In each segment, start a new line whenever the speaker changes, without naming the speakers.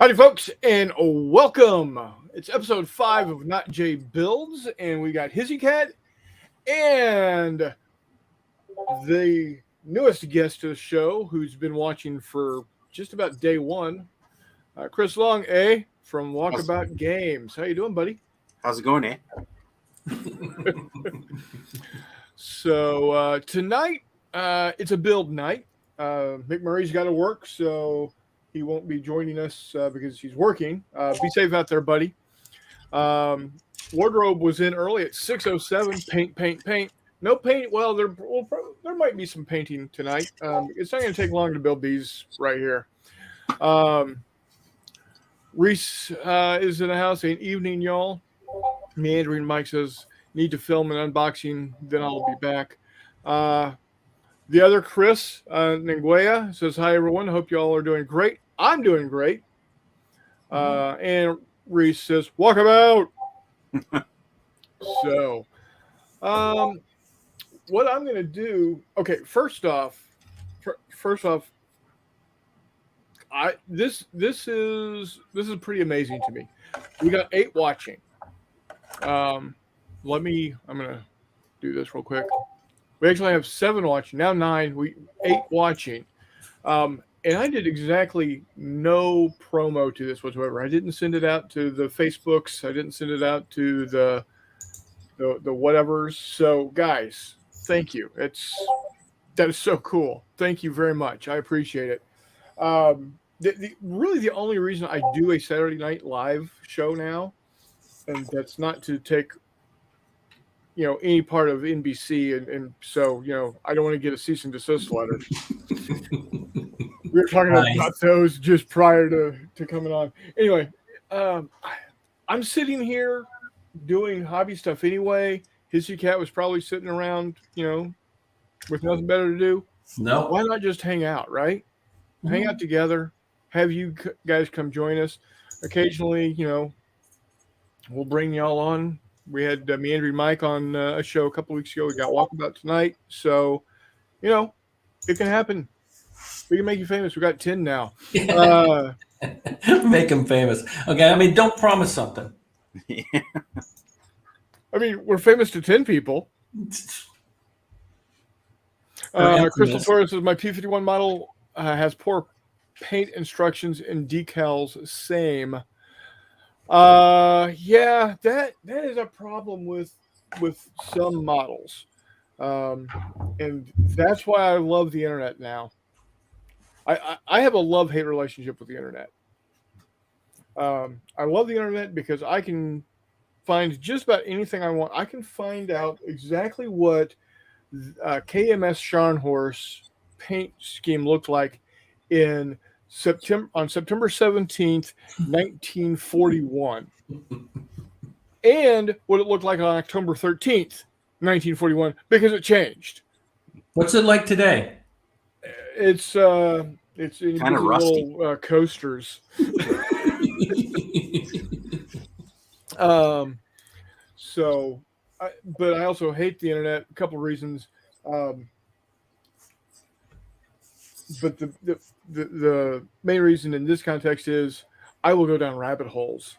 Howdy, folks, and welcome. It's episode 5 of NotJay Builds, and we got Hizzy Cat and the newest guest to the show who's been watching for just about day one, Chris Long, from Walkabout Games. How you doing, buddy?
How's it going,
So tonight, it's a build night. McMurray's got to work, so he won't be joining us because he's working. Be safe out there, buddy. Wardrobe was in early at 6:07. Paint. No paint. Well, there might be some painting tonight. It's not going to take long to build these right here. Reese is in the house. Ain't evening, y'all. Meandering Mike says, need to film an unboxing, then I'll be back. The other Chris, Nguyen, says, hi, everyone. Hope you all are doing great. I'm doing great. And Reese says, walkabout. So, what I'm going to do, okay, first off, this is pretty amazing to me. We got 8 watching. I'm going to do this real quick. We actually have 7 watching, now 9, 8 watching. And I did exactly no promo to this whatsoever. I didn't send it out to the Facebooks. I didn't send it out to the whatevers. So guys, thank you. That is so cool. Thank you very much. I appreciate it. Really the only reason I do a Saturday Night Live show now, and that's not to take any part of NBC, and so I don't want to get a cease and desist letter. We were talking about those just prior to coming on. Anyway, I'm sitting here doing hobby stuff anyway. Hissy Cat was probably sitting around, with nothing better to do.
No.
Why not just hang out, right? Mm-hmm. Hang out together. Have you guys come join us. Occasionally, we'll bring y'all on. We had Meandering Mike on a show a couple weeks ago. We got Walkabout tonight. So, it can happen. We can make you famous. We got 10 now.
Make him famous. Okay, don't promise something.
We're famous to 10 people. Crystal Torres says, my P-51 model has poor paint instructions and decals. Same. Yeah, that is a problem with some models. And that's why I love the internet now. I have a love-hate relationship with the internet. I love the internet because I can find just about anything I want. I can find out exactly what KMS Scharnhorst paint scheme looked like on September 17th, 1941. And what it looked like on October 13th, 1941, because it changed.
What's it like today?
It's kind
of rusty.
Coasters. But I also hate the internet. A couple of reasons. But the main reason in this context is I will go down rabbit holes.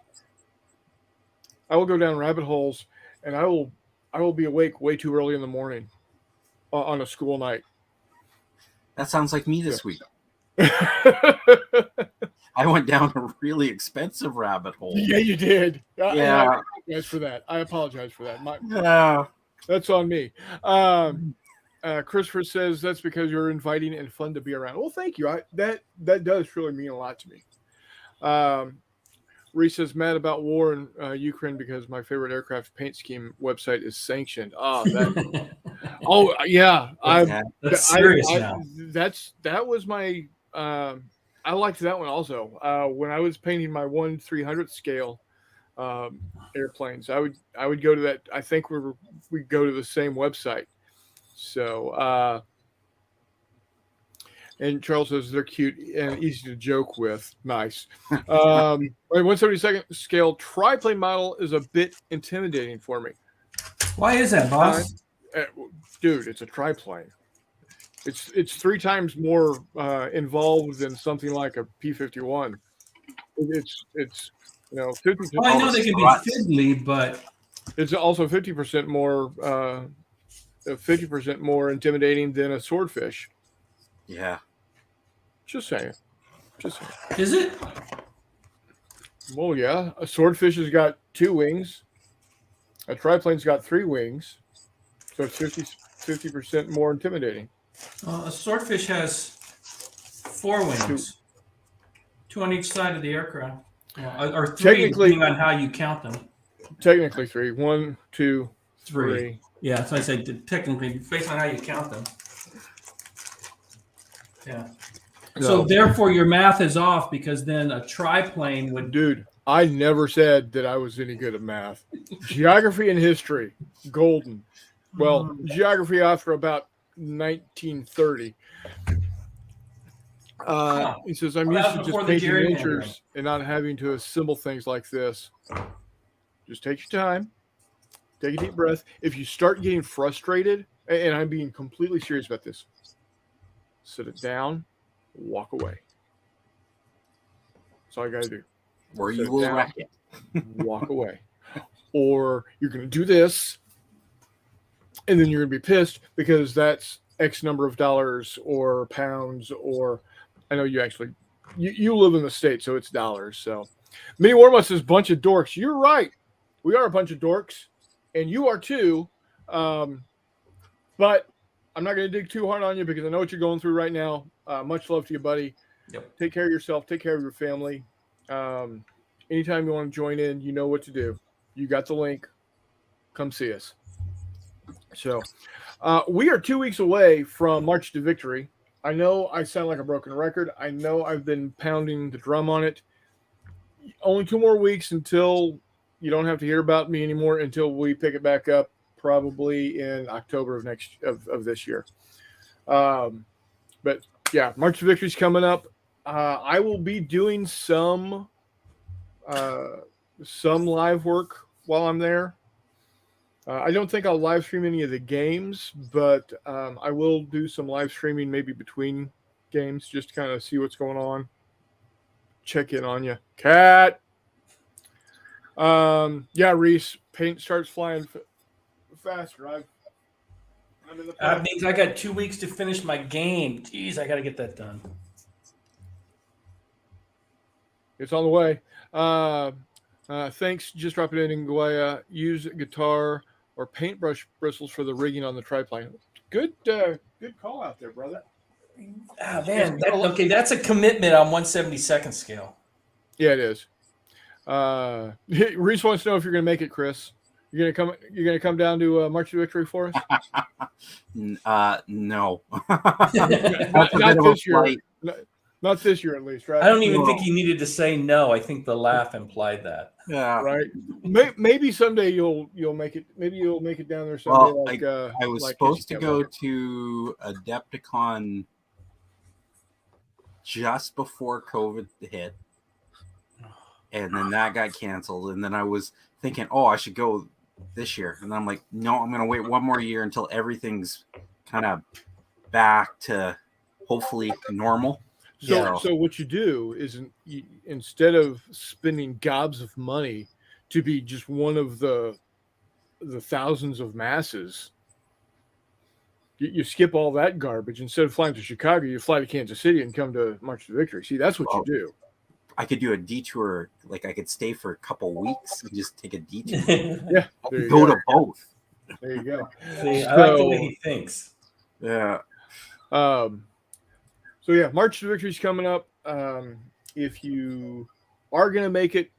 And I will be awake way too early in the morning on a school night.
That sounds like me this week. I went down a really expensive rabbit hole.
Yeah, you did.
Yeah.
I apologize for that. That's on me. Christopher says that's because you're inviting and fun to be around. Well, thank you. That does really mean a lot to me. Reese says mad about war in Ukraine because my favorite aircraft paint scheme website is sanctioned. Oh yeah.
That's serious now.
That was my. I liked that one also. When I was painting my 1/300th scale airplanes, I would go to that. I think we go to the same website. So, and Charles says they're cute and easy to joke with. Nice. 1/72nd scale triplane model is a bit intimidating for me.
Why is that, boss?
Dude, it's a triplane. It's 3 times more involved than something like a P-51. It's 50.
Well, I know they can be
Struts.
fiddly, but
It's also 50% more 50% more intimidating than a swordfish.
Yeah.
Just saying. Just saying.
is it?
Well, yeah, a swordfish has got 2 wings. A triplane's got 3 wings. So it's 50% more intimidating.
A swordfish has 4 wings, 2 on each side of the aircraft, or 3
Technically-
depending on how you count them.
Technically 3. 1, 2, 3.
Yeah, that's why I said technically, based on how you count them. Yeah. So therefore, your math is off because then a triplane would.
Dude, I never said that I was any good at math. Geography and history, golden. Well, geography after about 1930. He says, I'm used to just
before the
painting
gerrymandering.
miniatures and not having to assemble things like this. Just take your time. Take a deep breath. If you start getting frustrated, and I'm being completely serious about this, sit it down, walk away. That's all you got to do.
Or
Sit
you will
down,
wreck it.
walk away. Or you're going to do this, and then you're going to be pissed because that's X number of dollars or pounds, or I know you actually, you live in the States, so it's dollars. So Mini Warmus says, bunch of dorks. You're right. We are a bunch of dorks, and you are too. But I'm not going to dig too hard on you because I know what you're going through right now. Much love to you, buddy.
Yep.
Take care of yourself. Take care of your family. Anytime you want to join in, you know what to do. You got the link. Come see us. So we are 2 weeks away from March to Victory. I know I sound like a broken record. I know I've been pounding the drum on it. Only 2 more weeks until you don't have to hear about me anymore until we pick it back up, probably in October of this year. But yeah, March to Victory is coming up. I will be doing some live work while I'm there. I don't think I'll live stream any of the games, but I will do some live streaming maybe between games just to kind of see what's going on. Check in on you. Cat. Yeah, Reese, paint starts flying faster. I'm in the
That means I got 2 weeks to finish my game. Jeez, I got to get that done.
It's on the way. Thanks. Just drop it in Guaya. Use guitar or paintbrush bristles for the rigging on the triplane. Good call out there, brother.
Ah, man. Okay, that's a commitment on 1/72nd scale.
Yeah, it is. Reese wants to know if you're going to make it, Chris. You're gonna come down to March to Victory for us?
No.
not this year. Not this year, at least, right?
I don't even think he needed to say no. I think the laugh implied that.
Yeah.
Right. Maybe someday you'll make it. Maybe you'll make it down there someday.
Well, I was supposed to go to Adepticon just before COVID hit, and then that got canceled. And then I was thinking, oh, I should go this year. And I'm like, no, I'm going to wait 1 more year until everything's kind of back to hopefully normal.
So what you do is instead of spending gobs of money to be just one of the thousands of masses, you skip all that garbage. Instead of flying to Chicago, you fly to Kansas City and come to March to Victory. See, that's what you do.
I could do a detour. Like I could stay for a couple weeks and just take a detour.
Yeah.
Go to both.
There you go.
See, I like the way he thinks.
Yeah.
So yeah, March to Victory is coming up. If you are going to make it,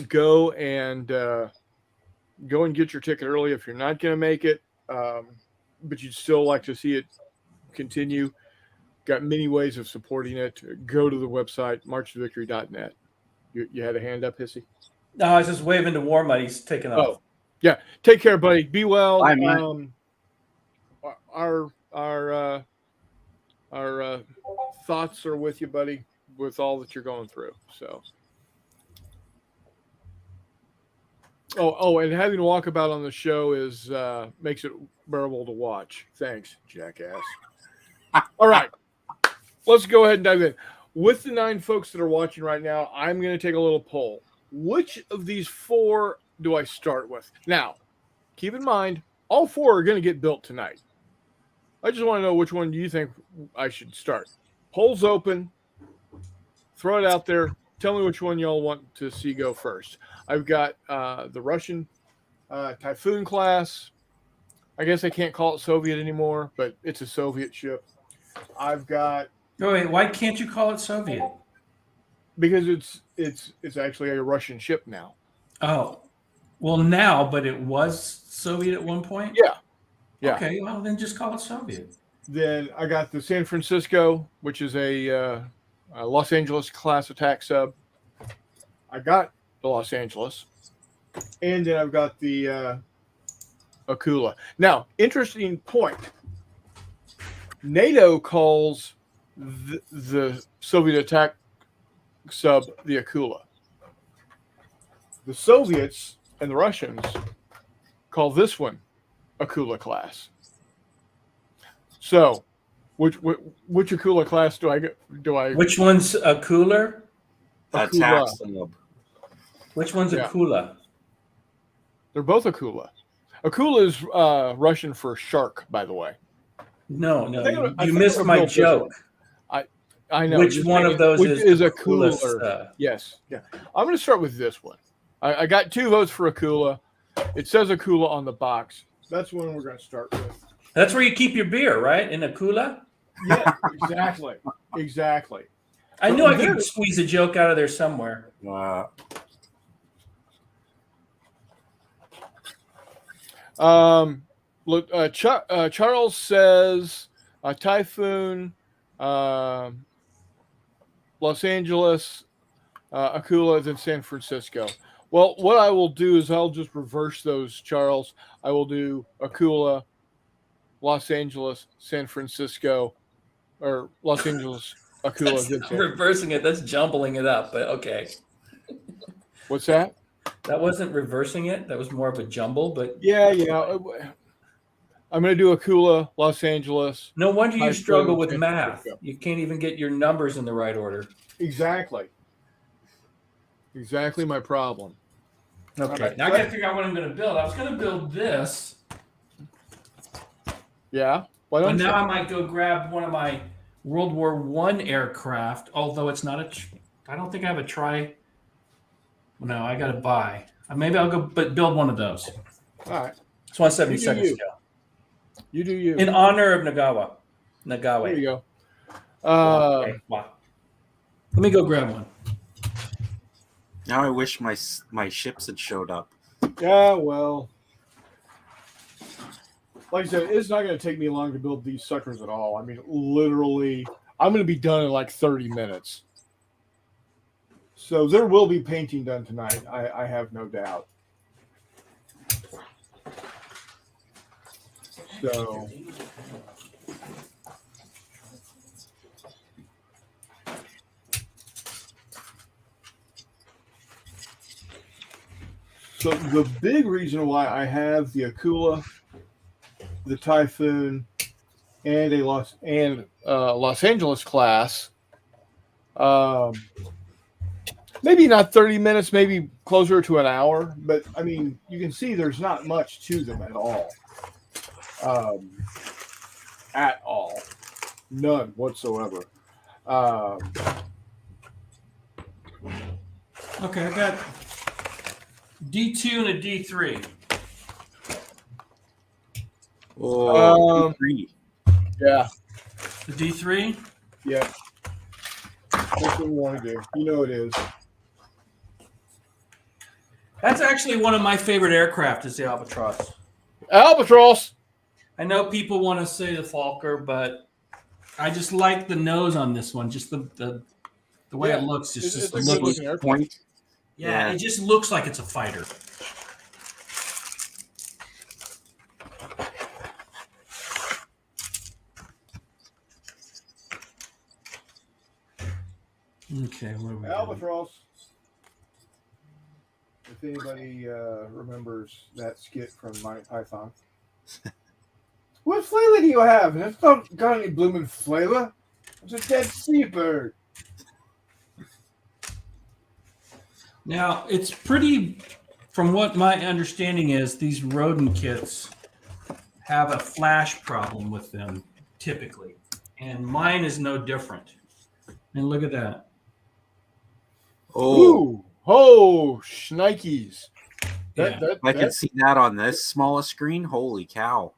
go and get your ticket early. If you're not going to make it, but you'd still like to see it continue, got many ways of supporting it. Go to the website, marchtovictory.net. You had a hand up, Hissy?
No, I was just waving to Warmud. He's taking off.
Oh, yeah. Take care, buddy. Be well.
Bye, man.
Our thoughts are with you, buddy, with all that you're going through. So, and having Walkabout on the show is makes it bearable to watch. Thanks, jackass. All right, let's go ahead and dive in. with the 9 folks that are watching right now, I'm going to take a little poll. Which of these 4 do I start with? Now, keep in mind, all 4 are going to get built tonight. I just want to know which one do you think I should start. Poll's open. Throw it out there. Tell me which one y'all want to see go first. I've got the Russian Typhoon class. I guess I can't call it Soviet anymore, but it's a Soviet ship. I've got.
Oh, wait, why can't you call it Soviet?
Because it's actually a Russian ship now.
Oh, well now, but it was Soviet at one point.
Yeah. Yeah.
Okay, well then just call it Soviet.
Then I got the San Francisco, which is a Los Angeles class attack sub. I got the Los Angeles, and then I've got the Akula. Now, interesting point. NATO calls the Soviet attack sub the Akula. The Soviets and the Russians call this one Akula class. So, which Akula class do I get?
Which one's a cooler?
Attack sub.
Which one's a cooler?
They're both Akula. Akula is Russian for shark, by the way.
No, you missed my joke.
I know.
Which one of those
is a cooler? Yes. Yeah. I'm going to start with this one. I got 2 votes for Akula. It says Akula on the box. That's one we're going to start with.
That's where you keep your beer, right? In a cooler?
Yeah, exactly. Exactly.
I knew I could squeeze a joke out of there somewhere.
Look, Charles says Typhoon, Los Angeles, Akula, then San Francisco. Well, what I will do is I'll just reverse those, Charles. I will do Akula, Los Angeles, San Francisco, or Los Angeles, Akula.
That's not reversing it. That's jumbling it up, but okay.
What's that?
That wasn't reversing it. That was more of a jumble, but
yeah. I'm going to do Akula, Los Angeles.
No wonder you struggle with math. You can't even get your numbers in the right order.
Exactly my problem.
Okay, now I got to figure out what I'm going to build. I was going to build this.
Yeah.
But now I might go grab one of my World War I aircraft, although it's not I don't think I have a tri. No, I got to buy. Maybe I'll go build one of those.
All right.
It's 172nd scale.
You do you.
In honor of Nagawa.
There you go.
Okay. Wow. Let me go grab one.
Now I wish my ships had showed up.
Yeah, well. Like I said, it's not going to take me long to build these suckers at all. I mean, literally, I'm going to be done in like 30 minutes. So there will be painting done tonight. I have no doubt. So the big reason why I have the Akula, the Typhoon, and a Los Angeles class, maybe not 30 minutes, maybe closer to an hour, but I mean, you can see there's not much to them at all. None whatsoever.
Okay, I got D2 and a D3.
D3.
Yeah.
The D3?
Yeah. That's what we want to do. You know it is.
That's actually one of my favorite aircraft is the Albatross.
Albatross!
I know people want to say the Falker, but I just like the nose on this one. Just the way it looks.
It's a good looking airplane.
Yeah, it just looks like it's a fighter. Okay, where are we?
Albatross. If anybody remembers that skit from Monty Python. What flavor do you have? That's not got any blooming flavor. It's a dead seabird.
Now, it's pretty, from what my understanding is, these rodent kits have a flash problem with them typically. And mine is no different. And look at that.
Ooh, oh, shnikes.
Yeah.
I can see that on this smallest screen. Holy cow!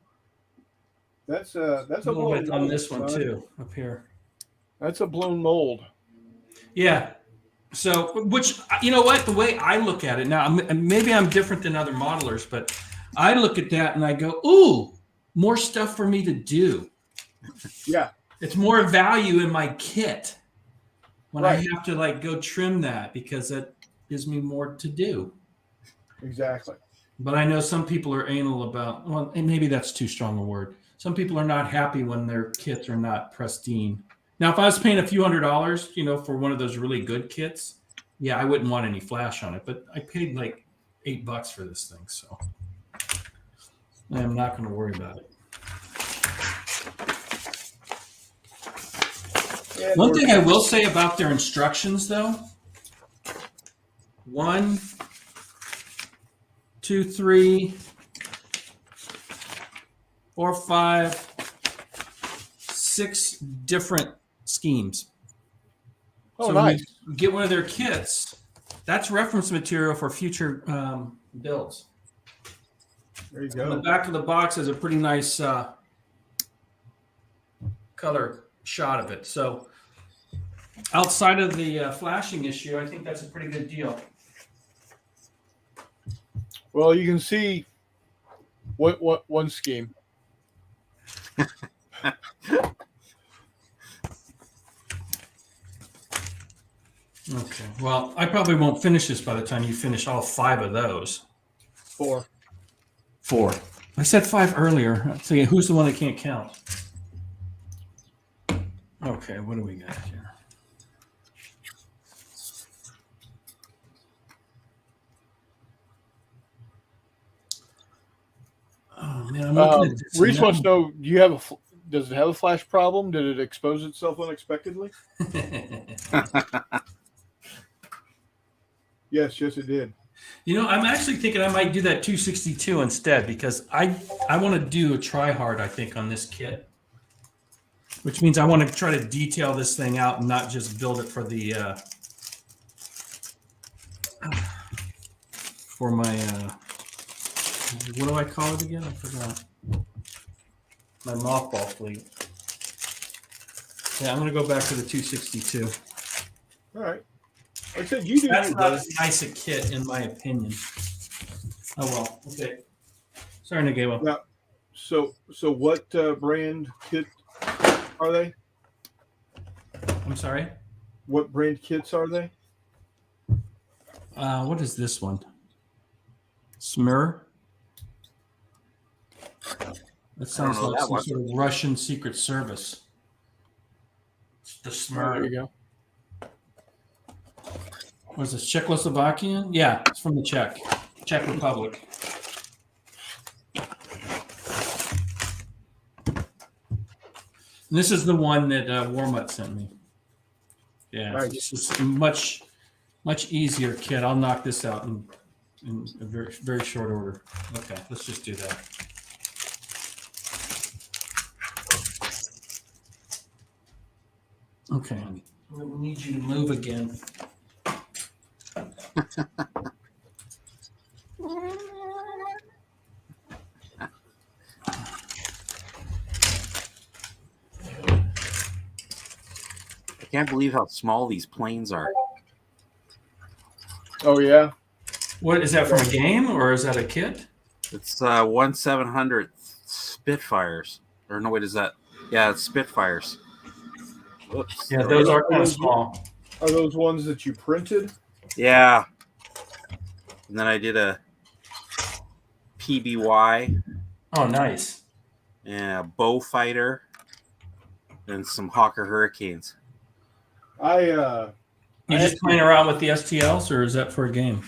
That's
A
a
little
blown
bit on
mold,
this one
son.
too, up here.
That's a blown mold.
Yeah. So, which, you know what, the way I look at it now, maybe I'm different than other modelers, but I look at that and I go, ooh, more stuff for me to do.
Yeah.
It's more value in my kit when
Right.
I have to like go trim that because that gives me more to do.
Exactly.
But I know some people are anal about, well, and maybe that's too strong a word. Some people are not happy when their kits are not pristine. Now, if I was paying a few $100s, for one of those really good kits, yeah, I wouldn't want any flash on it. But I paid like $8 for this thing, so I'm not going to worry about it.
Yeah,
One thing I will say about their instructions, though, 1, 2, 3, 4, 5, 6 different schemes.
Oh,
So
nice.
when you get one of their kits, that's reference material for future builds.
There you
On the
go.
back of the box is a pretty nice color shot of it. So outside of the flashing issue, I think that's a pretty good deal.
Well, you can see what one scheme.
Okay. Well, I probably won't finish this by the time you finish all 5 of those.
4.
4. I said 5 earlier. So yeah, who's the one that can't count? Okay, what do we got here? Oh man, I'm looking at this.
Reese wants to know: do you have does it have a flash problem? Did it expose itself unexpectedly? Yes, it did.
I'm actually thinking I might do that 262 instead because I want to do a try hard, I think, on this kit, which means I want to try to detail this thing out and not just build it for the for my what do I call it again? I forgot. My mothball fleet. Yeah, I'm going to go back to the 262.
All right. Like I said, you do.
That's
too,
not
brother.
as nice a kit, in my opinion. Oh well. Okay. Sorry, Nagabo.
Now, so what brand kit are they?
I'm sorry.
What brand kits are they?
What is this one? Smir. That sounds
know
like
that
some
one.
sort of Russian secret service. The
Oh, there you
Smir.
go.
Was this Czechoslovakian? Yeah, it's from the Czech Republic. And this is the one that Warmut sent me. Yeah,
Nice.
This is a much easier kit. I'll knock this out in a very, very short order. Okay, let's just do that. Okay, honey. We need you to move again.
I can't believe how small these planes are.
Oh yeah.
What is that from a game or is that a kit?
It's 1/700th Spitfires. Or no, wait, is that? Yeah, it's Spitfires. Whoops.
Yeah, those are kind of small.
Are those ones that you printed?
Yeah. And then I did a PBY
Oh, nice.
and a bow fighter and some Hawker Hurricanes.
I
You just playing around with the STLs, or is that for a game?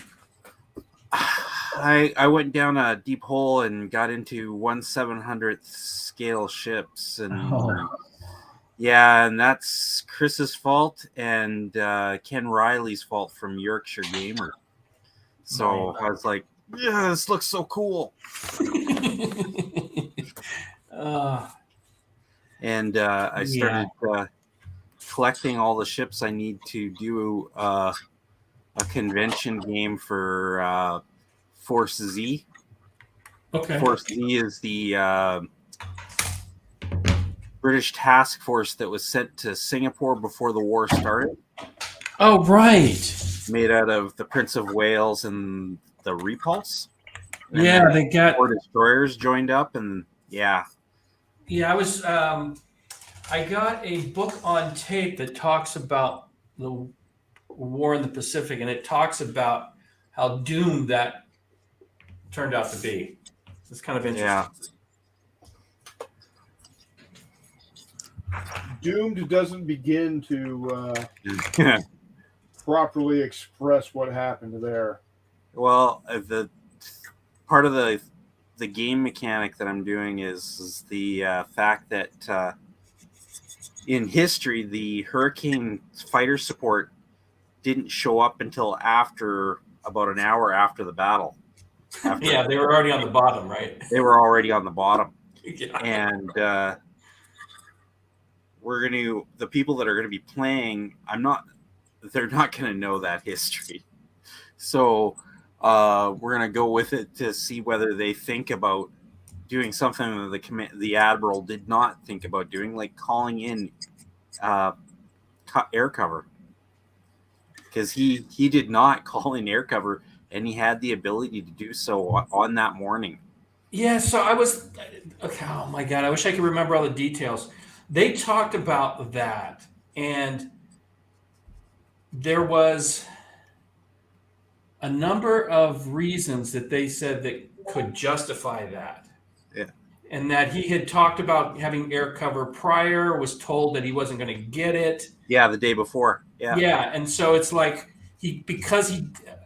I went down a deep hole and got into 1/700th scale ships and Yeah, and that's Chris's fault and Ken Riley's fault from Yorkshire Gamer. So I was like, yeah, this looks so cool. And I started collecting all the ships I need to do a convention game for Force Z.
Okay.
Force Z is the British task force that was sent to Singapore before the war started.
Oh, right.
Made out of the Prince of Wales and the Repulse. And
yeah,
then
they got
4 destroyers joined up, and yeah.
Yeah, I was. I got a book on tape that talks about the war in the Pacific, and it talks about how doomed that turned out to be. It's kind of interesting.
Yeah.
Doomed doesn't begin to properly express what happened there.
Well, the part of the game mechanic that I'm doing is the fact that in history, the Hurricane fighter support didn't show up until after about an hour after the battle.
Yeah, they were already on the bottom, right?
They were already on the bottom.
Yeah.
And the people that are going to be playing, they're not going to know that history. So we're going to go with it to see whether they think about doing something that the Admiral did not think about doing, like calling in air cover. Because he did not call in air cover, and he had the ability to do so on that morning.
Yeah, so I was, okay, oh my God, I wish I could remember all the details. They talked about that, and there was a number of reasons that they said that could justify that.
Yeah.
And that he had talked about having air cover prior, was told that he wasn't going to get it.
Yeah, the day before. Yeah.
Yeah, and so it's like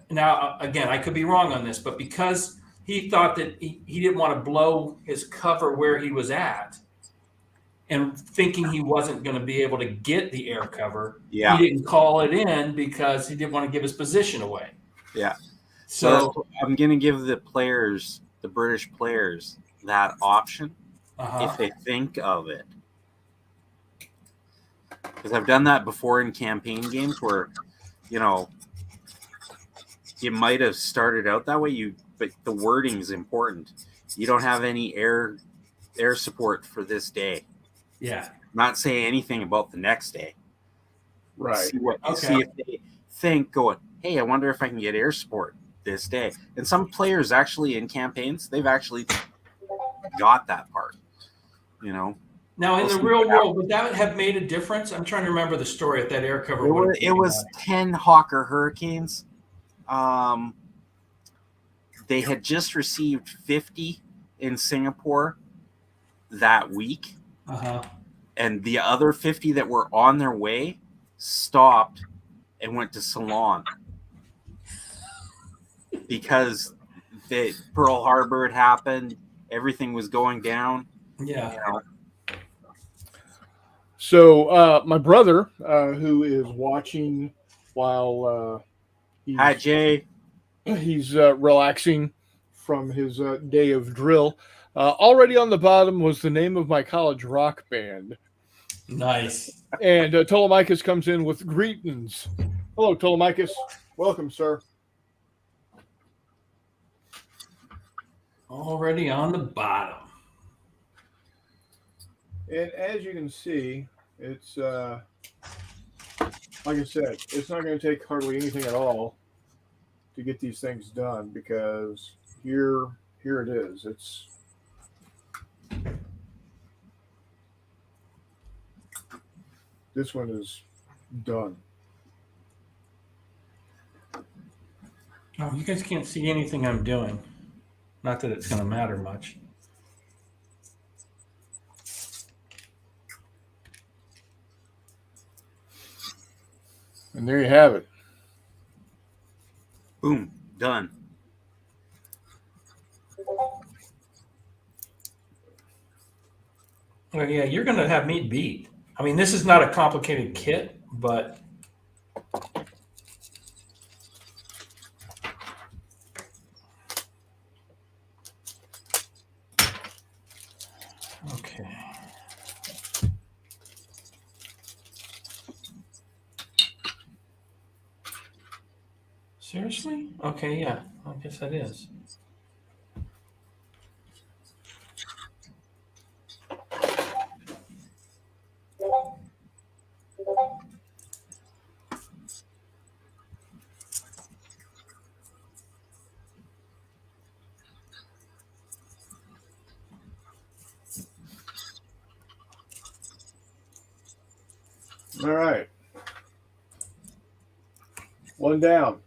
now again, I could be wrong on this, but because he thought that he didn't want to blow his cover where he was at, and thinking he wasn't going to be able to get the air cover, he didn't call it in because he didn't want to give his position away.
Yeah.
So
I'm going to give the British players, that option if they think of it. Because I've done that before in campaign games where, you might have started out that way, but the wording is important. You don't have any air support for this day.
Yeah.
Not say anything about the next day.
Right.
See if they think, going, hey, I wonder if I can get air support this day. And some players actually in campaigns, they've actually got that part.
Now, in the real world, would that have made a difference? I'm trying to remember the story if that air cover.
It was 10 Hawker Hurricanes. They had just received 50 in Singapore that week. And the other 50 that were on their way stopped and went to Ceylon because Pearl Harbor had happened. Everything was going down.
Yeah.
So my brother, who is watching while
Hi, Jay.
He's relaxing from his day of drill. Already on the bottom was the name of my college rock band.
Nice.
And Ptolemachus comes in with greetings. Hello, Ptolemachus. Welcome, sir.
Already on the bottom.
And as you can see, it's like I said, it's not going to take hardly anything at all to get these things done, because here it is. This one is done.
Oh, you guys can't see anything I'm doing. Not that it's going to matter much.
And there you have it.
Boom. Done.
Well, yeah, you're going to have me beat. I mean, this is not a complicated kit, but okay. Seriously? Okay, yeah. I guess that is.
All right. One down.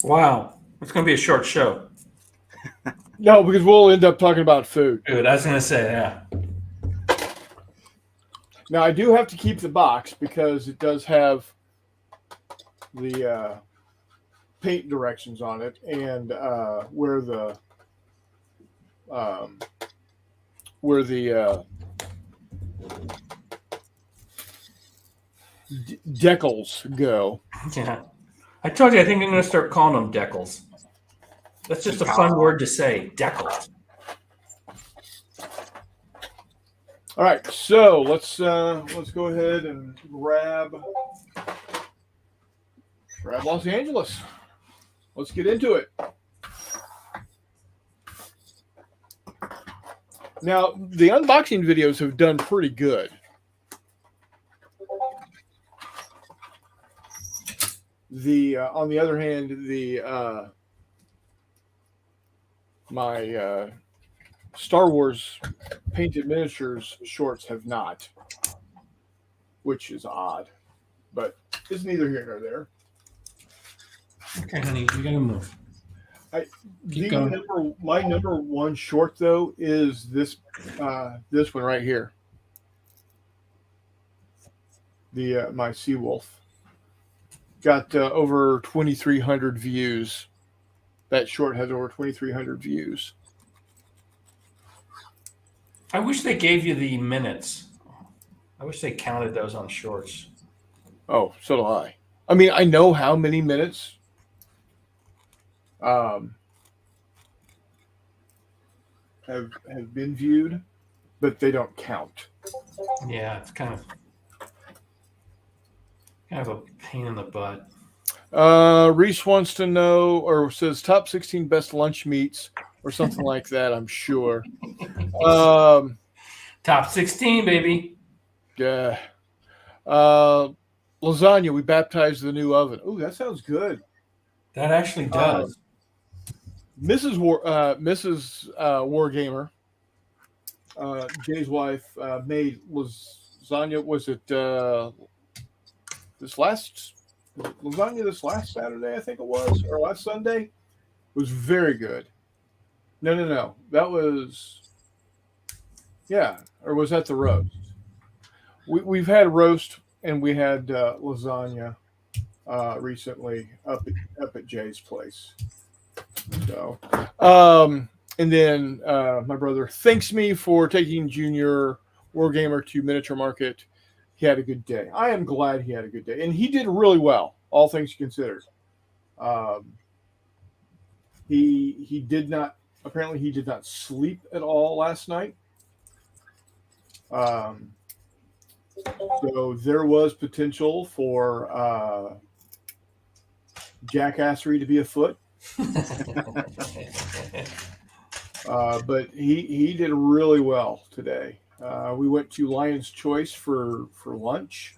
Wow. It's going to be a short show.
No, because we'll end up talking about food.
Dude, I was going to say, yeah.
Now, I do have to keep the box because it does have the paint directions on it and where the decals go.
Yeah. I told you, I think I'm going to start calling them decals. That's just a fun word to say, decals.
All right, so let's go ahead and grab Los Angeles. Let's get into it. Now, the unboxing videos have done pretty good. On the other hand, my Star Wars painted miniatures shorts have not, which is odd, but it's neither here nor there.
Okay, honey, you got to move.
My number one short though is this one right here. My Seawolf got over 2,300 views. That short has over 2,300 views.
I wish they gave you the minutes. I wish they counted those on shorts.
Oh, so do I. I mean, I know how many minutes have been viewed, but they don't count.
Yeah, it's kind of a pain in the butt.
Reese wants to know, or says top 16 best lunch meats, or something like that. I'm sure.
Top 16, baby.
Yeah. Lasagna. We baptized the new oven. Oh, that sounds good.
That actually does.
Mrs. Wargamer, Jay's wife, made lasagna. Was it this last Saturday? I think it was, or last Sunday. It was very good. No. That was, yeah, or was that the roast? We've had roast and we had lasagna recently up at Jay's place. So, and then my brother thanks me for taking Junior Wargamer to Miniature Market. He had a good day. I am glad he had a good day, and he did really well, all things considered. He did not sleep at all last night. So there was potential for jackassery to be afoot. But he did really well today. We went to Lion's Choice for lunch.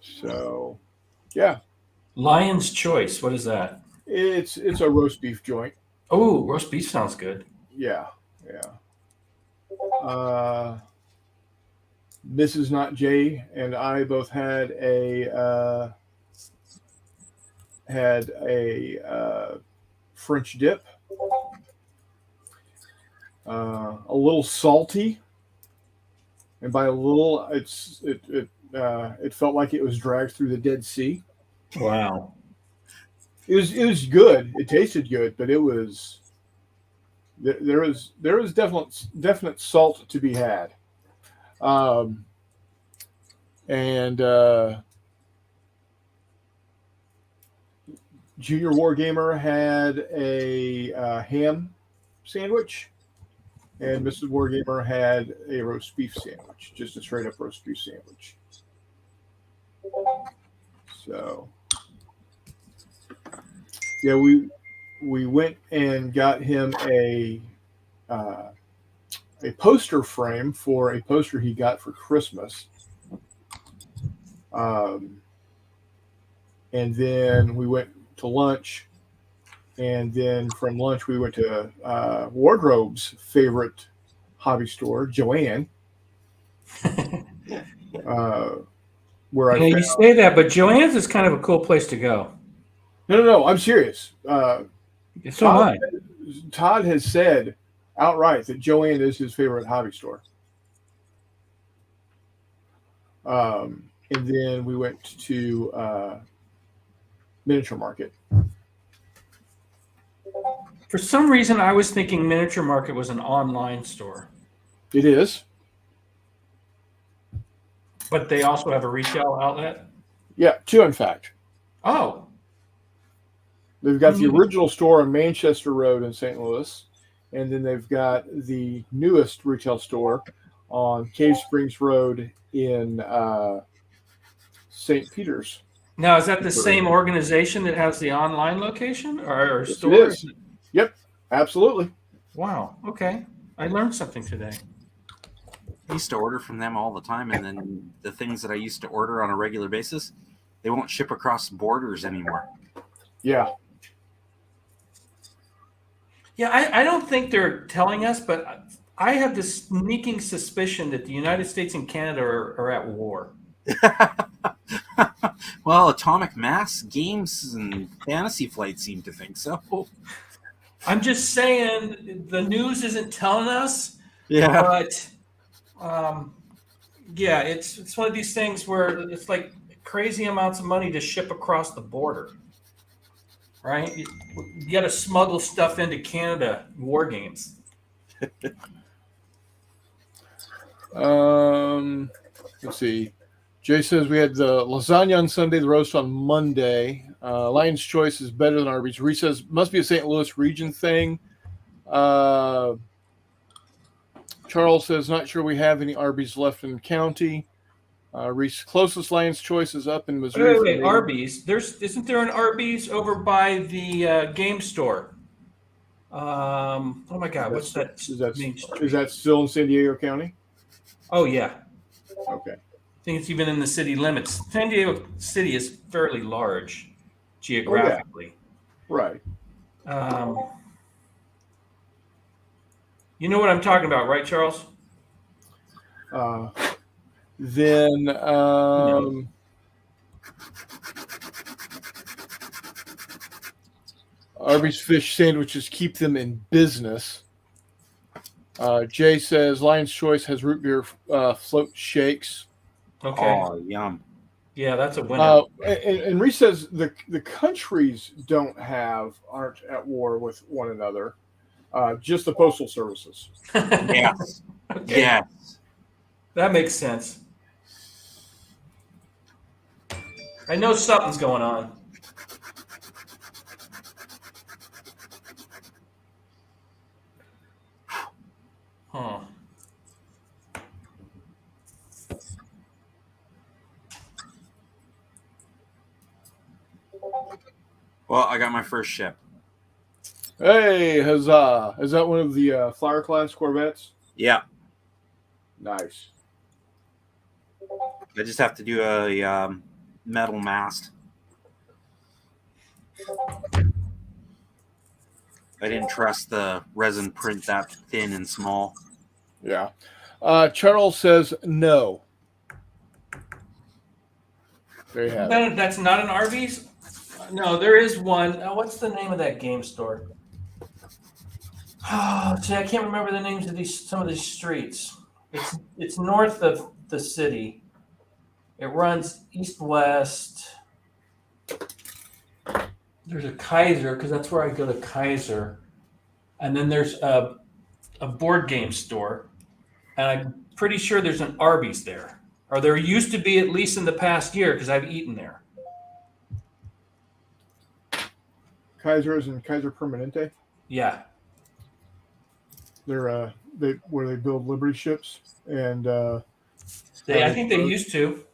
So, yeah.
Lion's Choice. What is that?
It's a roast beef joint.
Oh, roast beef sounds good.
Yeah. Mrs. NotJay and I both had a French dip. A little salty, and by a little, it felt like it was dragged through the Dead Sea.
Wow.
It was good. It tasted good, but it was there was definite salt to be had. Um, and Junior Wargamer had a ham sandwich, and Mrs. Wargamer had a roast beef sandwich, just a straight up roast beef sandwich. So, yeah, we went and got him a poster frame for a poster he got for Christmas. And then we went to lunch, and then from lunch we went to Wardrobe's favorite hobby store, Joanne, where I found...
You say that, but Joann's is kind of a cool place to go.
No, I'm serious.
So am I.
Todd has said outright that Joanne is his favorite hobby store. And then we went to Miniature Market.
For some reason, I was thinking Miniature Market was an online store.
It is.
But they also have a retail outlet?
Yeah, two, in fact.
Oh.
They've got the original store on Manchester Road in St. Louis, and then they've got the newest retail store on Cave Springs Road in St. Peter's.
Now, is that the same organization that has the online location or
Yes,
store?
it is. Yep, absolutely.
Wow. Okay. I learned something today.
I used to order from them all the time, and then the things that I used to order on a regular basis, they won't ship across borders anymore.
Yeah.
Yeah, I don't think they're telling us, but I have this sneaking suspicion that the United States and Canada are at war.
Well, Atomic Mass Games and Fantasy Flight seem to think so.
I'm just saying the news isn't telling us.
Yeah.
But yeah, it's one of these things where it's like crazy amounts of money to ship across the border, right? You got to smuggle stuff into Canada, war games.
Let's see. Jay says we had the lasagna on Sunday, the roast on Monday. Lion's Choice is better than Arby's. Reese says must be a St. Louis region thing. Charles says not sure we have any Arby's left in the county. Reese, closest Lion's Choice is up in Missouri.
Wait, Arby's. Isn't there an Arby's over by the game store? Oh my God, what's that?
Is that still in San Diego County?
Oh yeah.
Okay.
I think it's even in the city limits. San Diego City is fairly large geographically.
Oh, yeah. Right.
You know what I'm talking about, right, Charles?
Then Arby's fish sandwiches keep them in business. Jay says Lion's Choice has root beer float shakes.
Okay.
Oh, yum.
Yeah, that's a winner.
And Reese says the countries aren't at war with one another. Just the postal services.
Yes.
Okay.
Yes.
That makes sense. I know something's going on. Huh.
Well, I got my first ship.
Hey, huzzah! Is that one of the Flower class Corvettes?
Yeah.
Nice.
I just have to do a metal mast. I didn't trust the resin print that thin and small.
Yeah. Charles says no. There you have it.
That's not an Arby's? No, there is one. What's the name of that game store? Oh, see, I can't remember the names of some of these streets. It's north of the city. It runs east-west. There's a Kaiser, because that's where I go to Kaiser. And then there's a board game store. and I'm pretty sure there's an Arby's there, or there used to be at least in the past year because I've eaten there.
Kaiser's and Kaiser Permanente.
Yeah,
They're where they build Liberty ships and
I think they used to.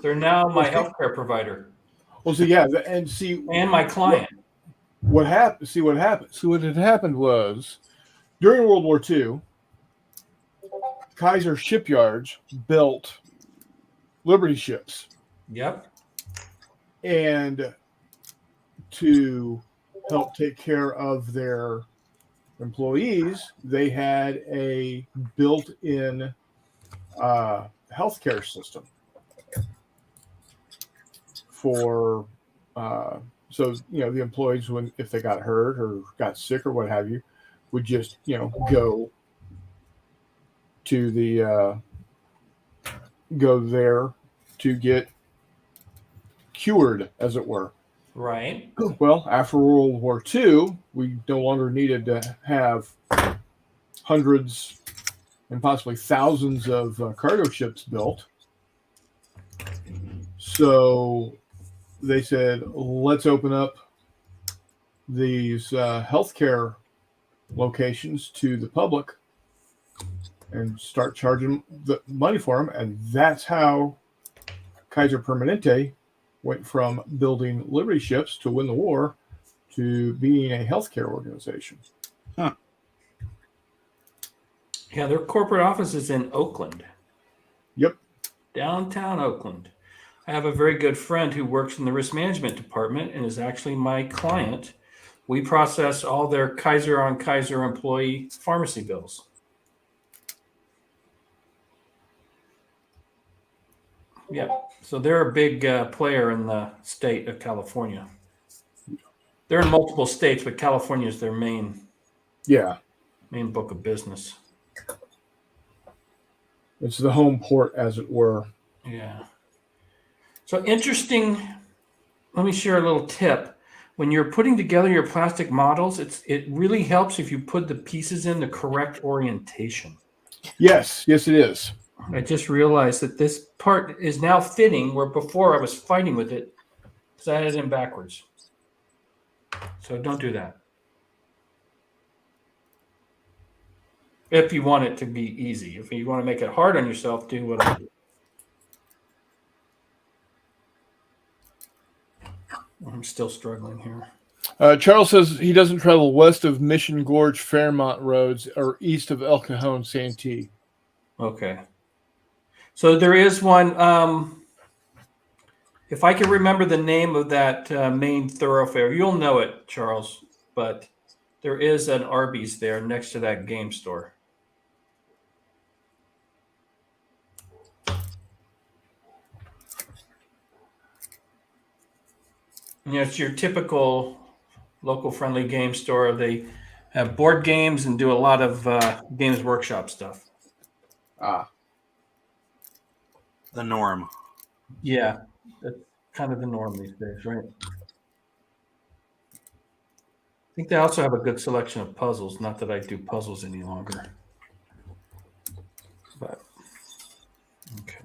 They're now my healthcare provider.
Well, so yeah, and see,
and my client.
What happened? See what happened. So what had happened was during World War II, Kaiser shipyards built Liberty ships.
Yep.
And to help take care of their employees, they had a built-in healthcare system for so the employees, if they got hurt or got sick or what have you, would just go to go there to get cured, as it were.
Right.
Well, after World War II, we no longer needed to have hundreds and possibly thousands of cargo ships built. So they said, let's open up these healthcare locations to the public and start charging the money for them. And that's how Kaiser Permanente went from building Liberty ships to win the war to being a healthcare organization.
Huh.
Yeah, their corporate office is in Oakland.
Yep.
Downtown Oakland. I have a very good friend who works in the risk management department and is actually my client. We process all their Kaiser on Kaiser employee pharmacy bills. Yeah, so they're a big player in the state of California. They're in multiple states, but California is their main book of business.
It's the home port, as it were.
Yeah. So interesting. Let me share a little tip. When you're putting together your plastic models, it really helps if you put the pieces in the correct orientation.
Yes, it is.
I just realized that this part is now fitting where before I was fighting with it because I had it in backwards. So don't do that. If you want it to be easy. If you want to make it hard on yourself, do what I do. I'm still struggling here.
Charles says he doesn't travel west of Mission Gorge Fairmont roads or east of El Cajon Santee.
Okay. So there is one. If I can remember the name of that main thoroughfare, you'll know it, Charles. But there is an Arby's there next to that game store. It's your typical local friendly game store. They have board games and do a lot of Games Workshop stuff.
The norm.
Yeah, that's kind of the norm these days, right? I think they also have a good selection of puzzles. Not that I do puzzles any longer. But, okay.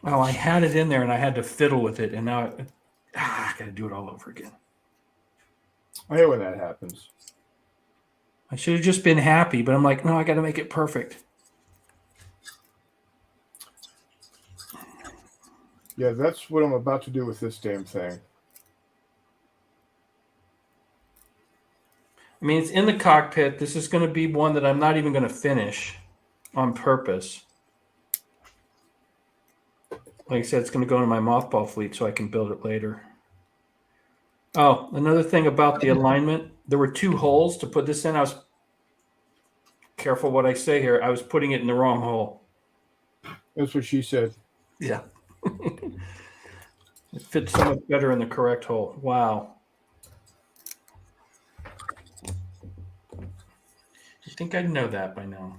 Oh, I had it in there and I had to fiddle with it, and now I got to do it all over again.
I hate when that happens.
I should have just been happy, but I'm like, no, I got to make it perfect.
Yeah, that's what I'm about to do with this damn thing.
I mean, it's in the cockpit. This is going to be one that I'm not even going to finish on purpose. Like I said, it's going to go into my mothball fleet so I can build it later. Oh, another thing about the alignment. There were 2 holes to put this in. I was careful what I say here. I was putting it in the wrong hole.
That's what she said.
Yeah. It fits so much better in the correct hole. Wow. I think I'd know that by now.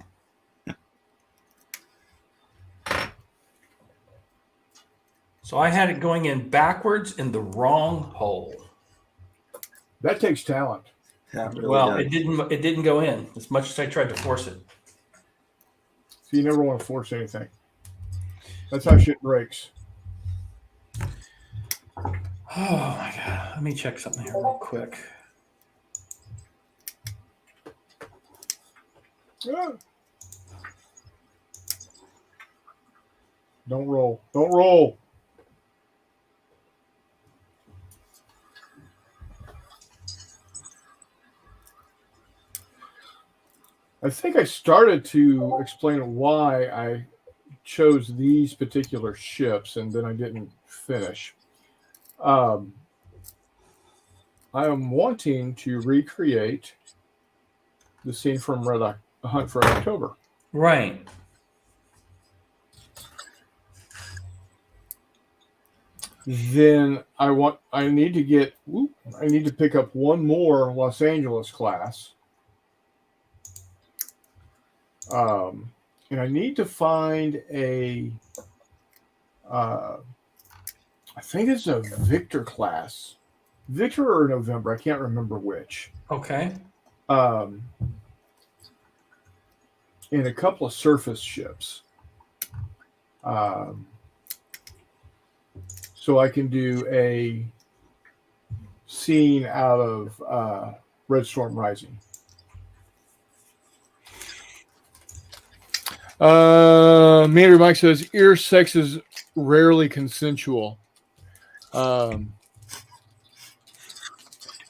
So I had it going in backwards in the wrong hole.
That takes talent.
That really
Well,
does.
it didn't go in as much as I tried to force it.
So you never want to force anything. That's how shit breaks.
Oh my god. Let me check something here real quick.
Ah. Don't roll. Don't roll. I think I started to explain why I chose these particular ships, and then I didn't finish. I am wanting to recreate the scene from Hunt for October.
Right.
Then I need to pick up one more Los Angeles class. And I need to find I think it's a Victor class. Victor or November, I can't remember which.
Okay.
And a couple of surface ships. So I can do a scene out of Red Storm Rising. Mandarin Mike says ear sex is rarely consensual.
Who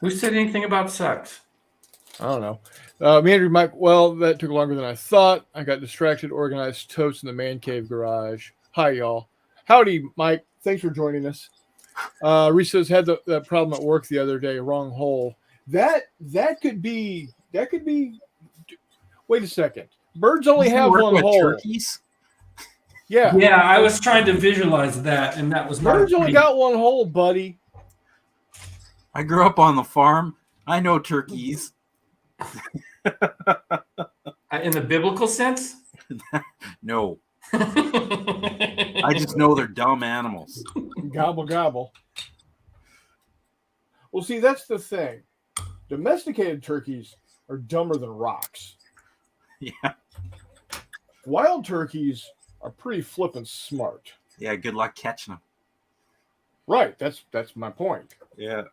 said anything about sex?
I don't know. Mandarin Mike, well, that took longer than I thought. I got distracted, organized totes in the man cave garage. Hi, y'all. Howdy, Mike. Thanks for joining us. Reese says had that problem at work the other day. Wrong hole. That could be. Wait a second. Birds only have one hole.
Turkeys?
Yeah.
Yeah, I was trying to visualize that, and that was not.
Birds only got one hole, buddy.
I grew up on the farm. I know turkeys.
In the biblical sense?
No. I just know they're dumb animals.
Gobble, gobble. Well, see, that's the thing. Domesticated turkeys are dumber than rocks.
Yeah.
Wild turkeys are pretty flippin' smart.
Yeah, good luck catching them.
Right. That's my point.
Yeah.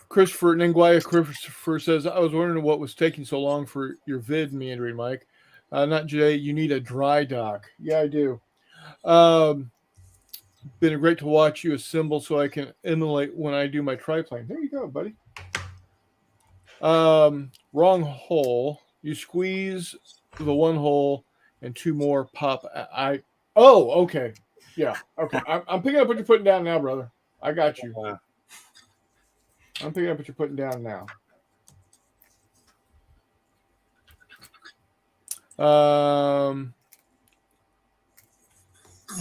Christopher says, I was wondering what was taking so long for your vid, Meandering Mike. NotJay, you need a dry dock. Yeah, I do. Been great to watch you assemble so I can emulate when I do my triplane. There you go, buddy. Wrong hole. You squeeze the one hole and two more pop. Oh, okay. Yeah. Okay. I'm picking up what you're putting down now, brother. I got you. I'm picking up what you're putting down now.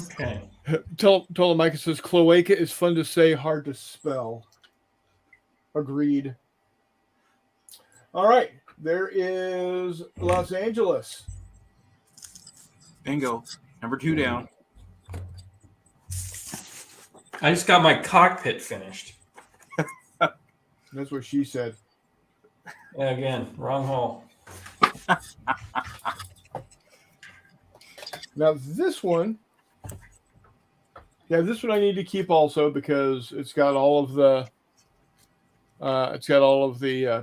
Okay.
Tell Mike, it says cloaca is fun to say, hard to spell. Agreed. All right. There is Los Angeles.
Bingo. Number 2 down.
I just got my cockpit finished.
That's what she said.
Yeah, again, wrong hole.
Now this one, this one I need to keep also because it's got all of the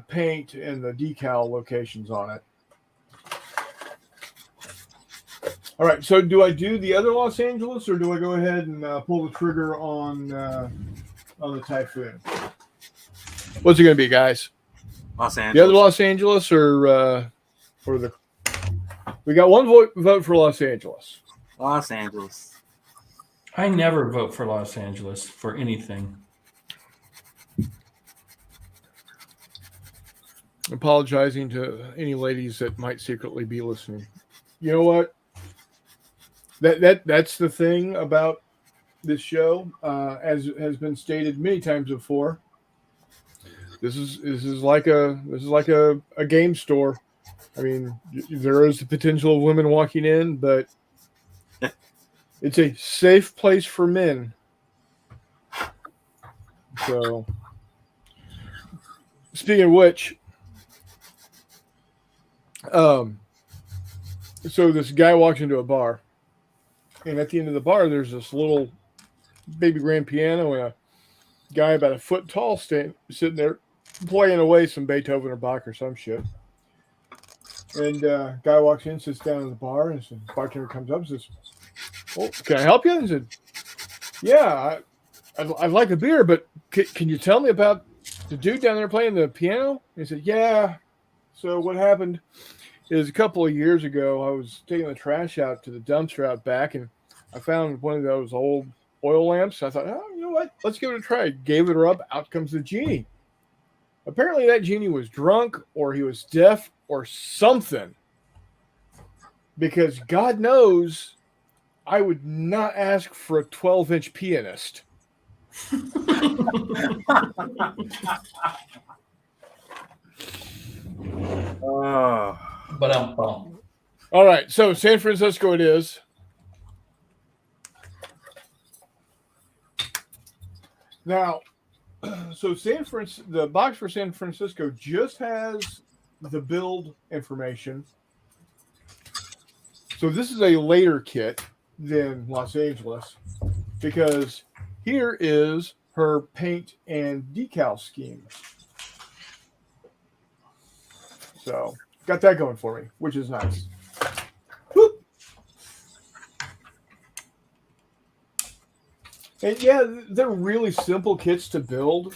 paint and the decal locations on it. All right, so do I do the other Los Angeles or do I go ahead and pull the trigger on the Typhoon? What's it going to be, guys?
Los Angeles.
The other Los Angeles or the? We got one vote for Los Angeles.
Los Angeles.
I never vote for Los Angeles for anything.
Apologizing to any ladies that might secretly be listening. You know what? That's the thing about this show, as has been stated many times before. This is like a game store. I mean, there is the potential of women walking in, but It's a safe place for men. So, speaking of which, so this guy walks into a bar, and at the end of the bar, there's this little baby grand piano and a guy about a foot tall sitting there playing away some Beethoven or Bach or some shit. And guy walks in, sits down at the bar, and the bartender comes up and says, "Oh, can I help you?" And he said, "Yeah, I'd like a beer, but can you tell me about the dude down there playing the piano?" And he said, "Yeah. So what happened is a couple of years ago, I was taking the trash out to the dumpster out back, and I found one of those old oil lamps. I thought, oh, you know what? Let's give it a try." Gave it up. Out comes the genie. Apparently, that genie was drunk, or he was deaf, or something. Because God knows, I would not ask for a 12-inch pianist.
But
All right, so San Francisco it is. Now, so the box for San Francisco just has the build information. So this is a later kit than Los Angeles, because here is her paint and decal scheme. So got that going for me, which is nice. Whoop. And yeah, they're really simple kits to build.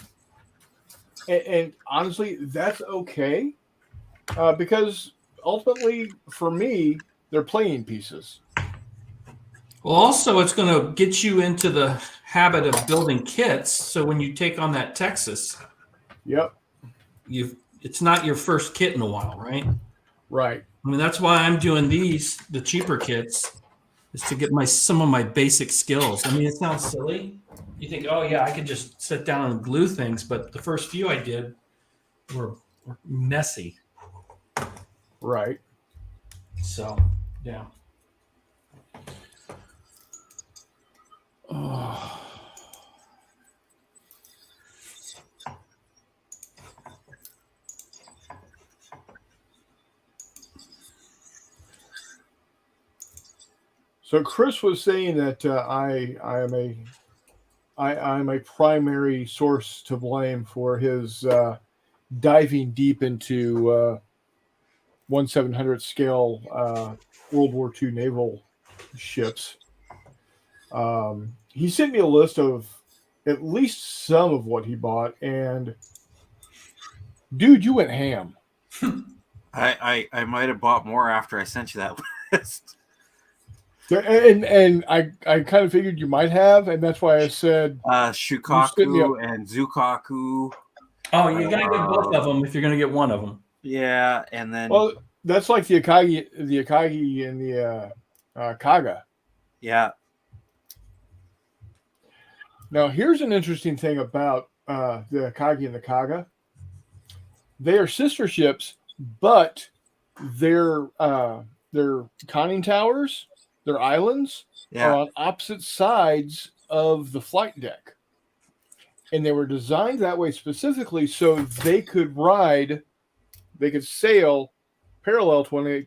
And honestly, that's okay. Because ultimately, for me, they're playing pieces.
well, also it's going to get you into the habit of building kits. So when you take on that Texas,
Yep.
It's not your first kit in a while, right?
Right.
I mean, that's why I'm doing the cheaper kits, is to get some of my basic skills. I mean, it sounds silly. You think, oh yeah, I could just sit down and glue things, but the first few I did were messy.
Right.
So, yeah.
Oh. So Chris was saying that I'm a primary source to blame for his diving deep into 1/700 scale World War II naval ships. He sent me a list of at least some of what he bought, and dude, you went ham.
I might have bought more after I sent you that list.
And I kind of figured you might have, and that's why I said
Shukaku and Zukaku.
Oh, you gotta get both of them if you're gonna get one of them.
Yeah, and then
that's like the Akagi and the Kaga.
Yeah.
Now here's an interesting thing about the Akagi and the Kaga. They are sister ships, but their conning towers, their islands, are on opposite sides of the flight deck. And they were designed that way specifically so they could sail parallel to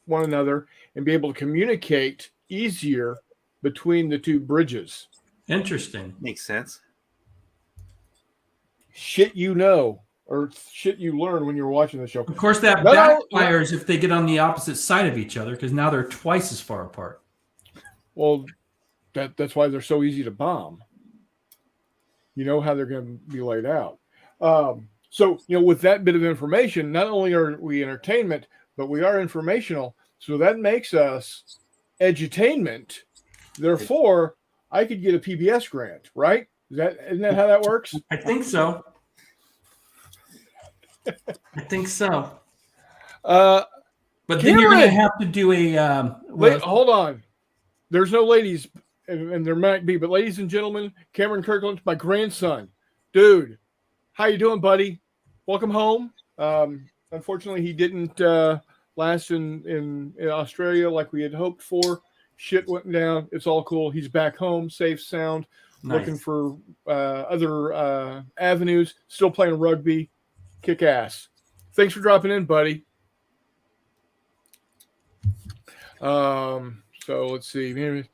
one another and be able to communicate easier between the two bridges.
Interesting.
Makes sense.
Shit you know, or shit you learn when you're watching the show.
Of course, that backfires if they get on the opposite side of each other, because now they're twice as far apart.
Well, that's why they're so easy to bomb. You know how they're going to be laid out. So, with that bit of information, not only are we entertainment, but we are informational. So that makes us edutainment. Therefore, I could get a PBS grant, right? Isn't that how that works?
I think so. I think so. But then you're going to have to do a.
Wait, hold on. There's no ladies, and there might be, but ladies and gentlemen, Cameron Kirkland, my grandson. Dude, how you doing, buddy? Welcome home. Unfortunately, he didn't last in Australia like we had hoped for. shit went down. It's all cool. He's back home, safe, sound, looking for other avenues. Still playing rugby. Kick ass. Thanks for dropping in, buddy. So let's see. Maybe,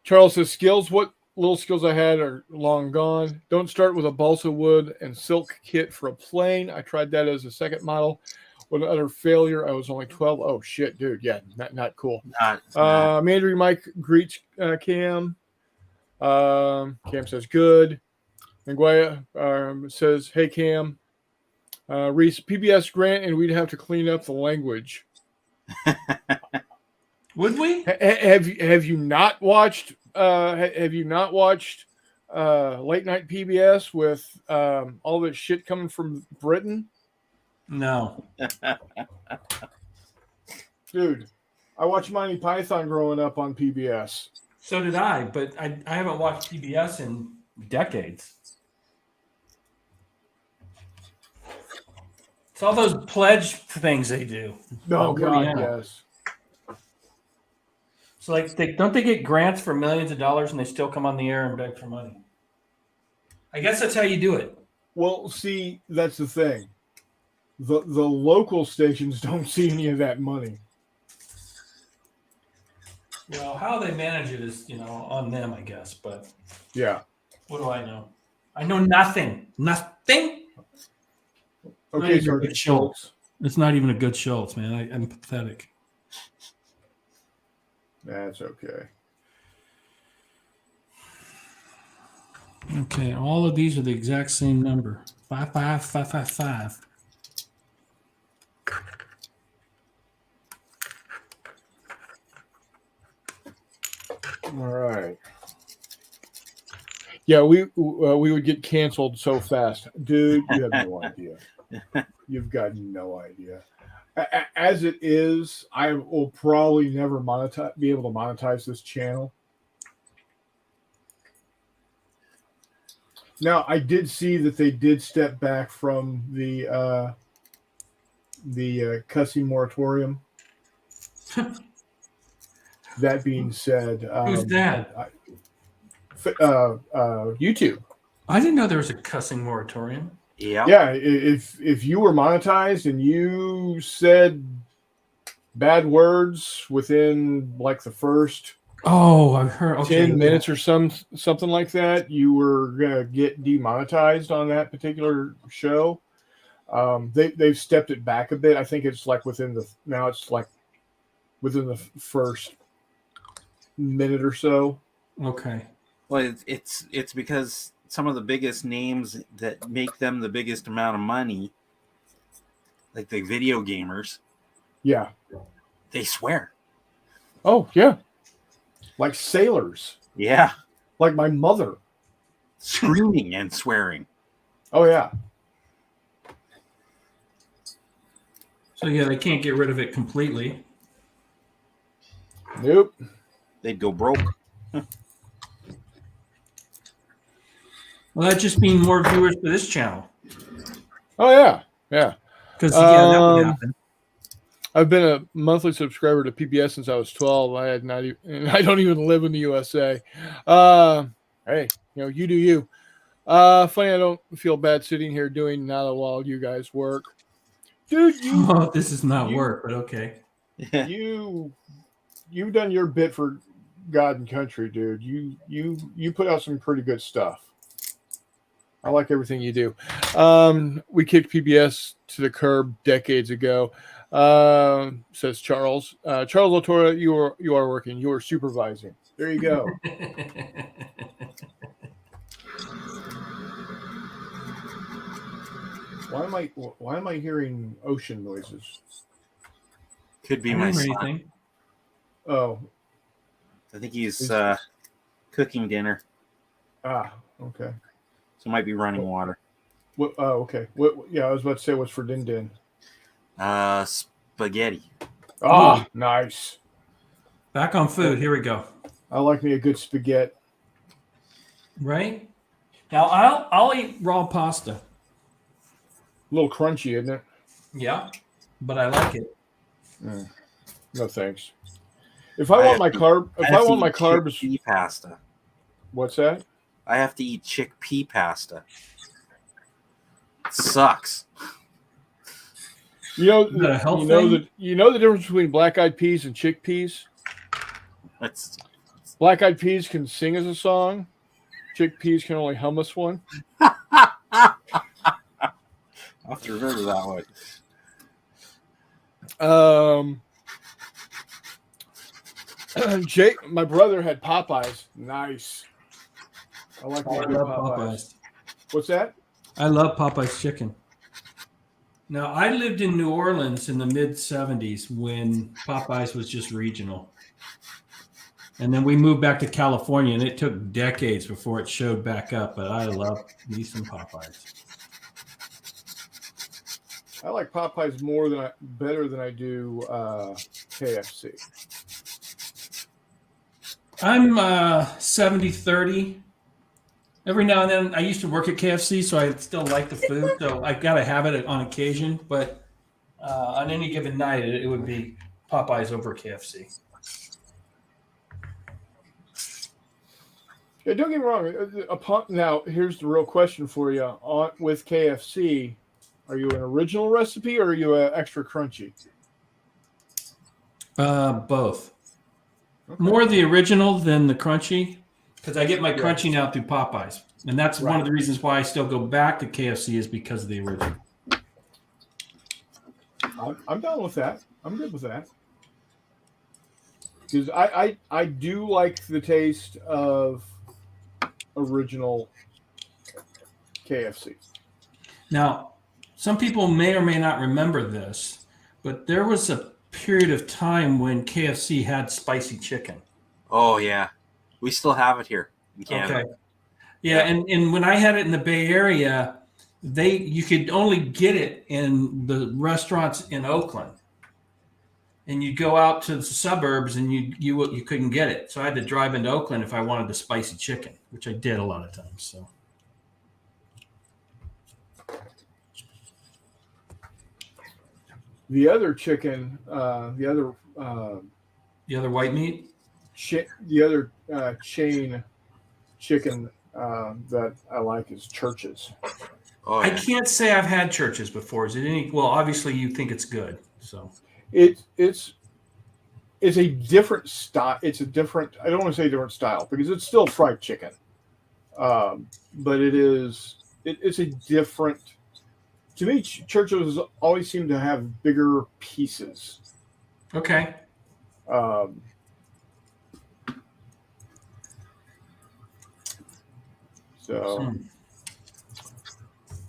Charles says skills. What little skills I had are long gone. Don't start with a balsa wood and silk kit for a plane. I tried that as a second model. With another failure, I was only 12. Oh shit, dude. Yeah, not cool. Mandry Mike greets Cam. Cam says good. Manguaya says, hey Cam. Reese, PBS grant, and we'd have to clean up the language.
Would we?
Have you not watched? Have you not watched late night PBS with all this shit coming from Britain?
No.
Dude, I watched Monty Python growing up on PBS.
So did I, but I haven't watched PBS in decades. It's all those pledge things they do.
Oh, God, yes.
So, like, don't they get grants for millions of dollars and they still come on the air and beg for money? I guess that's how you do it.
Well, see, that's the thing. The local stations don't see any of that money.
Well, how they manage it is, on them, I guess. But
yeah,
what do I know? I know nothing. Nothing.
Okay, Sergeant Schultz.
It's not even a good Schultz, man. I'm pathetic.
That's okay.
Okay, all of these are the exact same number. 55555.
All right. Yeah, we would get canceled so fast, dude. You have no idea. You've got no idea. As it is, I will probably never be able to monetize this channel. Now, I did see that they did step back from the cussing moratorium. That being said,
who's that?
YouTube.
I didn't know there was a cussing moratorium.
Yeah. If you were monetized and you said bad words within like the first
I've heard
10 minutes or something like that, you were gonna get demonetized on that particular show. They've stepped it back a bit. I think it's like within the first minute or so.
Okay.
Well, it's because some of the biggest names that make them the biggest amount of money, like the video gamers,
yeah,
they swear.
Oh yeah, like sailors.
Yeah,
like my mother,
screaming and swearing.
Oh yeah.
So yeah, they can't get rid of it completely.
Nope.
They'd go broke.
Well, that just means more viewers for this channel.
Oh yeah, yeah.
Because that would happen.
I've been a monthly subscriber to PBS since I was 12. I don't even live in the USA. Hey, you do you. Funny, I don't feel bad sitting here doing nada while you guys work, dude.
This is not work, but okay.
You've done your bit for God and country, dude. You put out some pretty good stuff. I like everything you do. We kicked PBS to the curb decades ago. Says Charles. Charles Latorre, you are working. You are supervising. There you go. Why am I hearing ocean noises?
Could be my son.
Oh,
I think he's cooking dinner.
Ah, okay.
So it might be running water.
What? Oh, okay. What? Yeah, I was about to say what's for din din.
Spaghetti.
Ah, nice.
Back on food. Here we go.
I like me a good spaghetti.
Right? Now I'll eat raw pasta.
A little crunchy, isn't it?
Yeah. but I like it.
No thanks. If I want my carbs,
chickpea pasta.
What's that?
I have to eat chickpea pasta. It sucks.
You know,
Is that a health
you know the difference between black-eyed peas and chickpeas. Black-eyed peas can sing as a song. Chickpeas can only hum us one.
I'll have to remember that one.
Jake, my brother had Popeyes. Nice. I like
I love Popeyes.
What's that?
I love Popeyes chicken. Now, I lived in New Orleans in the mid-'70s when Popeyes was just regional. And then we moved back to California, and it took decades before it showed back up. But I love me some Popeyes.
I like Popeyes better than I do KFC.
I'm 70-30. Every now and then, I used to work at KFC, so I still like the food. So I got to have it on occasion. But on any given night, it would be Popeyes over KFC.
Yeah, don't get me wrong. Now, here's the real question for you. With KFC, are you an original recipe or are you an extra crunchy?
Both.
Okay.
More the original than the crunchy, because I get my crunchy now through Popeyes. And that's one of the reasons why I still go back to KFC is because of the original.
I'm down with that. I'm good with that. Because I do like the taste of original KFC.
Now, some people may or may not remember this, but there was a period of time when KFC had spicy chicken.
Oh, yeah. We still have it here in Canada.
Okay. Yeah, and when I had it in the Bay Area, you could only get it in the restaurants in Oakland. And you'd go out to the suburbs and you couldn't get it. So I had to drive into Oakland if I wanted the spicy chicken, which I did a lot of times. So
the other chicken, the
other white meat,
the other chain chicken that I like is Church's.
Oh, yeah.
I can't say I've had Church's before. Is it any? Well, obviously you think it's good, so
it's a different style. It's a different. I don't want to say different style because it's still fried chicken, but it's a different. To me, Church's always seem to have bigger pieces.
okay.
So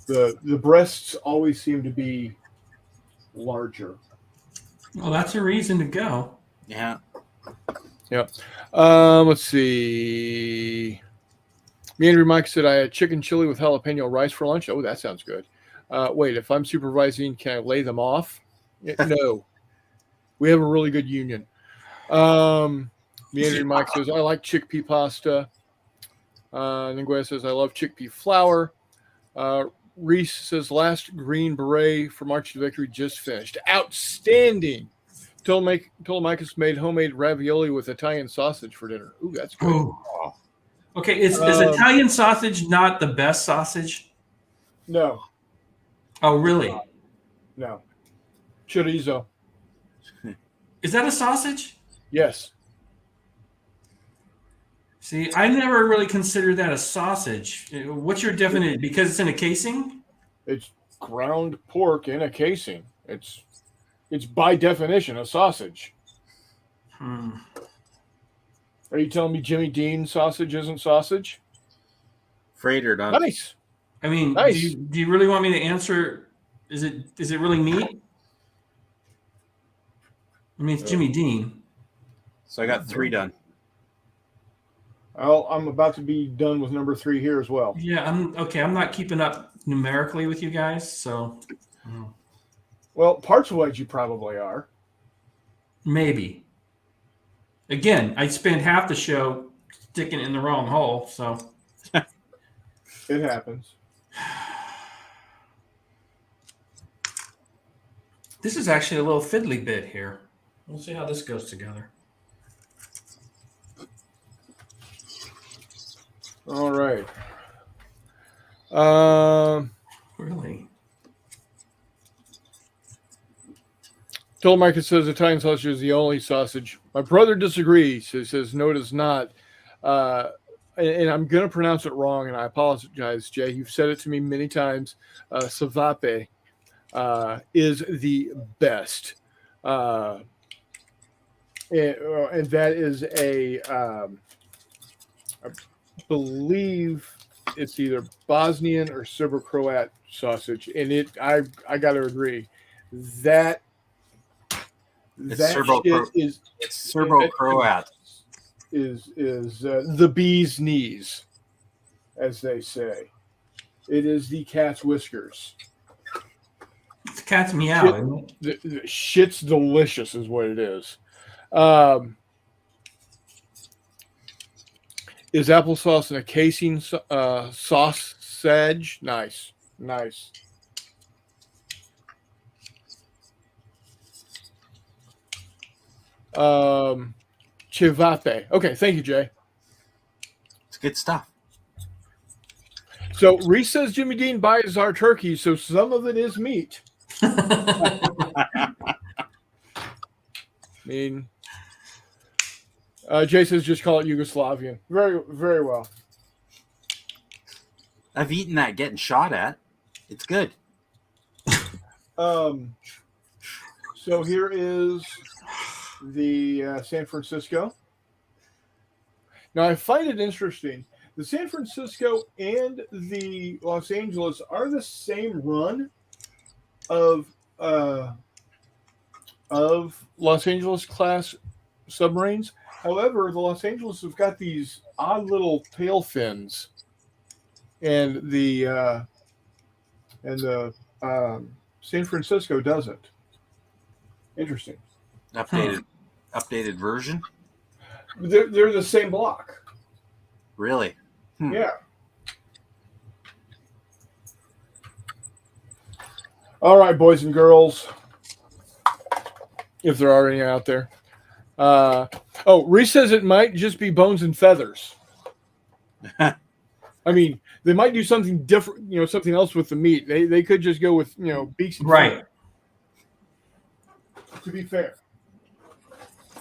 the breasts always seem to be larger.
Well, that's a reason to go.
Yeah.
Yep. Let's see. Me and Mike said I had chicken chili with jalapeno rice for lunch. Oh, that sounds good. Wait, if I'm supervising, can I lay them off? No. We have a really good union. Me and Mike says I like chickpea pasta. Ninguez says I love chickpea flour. Reese says last Green Beret for March to Victory just finished. Outstanding. Telemachus made homemade ravioli with Italian sausage for dinner. Ooh, that's good.
Oh. Okay, is Italian sausage not the best sausage?
No.
Oh, really?
No. Chorizo.
Is that a sausage?
Yes.
See, I never really considered that a sausage. What's your definition? Because it's in a casing?
It's ground pork in a casing. It's by definition a sausage. Are you telling me Jimmy Dean sausage isn't sausage?
Frater done.
Nice.
I mean,
nice.
Do you really want me to answer? Is it really meat? I mean, it's Jimmy Dean.
So I got 3 done.
Well, I'm about to be done with number 3 here as well.
Yeah, I'm not keeping up numerically with you guys, so.
Well, parts-wise, you probably are.
Maybe. Again, I spent half the show sticking it in the wrong hole, so.
It happens.
This is actually a little fiddly bit here. We'll see how this goes together.
All right.
Really?
Telemarket says Italian sausage is the only sausage. My brother disagrees. He says no, it is not. And I'm going to pronounce it wrong, and I apologize, Jay. You've said it to me many times. Savape is the best. And that is I believe it's either Bosnian or Serbo-Croat sausage. And I got to agree, that
It's Serbo-Croat.
Is the bee's knees, as they say. It is the cat's whiskers.
It's cat's meow, isn't it?
The shit's delicious, is what it is. Is applesauce in a casing sausage? Nice. Civape. Okay, thank you, Jay.
It's good stuff.
So Reese says Jimmy Dean buys our turkey, so some of it is meat. I mean, Jay says just call it Yugoslavian. Very, very well.
I've eaten that getting shot at. It's good.
So here is the San Francisco. Now I find it interesting. The San Francisco and the Los Angeles are the same run of Los Angeles class submarines. However, the Los Angeles have got these odd little tail fins, and the San Francisco doesn't. Interesting.
Updated version?
They're the same block.
Really?
Yeah. All right, boys and girls, if there are any out there. Reese says it might just be bones and feathers. I mean, they might do something different, something else with the meat. They could just go with, beaks and
right.
feet, to be fair.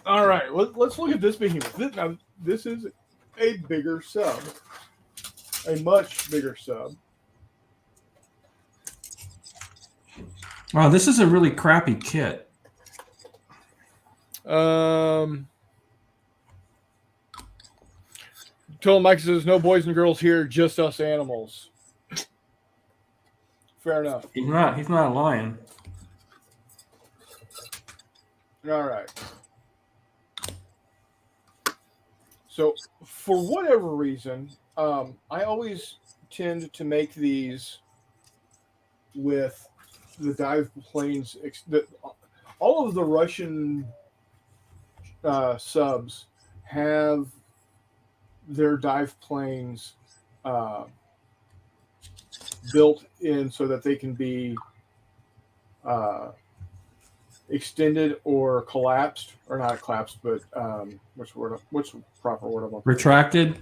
All right, let's look at this behemoth. This is a bigger sub, a much bigger sub.
Wow, this is a really crappy kit.
Total Mike says no boys and girls here, just us animals. Fair enough.
He's not lying.
All right. So for whatever reason, I always tend to make these with the dive planes. All of the Russian subs have their dive planes built in so that they can be extended or collapsed, or not collapsed, but what's the proper word?
Retracted?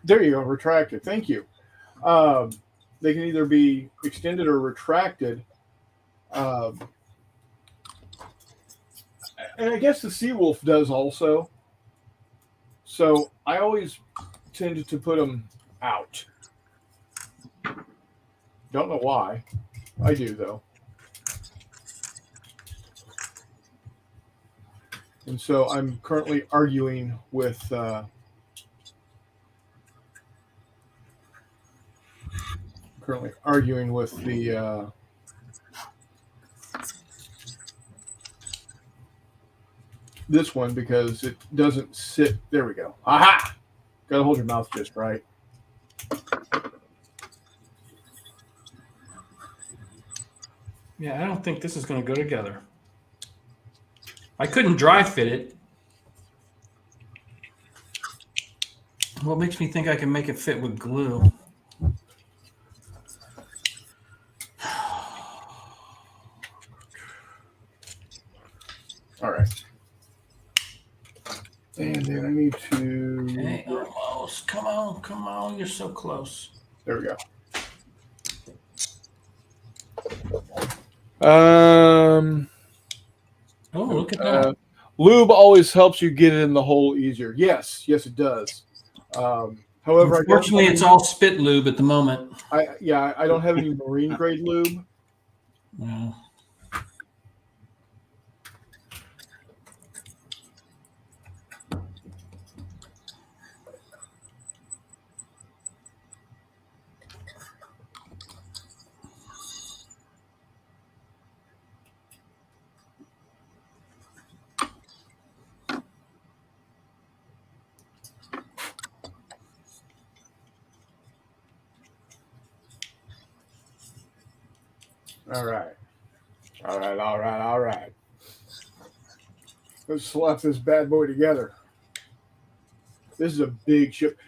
There you go, retracted. Thank you. They can either be extended or retracted. And I guess the Seawolf does also. So I always tended to put them out. Don't know why. I do, though. And so I'm currently arguing with the this one because it doesn't sit. There we go. Aha! Gotta hold your mouth just right.
Yeah, I don't think this is going to go together. I couldn't dry fit it. What makes me think I can make it fit with glue? close. Come on, come on. You're so close.
There we go.
Oh, look at that.
Lube always helps you get it in the hole easier. Yes, it does. However,
Unfortunately, it's all spit lube at the moment.
I don't have any marine grade lube.
Yeah.
All right. Let's slap this bad boy together. This is a big ship.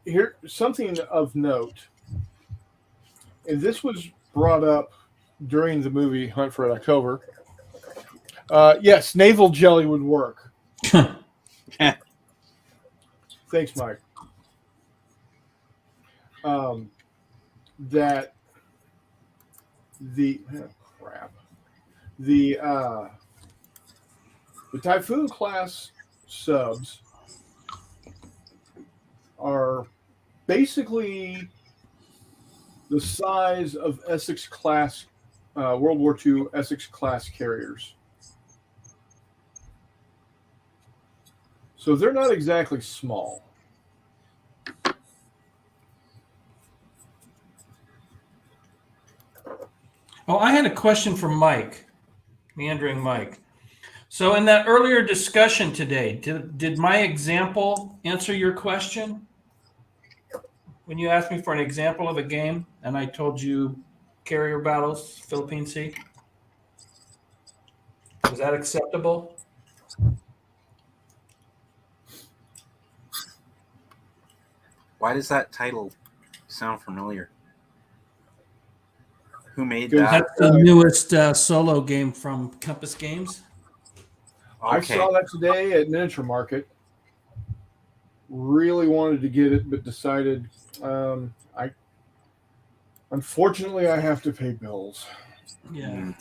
Here, something of note, and this was brought up during the movie Hunt for Red October. Yes, naval jelly would work. Thanks, Mike. That the Typhoon class subs are basically the size of Essex class World War II Essex class carriers. So they're not exactly small.
Oh, I had a question for Mike, meandering Mike. So in that earlier discussion today, did my example answer your question? When you asked me for an example of a game and I told you carrier battles, Philippine Sea? Was that acceptable?
Why does that title sound familiar? Who made that?
That's the newest solo game from Compass Games.
Okay. I saw that today at Miniature Market. Really wanted to get it, but decided unfortunately I have to pay bills.
Yeah.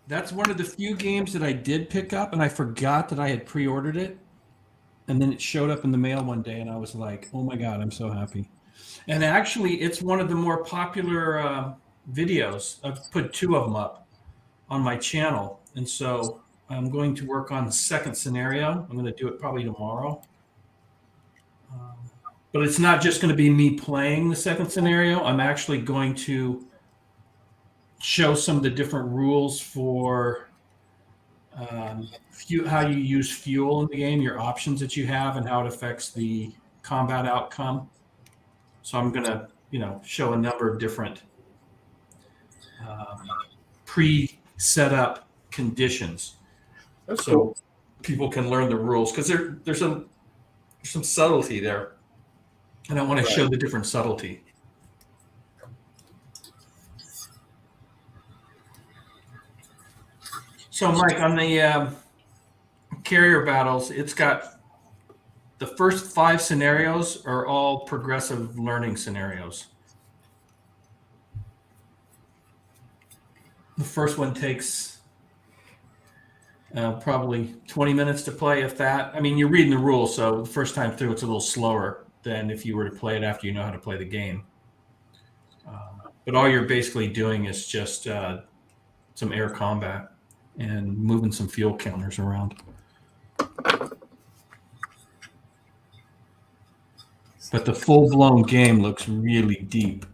That's one of the few games that I did pick up, and I forgot that I had pre-ordered it. And then it showed up in the mail one day, and I was like, oh my God, I'm so happy. And actually, it's one of the more popular videos. I've put 2 of them up on my channel. And so I'm going to work on the second scenario. I'm going to do it probably tomorrow. But it's not just going to be me playing the second scenario. I'm actually going to show some of the different rules for how you use fuel in the game, your options that you have, and how it affects the combat outcome. So I'm going to, show a number of different pre-set up conditions.
That's
so
cool.
People can learn the rules, because there's some subtlety there, and I want to show the different subtlety. So Mike, on the carrier battles, it's got the first 5 scenarios are all progressive learning scenarios. The first one takes probably 20 minutes to play, if that. I mean, you're reading the rules, so the first time through it's a little slower than if you were to play it after you know how to play the game. But all you're basically doing is just some air combat and moving some fuel counters around. But the full-blown game looks really deep.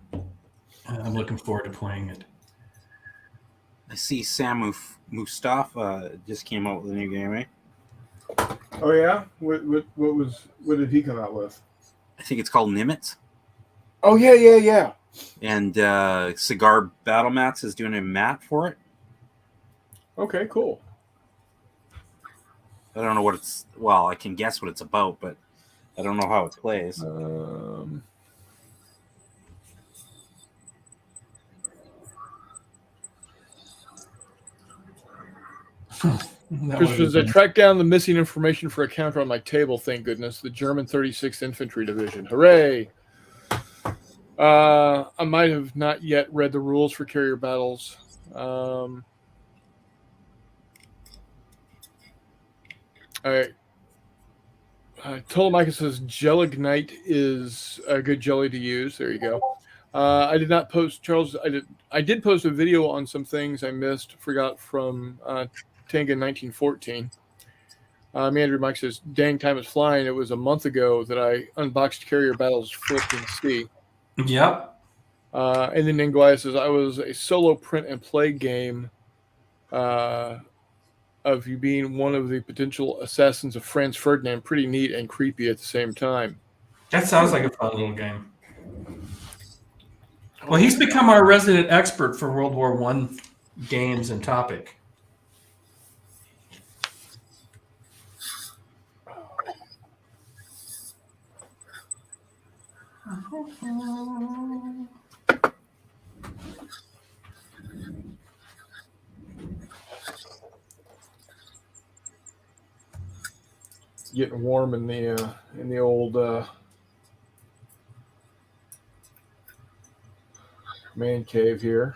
I'm looking forward to playing it.
I see Sam Mustafa just came out with a new game, eh?
Oh yeah? What did he come out with?
I think it's called Nimitz.
Oh yeah.
And Cigar Battle Mats is doing a mat for it.
Okay, cool.
I don't know what it's. Well, I can guess what it's about, but I don't know how it plays.
Chris says, I tracked down the missing information for a counter on my table, thank goodness. The German 36th Infantry Division. Hooray! I might have not yet read the rules for carrier battles. All right. Tolomachus says Gelignite is a good jelly to use. There you go. I did not post, Charles. I did post a video on some things I forgot from Tenga 1914. Andrew Mike says, dang, time is flying. It was a month ago that I unboxed Carrier Battles Flipped in C.
Yep.
And then Ninguaya says, I was a solo print and play game of you being one of the potential assassins of Franz Ferdinand. Pretty neat and creepy at the same time.
That sounds like a fun little game. Well, he's become our resident expert for World War I games and topic.
Getting warm in the old man cave here.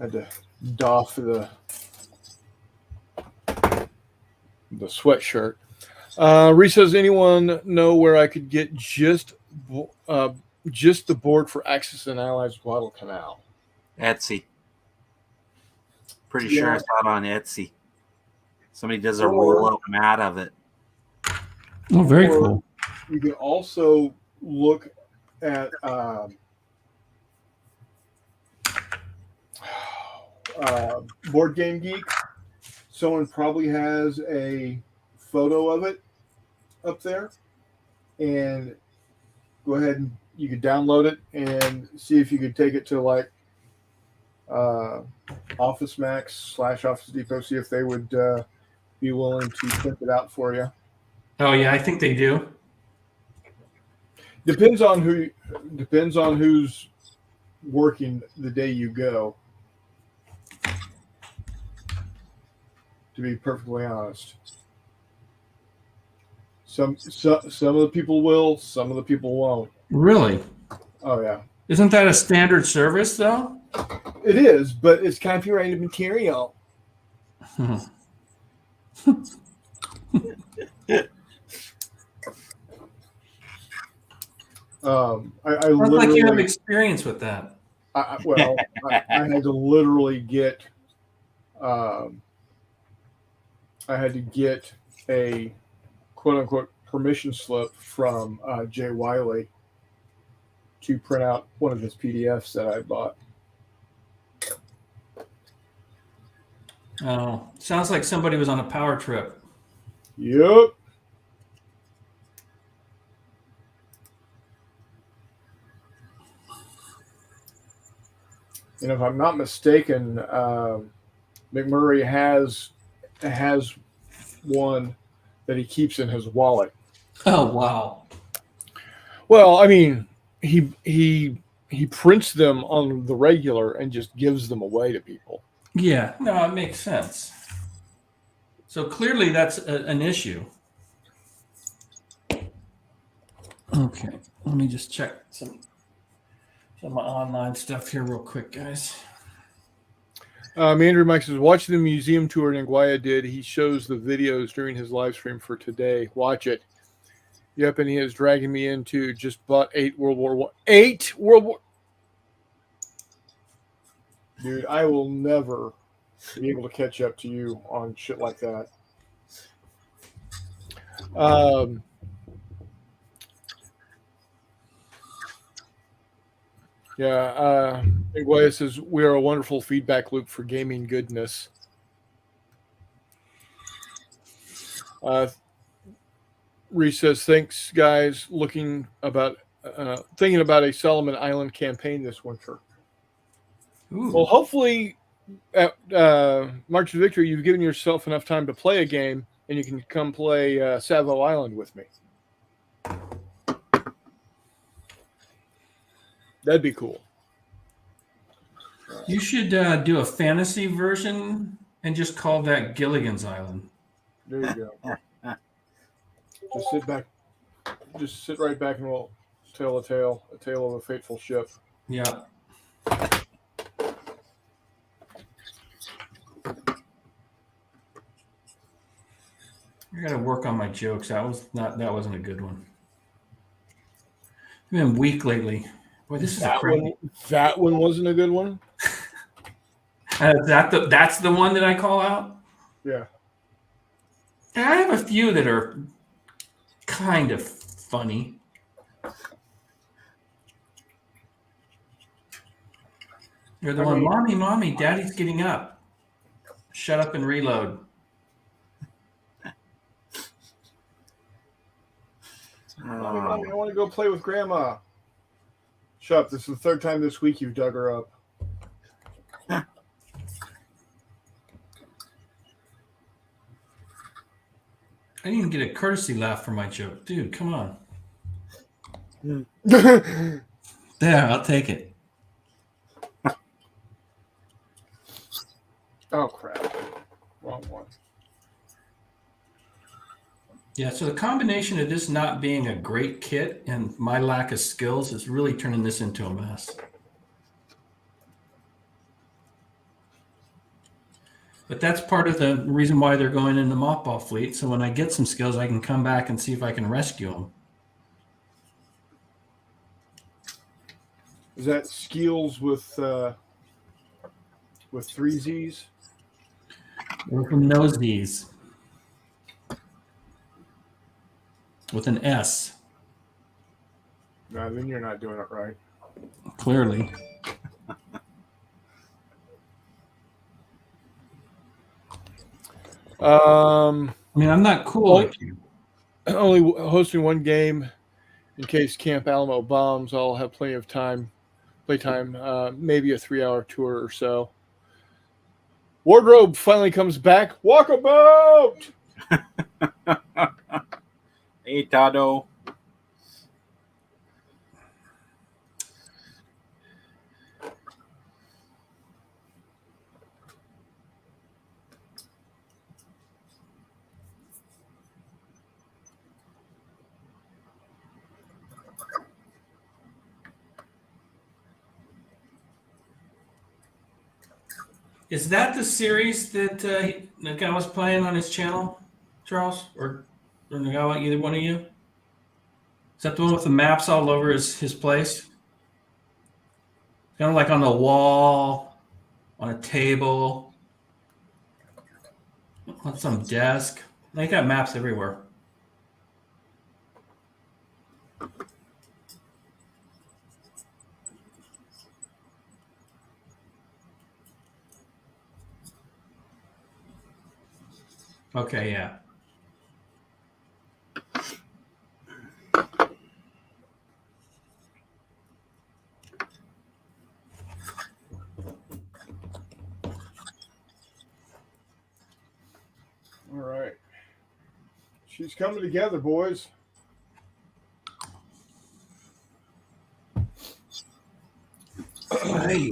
Had to doff the sweatshirt. Reese says, anyone know where I could get just the board for Axis and Allies Guadalcanal?
Etsy. Pretty sure I saw it on Etsy. Somebody does a roll-up mat of it.
Oh, very cool.
You can also look at Board Game Geek. Someone probably has a photo of it up there, and go ahead and you can download it and see if you could take it to like Office Max / Office Depot, see if they would be willing to print it out for you.
Oh yeah, I think they do.
Depends on who's working the day you go. To be perfectly honest, some of the people will, some of the people won't.
Really?
Oh yeah.
Isn't that a standard service though?
It is, but it's copyrighted material. I
Sounds like you have experience with that.
I had to literally get a quote unquote permission slip from Jay Wiley to print out one of his PDFs that I bought.
Oh, sounds like somebody was on a power trip.
Yep. And if I'm not mistaken, McMurray has one that he keeps in his wallet.
Oh wow.
Well, I mean, he prints them on the regular and just gives them away to people.
Yeah, no, it makes sense. So clearly that's an issue. Okay, let me just check some of my online stuff here real quick, guys.
Andrew Mike says, watch the museum tour Nguyen did. He shows the videos during his live stream for today. Watch it. Yep, and he is dragging me into just bought 8 World War I. 8 World War. Dude, I will never be able to catch up to you on shit like that. Yeah, Nguyen says, we are a wonderful feedback loop for gaming goodness. Reese says, thanks, guys. Thinking about a Solomon Island campaign this winter.
Ooh.
Well, hopefully at March of Victory, you've given yourself enough time to play a game, and you can come play Savo Island with me. That'd be cool.
You should do a fantasy version And just call that Gilligan's Island.
There you go. Just sit back. Just sit right back and we'll tell a tale of a fateful ship.
Yeah. I gotta work on my jokes. That wasn't a good one. I've been weak lately. Boy, this is a crazy.
That one wasn't a good one.
That's the one that I call out.
Yeah.
And I have a few that are kind of funny. You're the one, mommy, daddy's getting up. Shut up and reload.
Mommy, I want to go play with Grandma. Shut up. This is the third time this week you've dug her up.
I didn't even get a courtesy laugh for my joke. Dude, come on. There, I'll take it.
Oh, crap. Wrong one.
Yeah, so the combination of this not being a great kit and my lack of skills is really turning this into a mess. But that's part of the reason why they're going in the mothball fleet. So when I get some skills, I can come back and see if I can rescue them.
Is that skills with 3 Z's?
Or from Nosies. With an S.
No, then you're not doing it right.
Clearly. I mean, I'm not cool like you.
Only hosting one game in case Camp Alamo bombs. I'll have plenty of playtime, maybe a 3-hour tour or so. Wardrobe finally comes back. Walkabout!
Hey, Tado.
Is that the series that the guy was playing on his channel, Charles? Or the guy, either one of you? Is that the one with the maps all over his place? Kind of like on the wall, on a table, on some desk. They got maps everywhere. Okay, yeah.
All right. She's coming together, boys.
Hey.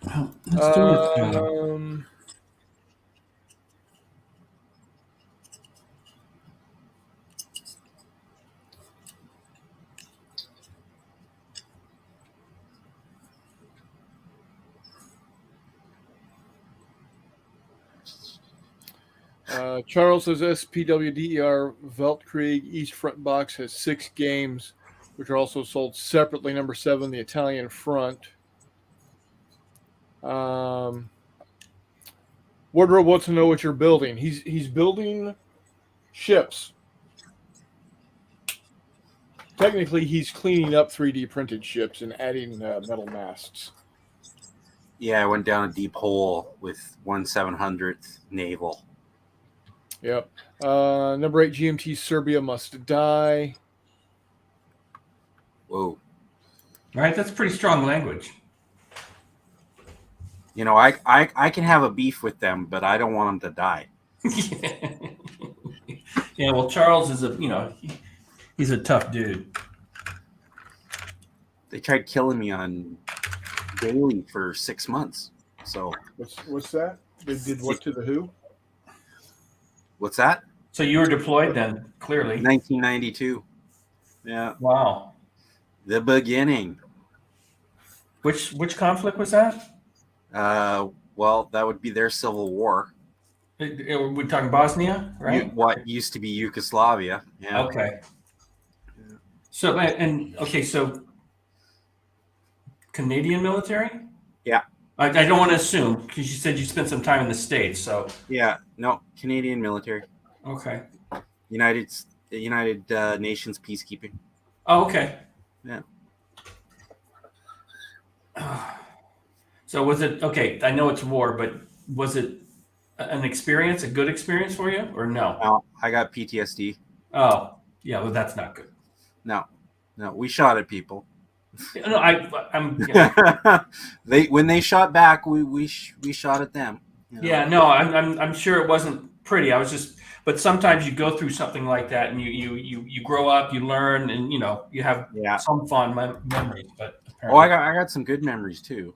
Well, let's do it.
Charles says SPWDER Weltkrieg East Front Box has 6 games, which are also sold separately. Number 7, the Italian Front. Wardrobe wants to know what you're building. He's building ships. Technically, he's cleaning up 3D printed ships and adding metal masts.
Yeah, I went down a deep hole with 1/700th naval.
Yep. Number 8, GMT Serbia Must Die.
Whoa.
All right, that's pretty strong language.
You know, I can have a beef with them, but I don't want them to die.
Yeah, well, Charles is he's a tough dude.
They tried killing me on daily for 6 months. So
What's that? They did what to the who?
what's that?
So you were deployed then, clearly.
1992. Yeah,
Wow.
the beginning.
Which conflict was that?
Well, that would be their civil war.
We're talking Bosnia, right?
What used to be Yugoslavia. Yeah.
Okay. So okay, so Canadian military?
Yeah.
I don't want to assume because you said you spent some time in the States. So
Yeah. No, Canadian military.
okay.
United Nations peacekeeping.
Oh, okay.
Yeah.
So was it okay? I know it's war, but was it an experience, a good experience for you, or no?
No, I got PTSD.
Oh, yeah. Well, that's not good.
No, we shot at people.
No, I'm. Yeah,
When they shot back, we shot at them. You know?
yeah, no, I'm sure it wasn't pretty. I was just, but sometimes you go through something like that, and you grow up, you learn, and you have some fond memories. But apparently,
I got some good memories too.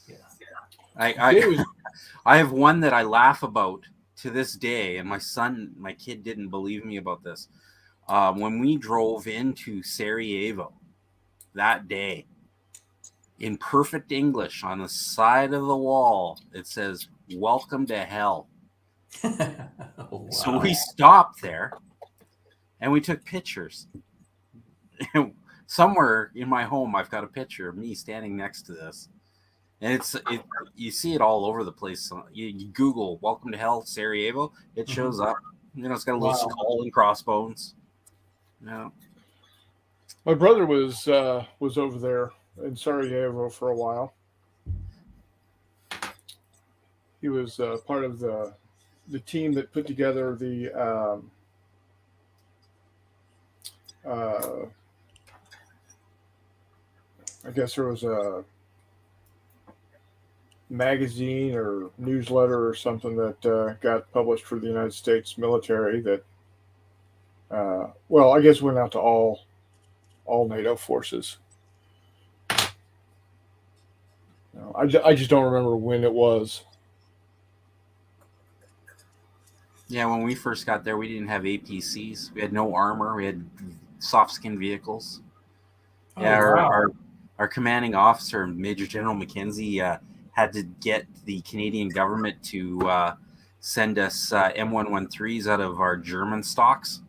Yeah.
I have one that I laugh about to this day, and my kid didn't believe me about this. When we drove into Sarajevo that day, in perfect English, on the side of the wall, it says, "Welcome to hell."
Wow.
So we stopped there, and we took pictures. Somewhere in my home, I've got a picture of me standing next to this. And you see it all over the place. You Google "Welcome to Hell Sarajevo," it shows up. It's got a little skull and crossbones.
My brother was over there in Sarajevo for a while. He was part of the team that put together the I guess there was a magazine or newsletter or something that got published for the United States military that I guess went out to all NATO forces. I just don't remember when it was.
Yeah, when we first got there, we didn't have APCs. We had no armor. We had soft skin vehicles.
Oh,
Yeah,
wow.
our commanding officer, Major General McKenzie, had to get the Canadian government to send us M113s out of our German stocks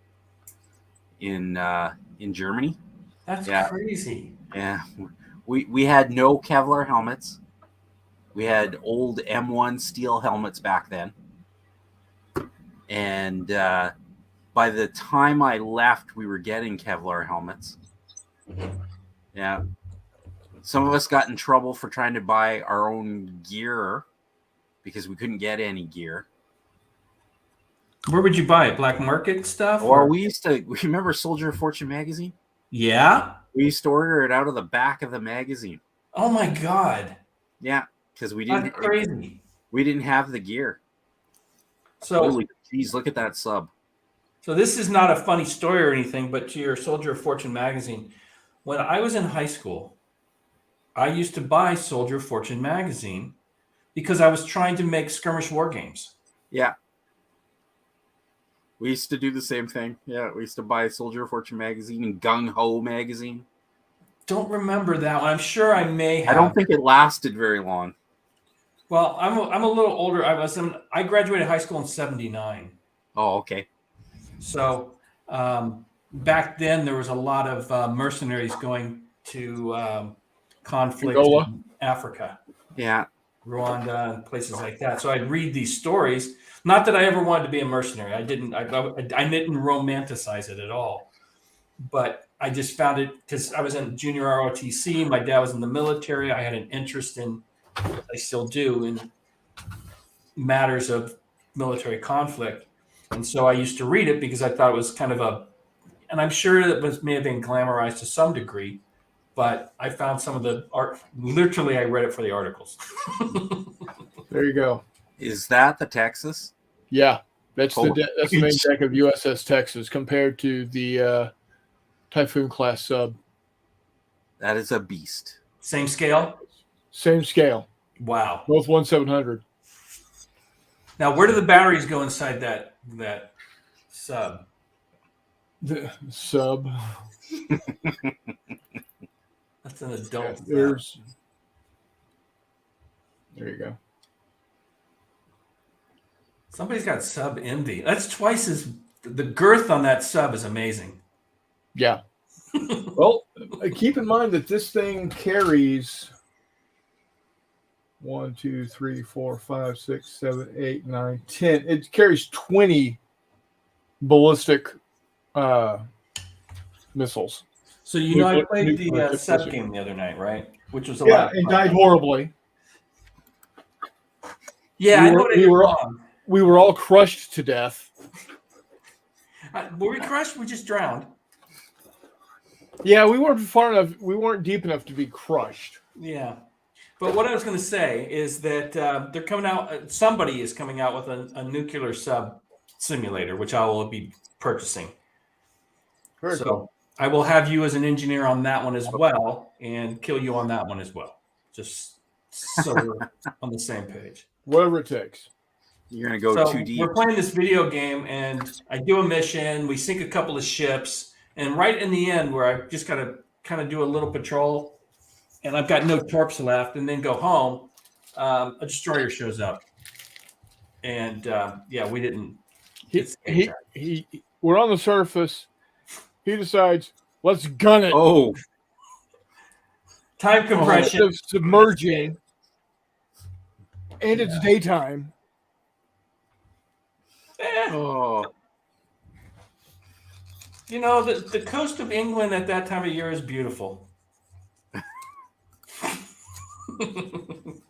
in Germany.
That's crazy.
Yeah, we had no Kevlar helmets. We had old M1 steel helmets back then. And by the time I left, we were getting Kevlar helmets. Yeah. Some of us got in trouble for trying to buy our own gear because we couldn't get any gear.
Where would you buy it? Black market stuff?
Or we remember Soldier of Fortune magazine?
Yeah.
We used to order it out of the back of the magazine.
Oh my God.
Yeah, because we
That's crazy.
We didn't have the gear.
So
holy geez, look at that sub.
So this is not a funny story or anything, but to your Soldier of Fortune magazine, when I was in high school, I used to buy Soldier of Fortune magazine because I was trying to make skirmish war games.
Yeah. We used to do the same thing. Yeah, we used to buy Soldier of Fortune magazine and Gung Ho magazine.
Don't remember that one. I'm sure I may have.
I don't think it lasted very long.
Well, I'm a little older. I graduated high school in '79.
Oh, okay.
So back then there was a lot of mercenaries going to conflict in Africa.
Yeah.
Rwanda and places like that. So I'd read these stories. Not that I ever wanted to be a mercenary. I didn't romanticize it at all. But I just found it because I was in junior ROTC. My dad was in the military. I had an interest in, I still do, in matters of military conflict. And so I used to read it because I thought it was kind of and I'm sure it may have been glamorized to some degree, but I found some of the art. Literally, I read it for the articles.
There you go.
Is that the Texas?
Yeah, that's the main deck of USS Texas compared to the Typhoon class sub.
That is a beast.
Same scale?
Same scale.
Wow.
Both 1/700.
Now, where do the batteries go inside that sub?
The sub.
That's an adult.
There you go.
Somebody's got sub envy. That's twice as the girth on that sub is amazing.
Yeah. Well, keep in mind that this thing carries 1, 2, 3, 4, 5, 6, 7, 8, 9, 10. It carries 20 ballistic missiles.
So I played the sub game the other night, right? Which was a lot of fun.
And died horribly.
Yeah, I know what I did wrong.
We were all crushed to death.
Were we crushed? We just drowned.
Yeah, we weren't far enough. We weren't deep enough to be crushed.
Yeah. But what I was going to say is that they're coming out. Somebody is coming out with a nuclear sub simulator, which I will be purchasing.
Very cool.
I will have you as an engineer on that one as well, and kill you on that one as well. Just so we're on the same page.
Whatever it takes.
You're gonna go too deep.
We're playing this video game, and I do a mission. We sink a couple of ships, and right in the end, where I just gotta kind of do a little patrol, and I've got no torps left, and then go home. A destroyer shows up, and we didn't.
We're on the surface. He decides, let's gun it.
Oh,
time compression.
Of submerging, and it's daytime.
Oh.
The coast of England at that time of year is beautiful.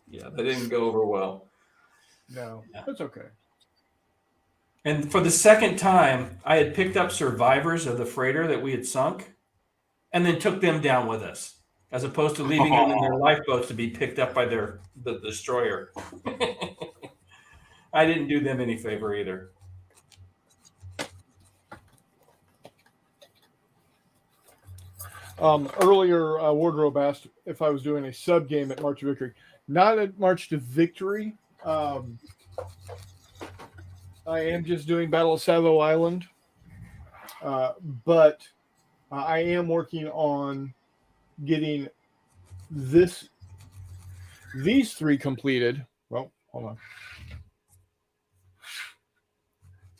Yeah, that didn't go over well.
No, that's okay.
And for the second time, I had picked up survivors of the freighter that we had sunk and then took them down with us, as opposed to leaving them in their lifeboats to be picked up by the destroyer. I didn't do them any favor either.
Earlier, Wardrobe asked if I was doing a sub game at March to Victory. Not at March to Victory. I am just doing Battle of Savo Island. But I am working on getting these three completed. Well, hold on.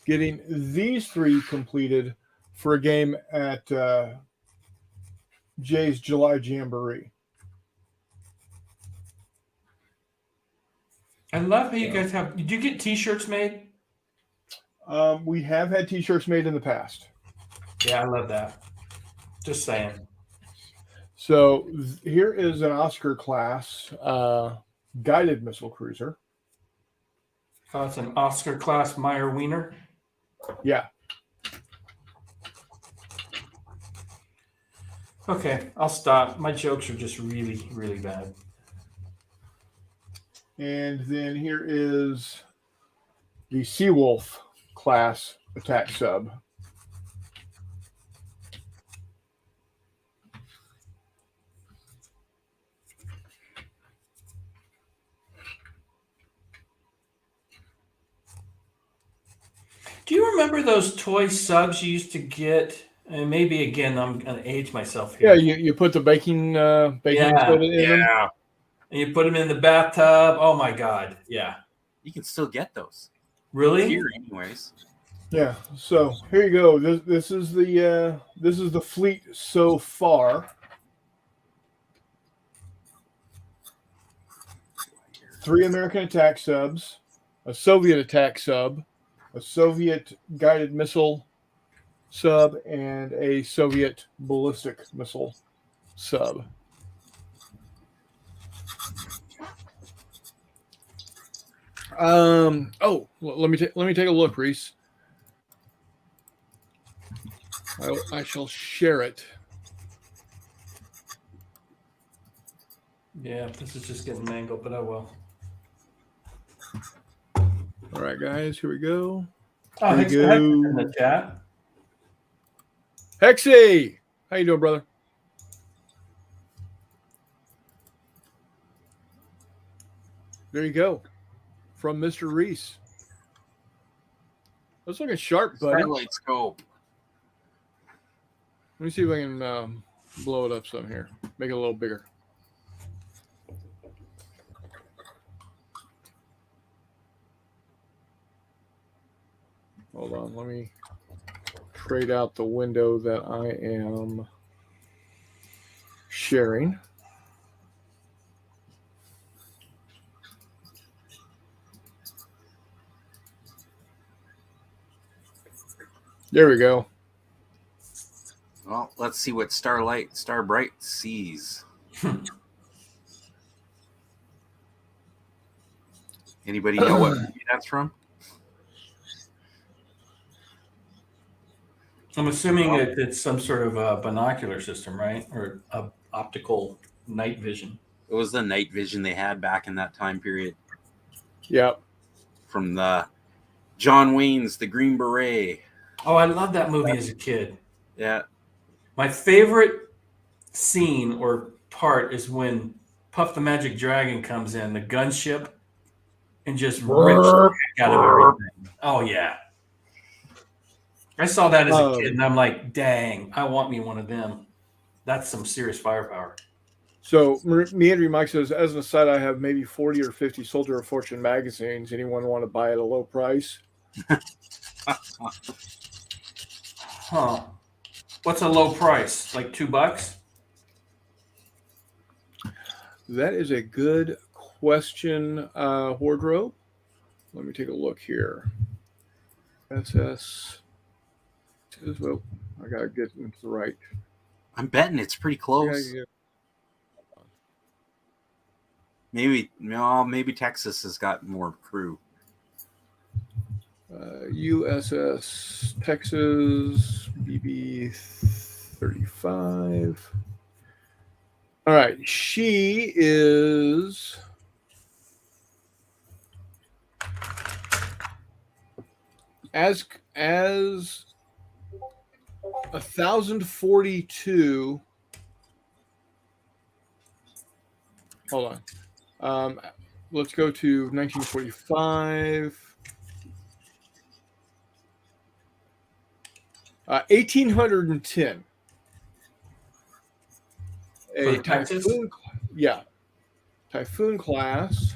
Getting these three completed for a game at Jay's July Jamboree.
I love how you guys have. Did you get T-shirts made?
We have had T-shirts made in the past.
Yeah, I love that. Just saying.
So here is an Oscar class guided missile cruiser.
Oh, it's an Oscar class Meyer Wiener.
Yeah.
Okay, I'll stop. My jokes are just really, really bad.
And then here is the Seawolf class attack sub.
Do you remember those toy subs you used to get? And maybe again, I'm gonna age myself here.
Yeah, you put the baking soda in them.
And you put them in the bathtub. Oh my God! Yeah,
you can still get those.
Really?
Here, anyways.
Yeah. So here you go. This is the fleet so far. 3 American attack subs, a Soviet attack sub, a Soviet guided missile sub, and a Soviet ballistic missile sub. Let me take a look, Reese. I shall share it.
Yeah, this is just getting mangled, but I will.
All right, guys, here we go.
Oh, thanks for having me in the chat.
Hexy, how you doing, brother? There you go. From Mr. Reese. That's looking sharp, buddy.
Starlight scope.
Let me see if I can blow it up some here. Make it a little bigger. Hold on. Let me trade out the window that I am sharing. There we go.
Well, let's see what Starbright sees. Anybody know what movie that's from?
I'm assuming it's some sort of binocular system, right? Or optical night vision.
It was the night vision they had back in that time period.
Yep.
From the John Wayne's The Green Beret.
Oh, I loved that movie as a kid.
Yeah.
My favorite scene or part is when Puff the Magic Dragon comes in, the gunship, and just rips the heck out of everything. Oh, yeah. I saw that as a kid, and I'm like, dang, I want me one of them. That's some serious firepower.
So, Meandering Mike says, as an aside, I have maybe 40 or 50 Soldier of Fortune magazines. Anyone want to buy at a low price?
Huh. What's a low price? Like $2?
That is a good question, Wardrobe. Let me take a look here. SS. Well, I got to get into the right.
I'm betting it's pretty close. Maybe Texas has got more crew.
USS Texas BB 35. All right, she is as 1,042. Hold on. Let's go to 1945. 1,810.
For the Texas?
Typhoon, yeah. Typhoon class.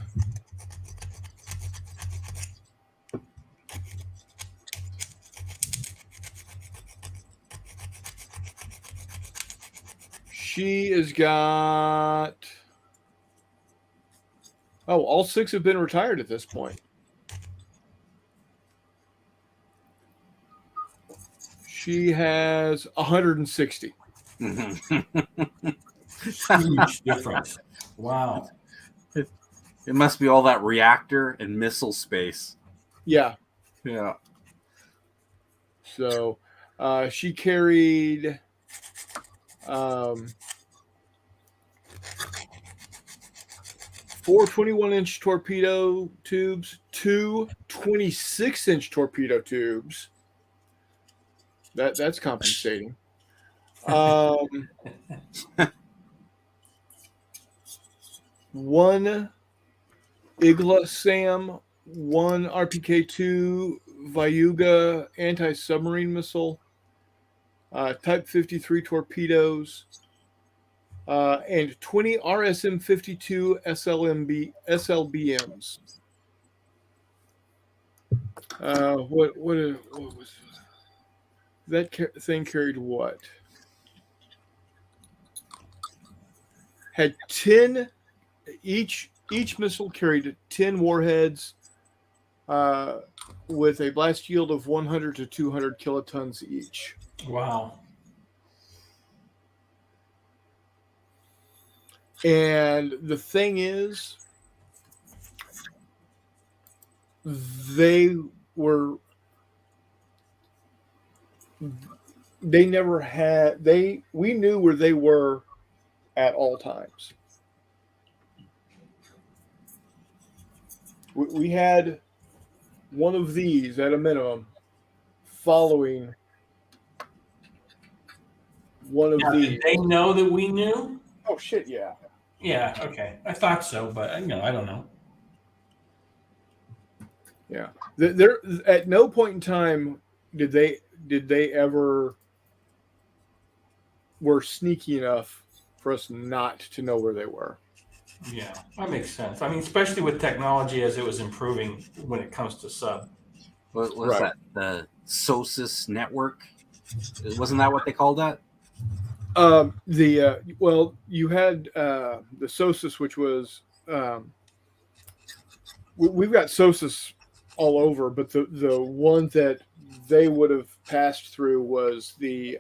She has got. Oh, all 6 have been retired at this point. She has 160.
Huge difference. Wow.
It must be all that reactor and missile space.
Yeah.
Yeah.
So she carried 4 21-inch torpedo tubes, 2 26-inch torpedo tubes. That's compensating. One Igla SAM, 1 RPK-2 Vyuga anti-submarine missile, Type 53 torpedoes, and 20 RSM-52 SLBMs. What was that thing carried? What had 10 each missile carried 10 warheads with a blast yield of 100 to 200 kilotons each.
Wow.
And the thing is, they never had, we knew where they were at all times. We had one of these at a minimum following one of these.
Did they know that we knew?
Oh shit, yeah.
Yeah, okay. I thought so, but I don't know.
Yeah. There at no point in time did they ever were sneaky enough for us not to know where they were.
Yeah, that makes sense. I mean, especially with technology as it was improving when it comes to sub.
What was
Right.
that? The SOSIS network? Wasn't that what they called that?
Well, you had the SOSIS, which was we've got SOSIS all over, but the one that they would have passed through was the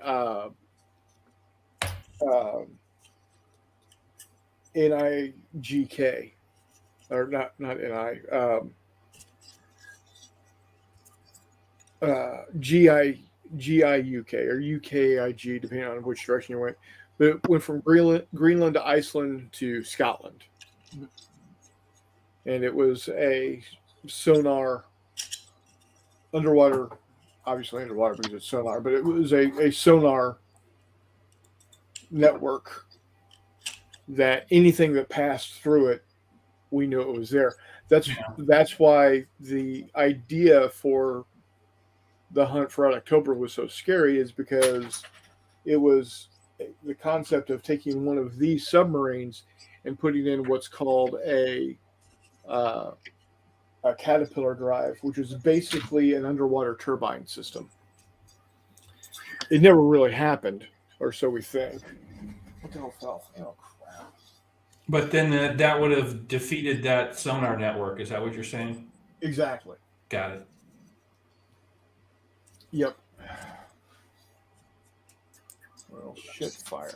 NIGK, or not NI, GIUK or UKIG, depending on which direction you went. But it went from Greenland to Iceland to Scotland, and it was a sonar underwater, obviously underwater because it's sonar, but it was a sonar network that anything that passed through it, we knew it was there. That's why the idea for the hunt for Red October was so scary, is because it was the concept of taking one of these submarines and putting in what's called uh, a caterpillar drive, which is basically an underwater turbine system. It never really happened, or so we think. What the hell fell? Oh, crap.
But then that would have defeated that sonar network. Is that what you're saying?
Exactly.
Got it.
Yep. Well, shit, fire.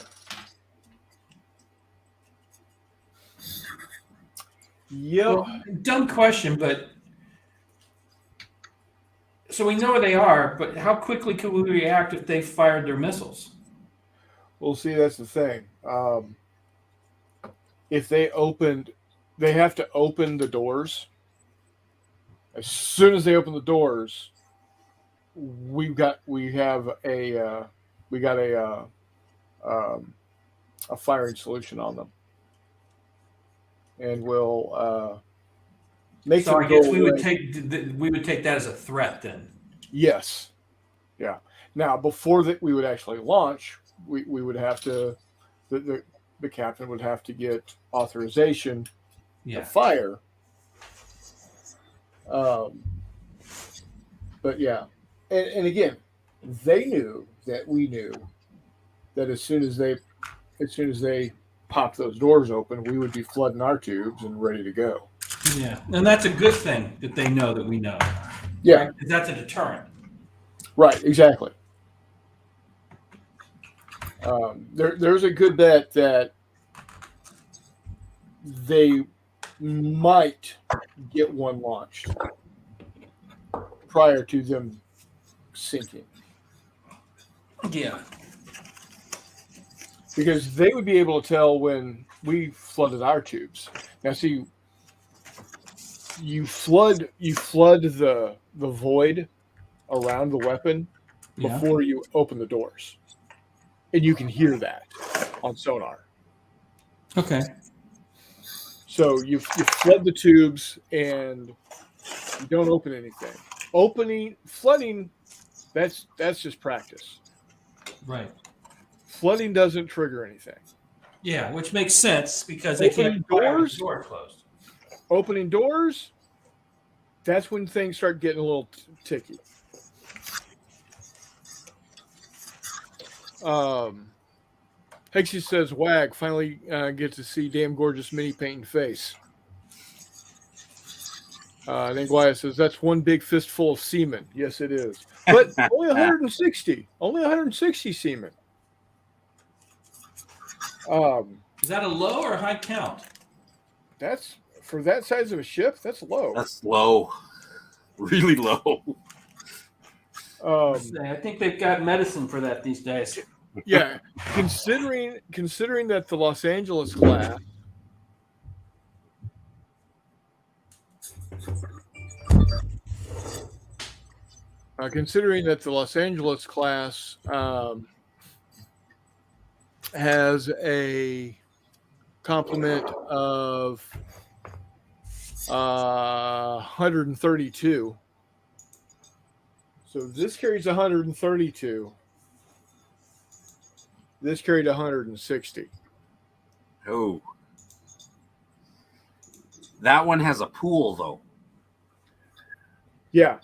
Yep.
Well, dumb question, but so we know where they are, but how quickly could we react if they fired their missiles?
Well, see, that's the thing. If they have to open the doors. As soon as they open the doors, we got a firing solution on them, and we'll make
So
them
I guess
go
we would
away.
take that as a threat then.
Yes, yeah. Now, before that, we would actually launch. We would have to the captain would have to get authorization to
Yeah.
fire. Um, but yeah, and again, they knew that we knew that as soon as they popped those doors open, we would be flooding our tubes and ready to go.
Yeah. And that's a good thing that they know that we know.
Yeah,
Right? 'Cause that's a deterrent.
right, exactly. There's a good bet that they might get one launched prior to them sinking,
Yeah.
because they would be able to tell when we flooded our tubes. Now, see, you flood the void around the weapon
Yeah.
before you open the doors, and you can hear that on sonar.
Okay.
So you flood the tubes and you don't open anything. Flooding, that's just practice.
Right.
Flooding doesn't trigger anything.
Yeah, which makes sense because they
Opening
can't fire with
doors?
the door closed.
Opening doors, that's when things start getting a little ticky. Hexy says, "Wag, finally get to see damn gorgeous mini painting face." Then Guaya says, "That's one big fistful of semen." Yes, it is, but only 160. Only 160 semen.
Is that a low or high count?
That's for that size of a ship. That's low.
That's low, really low.
I think they've got medicine for that these days.
Yeah, considering that the Los Angeles class has a complement of 132. So this carries 132. This carried 160.
Oh. That one has a pool, though.
Yeah.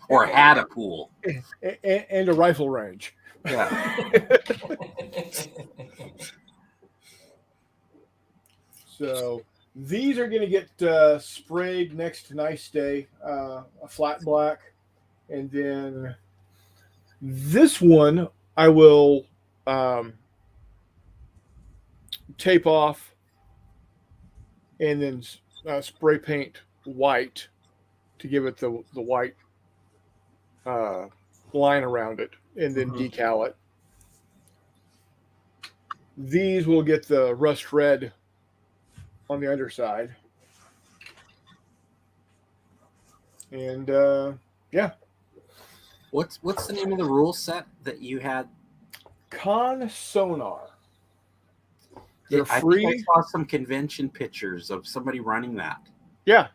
Or had a pool.
And a rifle range.
Yeah.
So these are going to get sprayed next to Nice Day, a flat black. And then this one I will tape off and then spray paint white to give it the white line around it, and then decal it. These will get the rust red on the underside. And yeah.
What's the name of the rule set that you had?
Con Sonar.
They're
They're
free. I
free.
think I saw some convention pictures of somebody running that.
Yeah.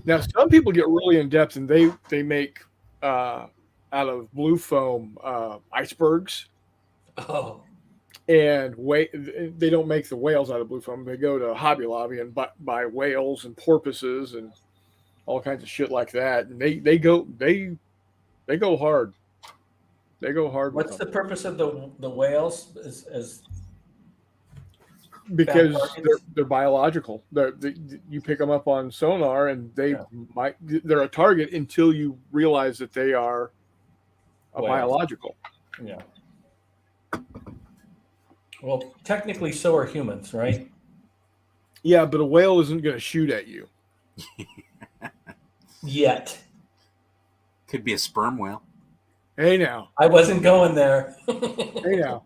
Now some people get really in depth and they make out of blue foam icebergs.
Oh.
And they don't make the whales out of blue foam. They go to Hobby Lobby and buy whales and porpoises and all kinds of shit like that. And they go hard. They go hard.
What's the purpose of the whales? As
because they're biological. You pick them up on sonar and they're a target until you realize that they are a biological.
Yeah. Well, technically, so are humans, right?
Yeah, but a whale isn't going to shoot at you.
Yet.
Could be a sperm whale.
Hey, now.
I wasn't going there.
Hey, now.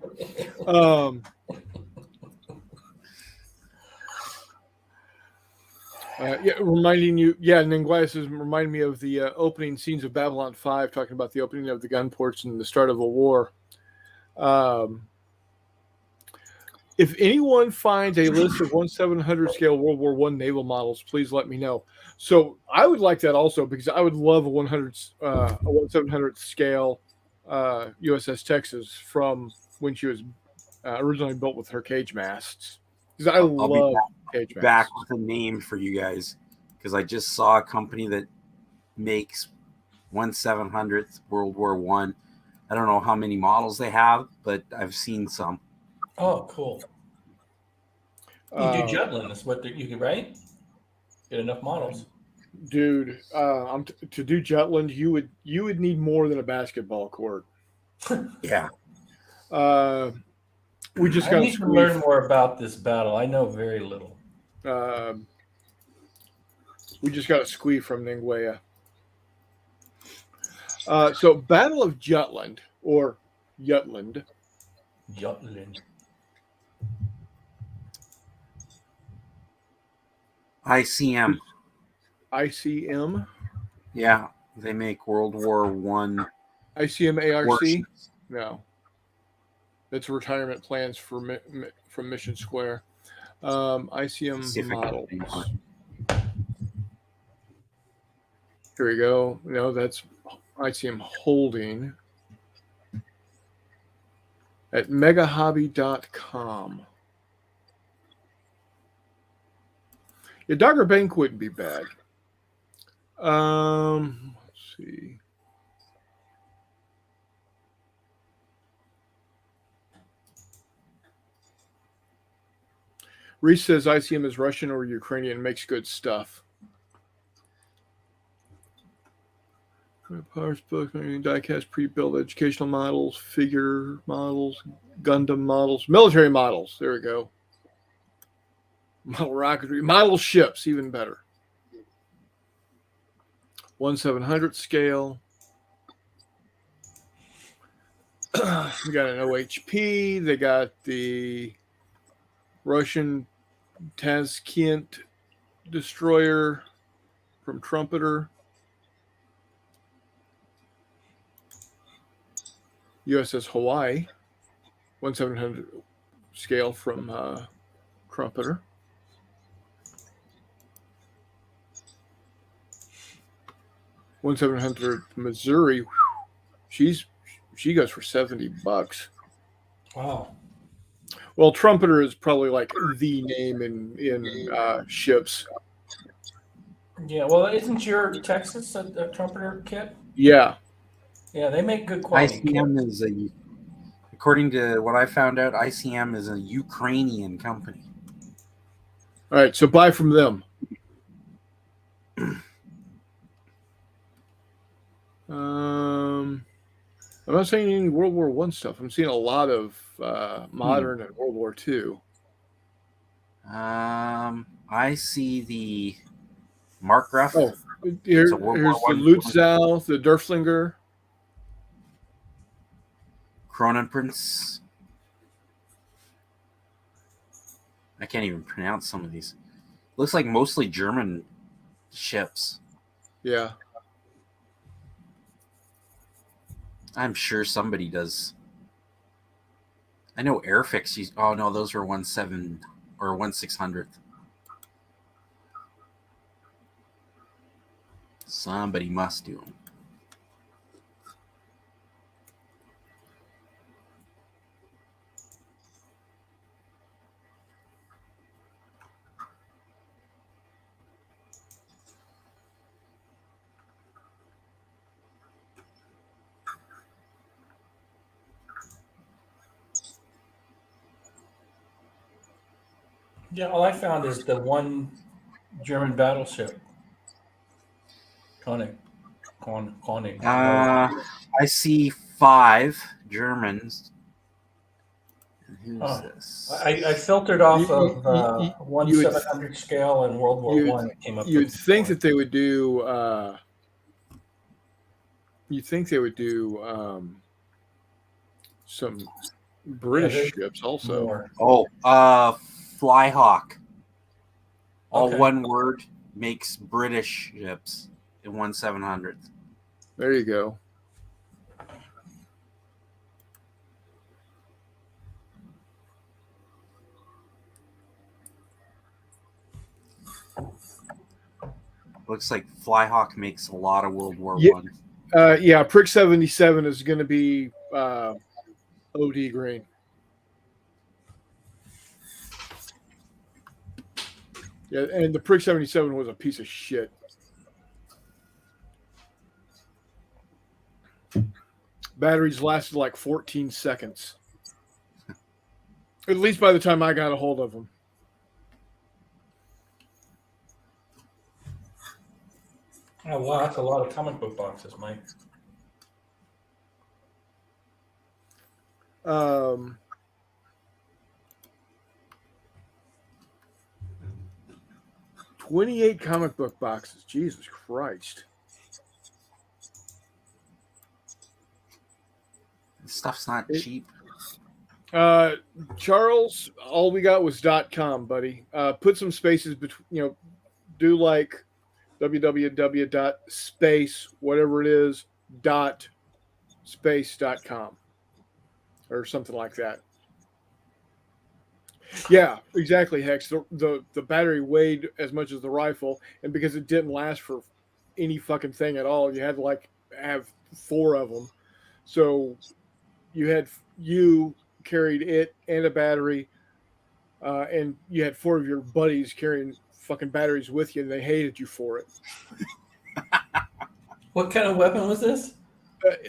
Reminding you, and then Gladys says, remind me of the opening scenes of Babylon 5, talking about the opening of the gun ports and the start of a war. If anyone finds a list of 1/700 scale World War I naval models, please let me know. So I would like that also, because I would love a 1/700 scale USS Texas from when she was originally built with her cage masts. Because I love cage masts.
Back with a name for you guys, because I just saw a company that makes 1/700th World War I. I don't know how many models they have, but I've seen some.
Oh, cool. You do Jutland, that's what you could, right? Get enough models.
Dude, to do Jutland, you would need more than a basketball court.
Yeah.
We just
got to learn more about this battle. I know very little.
We just got a squee from Ningwea. So Battle of Jutland, or Jutland.
ICM.
ICM?
Yeah, they make World War I.
ICM ARC?
Warships.
No. That's retirement plans from Mission Square. ICM models. Here we go. No, that's ICM Holding at megahobby.com. Yeah, Dogger Bank wouldn't be bad. Let's see. Reese says ICM is Russian or Ukrainian, makes good stuff. Power books, diecast, pre-built educational models, figure models, Gundam models, military models. There we go. Model rocketry, model ships, even better. 1/700 scale. We got an OHP. They got the Russian Tashkent destroyer from Trumpeter. USS Hawaii, 1/700 scale from Trumpeter. 1700 Missouri. She goes for $70.
Wow.
Well, Trumpeter is probably like the name in ships.
Yeah. Well, isn't your Texas a trumpeter kit?
Yeah.
Yeah, they make good quality
ICM
kits.
is according to what I found out, ICM is a Ukrainian company.
All right, so buy from them. I'm not saying any World War One stuff. I'm seeing a lot of modern and World War Two.
I see the Mark Ruff.
Oh, here's the Lutzow, the Derflinger,
Kronenprinz. I can't even pronounce some of these. Looks like mostly German ships.
Yeah.
I'm sure somebody does. I know Airfix. Oh no, those were 1/7 or 1/600. Somebody must do them.
Yeah, all I found is the one German battleship. Koenig.
I see 5 Germans. And who's this?
I filtered off of 1/700 scale and World War One. It came up.
You'd think that they would do. You'd think they would do some British ships also.
More.
Oh, Flyhawk. All
Okay.
one word makes British ships in 1/700.
There you go.
Looks like Flyhawk makes a lot of World War
Yeah.
One.
Yeah, Prick 77 is going to be OD green. Yeah, and the Prick 77 was a piece of shit. Batteries lasted like 14 seconds. At least by the time I got a hold of them.
Oh, wow, that's a lot of comic book boxes, Mike.
Um, 28 comic book boxes. Jesus Christ.
This stuff's not cheap.
Charles, all we got was .com, buddy. Put some spaces between, do like www.space, whatever it is, .space.com or something like that. Yeah, exactly, Hex. The battery weighed as much as the rifle, and because it didn't last for any fucking thing at all, you had to have 4 of them. So you carried it and a battery, and you had 4 of your buddies carrying fucking batteries with you, and they hated you for it.
What kind of weapon was this?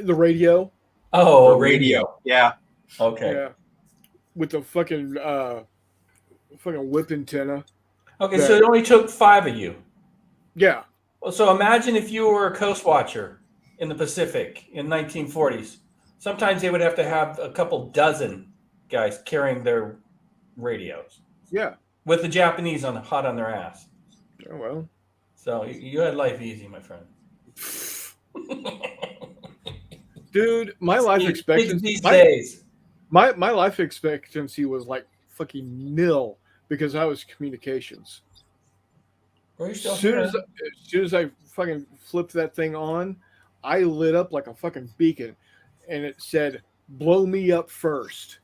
The radio.
Oh, radio.
Yeah.
Okay.
Yeah. With the fucking whip antenna.
Okay, so it only took 5 of you.
Yeah.
Well, so imagine if you were a coast watcher in the Pacific in 1940s. Sometimes they would have to have a couple dozen guys carrying their radios.
Yeah.
With the Japanese hot on their ass.
Oh, well.
So you had life easy, my friend.
Dude, my life expectancy
these days.
My life expectancy was like fucking nil because I was communications. As soon as I fucking flipped that thing on, I lit up like a fucking beacon, and it said, "Blow me up first."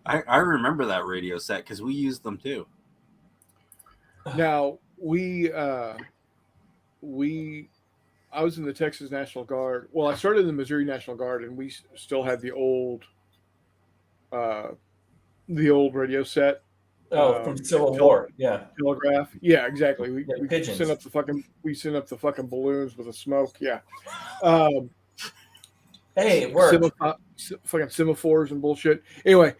I remember that radio set because we used them too.
Now, we I was in the Texas National Guard. Well, I started in the Missouri National Guard, and we still had uh, the old radio set.
Oh, from Civil War. Yeah.
Telegraph. Yeah, exactly. We
Pigeons.
sent up the fucking balloons with the smoke. Yeah. Um,
Hey, it worked.
Fucking semaphores and bullshit. Anyway,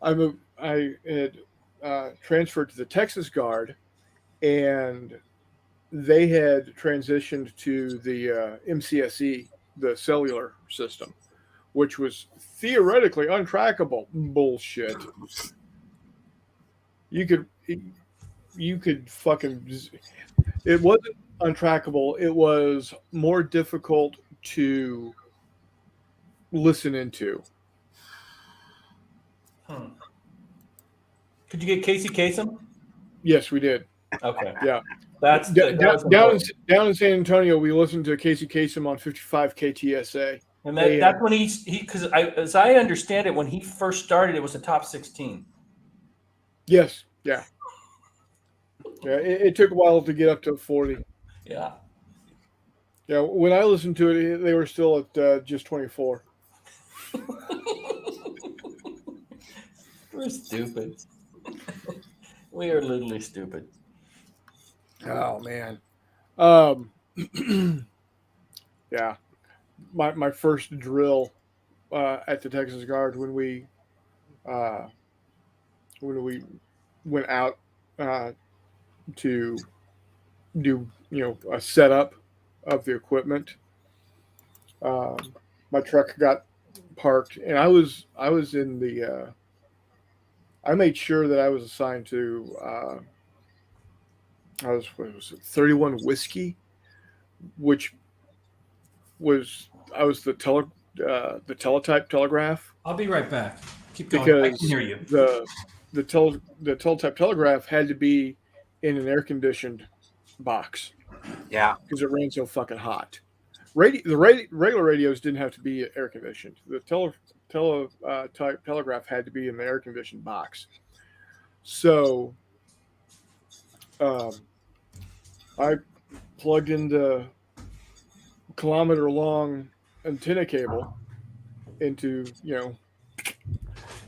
I had transferred to the Texas Guard, and they had transitioned to the MCSE, the cellular system, which was theoretically untrackable. Bullshit. You could fucking. It wasn't untrackable. It was more difficult to listen into.
Could you get Casey Kasem?
Yes, we did.
Okay.
Yeah.
That's
down in San Antonio, we listened to Casey Kasem on 55 KTSA.
And that's when he because as I understand it, when he first started, it was the top 16.
Yes. Yeah. Yeah. It took a while to get up to 40.
Yeah.
Yeah. When I listened to it, they were still at just 24.
We're stupid. We are literally stupid.
Oh man. Yeah. My first drill at the Texas Guard when we went out to do a setup of the equipment. My truck got parked, and I was in the. I made sure that I was assigned to. I was 31 Whiskey, which was the teletype telegraph.
I'll be right back. Keep going.
Because
I can hear you.
The teletype telegraph had to be in an air conditioned box.
Yeah,
because it ran so fucking hot. Regular radios didn't have to be air conditioned. The type telegraph had to be in the air conditioned box. So, I plugged in the kilometer long antenna cable into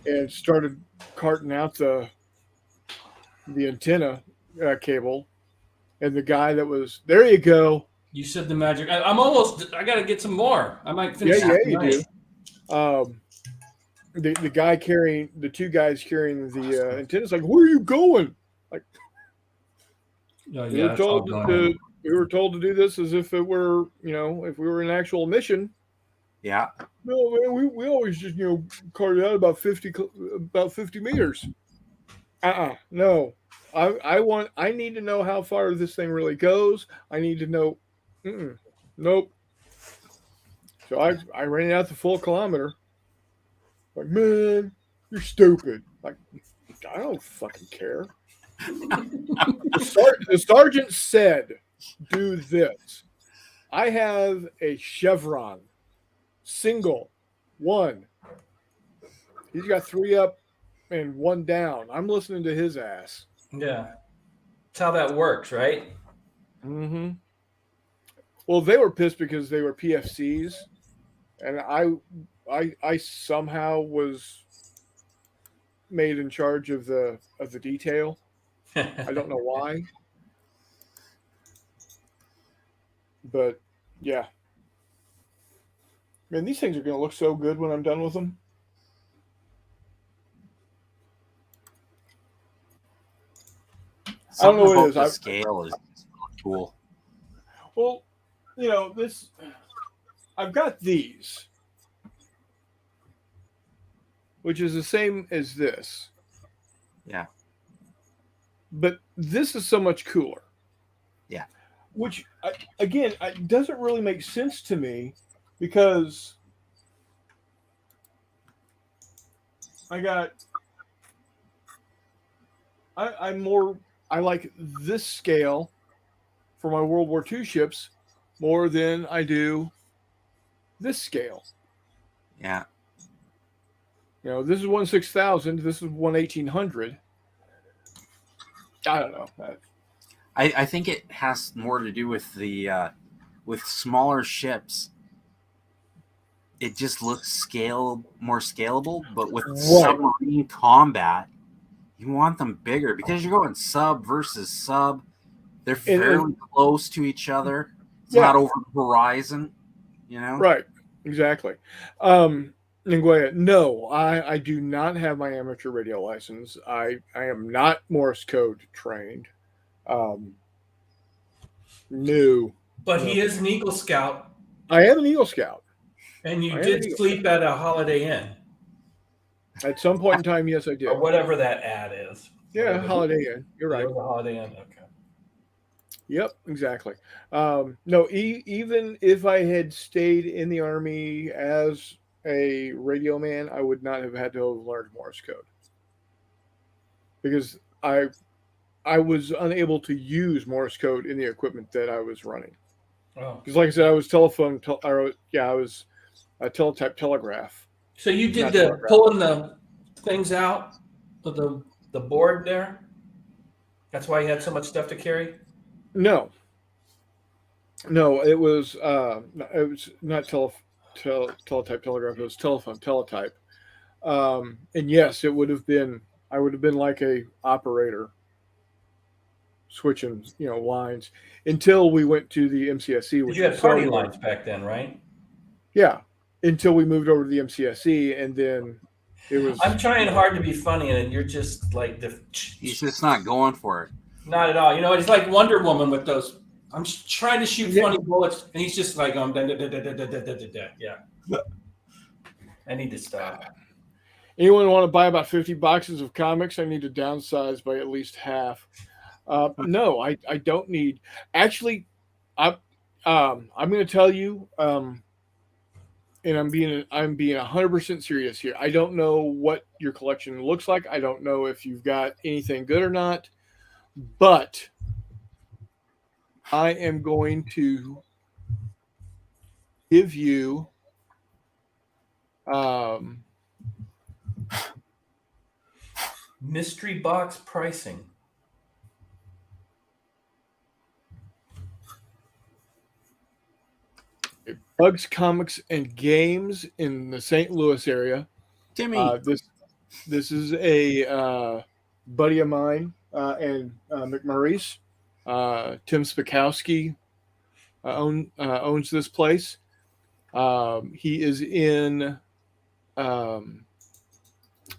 and started carting out the antenna cable, and the guy that was there, you go.
You said the magic. I'm almost. I got to get some more. I might finish.
Yeah, you do. The guy carrying the two guys carrying the antennas, like, where are you going? Like, we were told to do this as if it were, if we were in actual mission.
Yeah.
No, man, we always just carted out about 50 meters. No. I need to know how far this thing really goes. I need to know. Nope. So I ran it out the full kilometer. Like, man, you're stupid. Like, I don't fucking care. The sergeant said, do this. I have a Chevron single one. He's got 3 up and 1 down. I'm listening to his ass.
Yeah. That's how that works, right?
Mm-hmm. Well, they were pissed because they were PFCs, and I somehow was made in charge of the detail. I don't know why, but yeah, man, these things are going to look so good when I'm done with them. I don't know what it is.
The scale is cool.
Well, this. I've got these, which is the same as this.
Yeah.
But this is so much cooler.
Yeah.
Which, again, doesn't really make sense to me because I like this scale for my World War II ships more than I do this scale.
Yeah.
This is 1/6000. This is 1/1800. I don't know.
I think it has more to do with the with smaller ships. It just looks more scalable, but with
Right.
submarine combat, you want them bigger because you're going sub versus sub. They're fairly close to each other. It's not over the horizon, you know?
Right. Exactly. Nguyen, no, I do not have my amateur radio license. I am not Morse code trained. No.
But
No.
he is an Eagle Scout,
I am an Eagle Scout.
and you
I am an
did
Eagle
sleep at a Holiday Inn
At some point in time, yes, I did.
or whatever that ad is.
Yeah,
Whatever.
Holiday Inn. You're right.
It was a Holiday Inn. Okay.
Yep, exactly. No, even if I had stayed in the Army as a radio man, I would not have had to have learned Morse code because I was unable to use Morse code in the equipment that I was running.
Oh.
Because, like I said, I was I was a teletype telegraph.
So you did
Not
the
telegraph.
pulling the things out of the board there? That's why you had so much stuff to carry?
No, it was not teletype telegraph. It was telephone teletype. And yes, it would have been. I would have been like a operator, switching lines until we went to the MCSE.
You had party lines back then, right?
Yeah, until we moved over to the MCSE, and then it was.
I'm trying hard to be funny, and you're just like
He's just not going for it.
Not at all. You know, it's like Wonder Woman with those. I'm just trying to shoot funny bullets, and he's just like, yeah. I need to stop.
Anyone want to buy about 50 boxes of comics? I need to downsize by at least half. No, I don't need. Actually, I'm going to tell you, and I'm being 100% serious here. I don't know what your collection looks like. I don't know if you've got anything good or not, but I am going to give you
mystery box pricing.
Bugs Comics and Games in the St. Louis area.
Timmy,
this is a buddy of mine and McMurray's. Tim Spakowski owns this place. He is in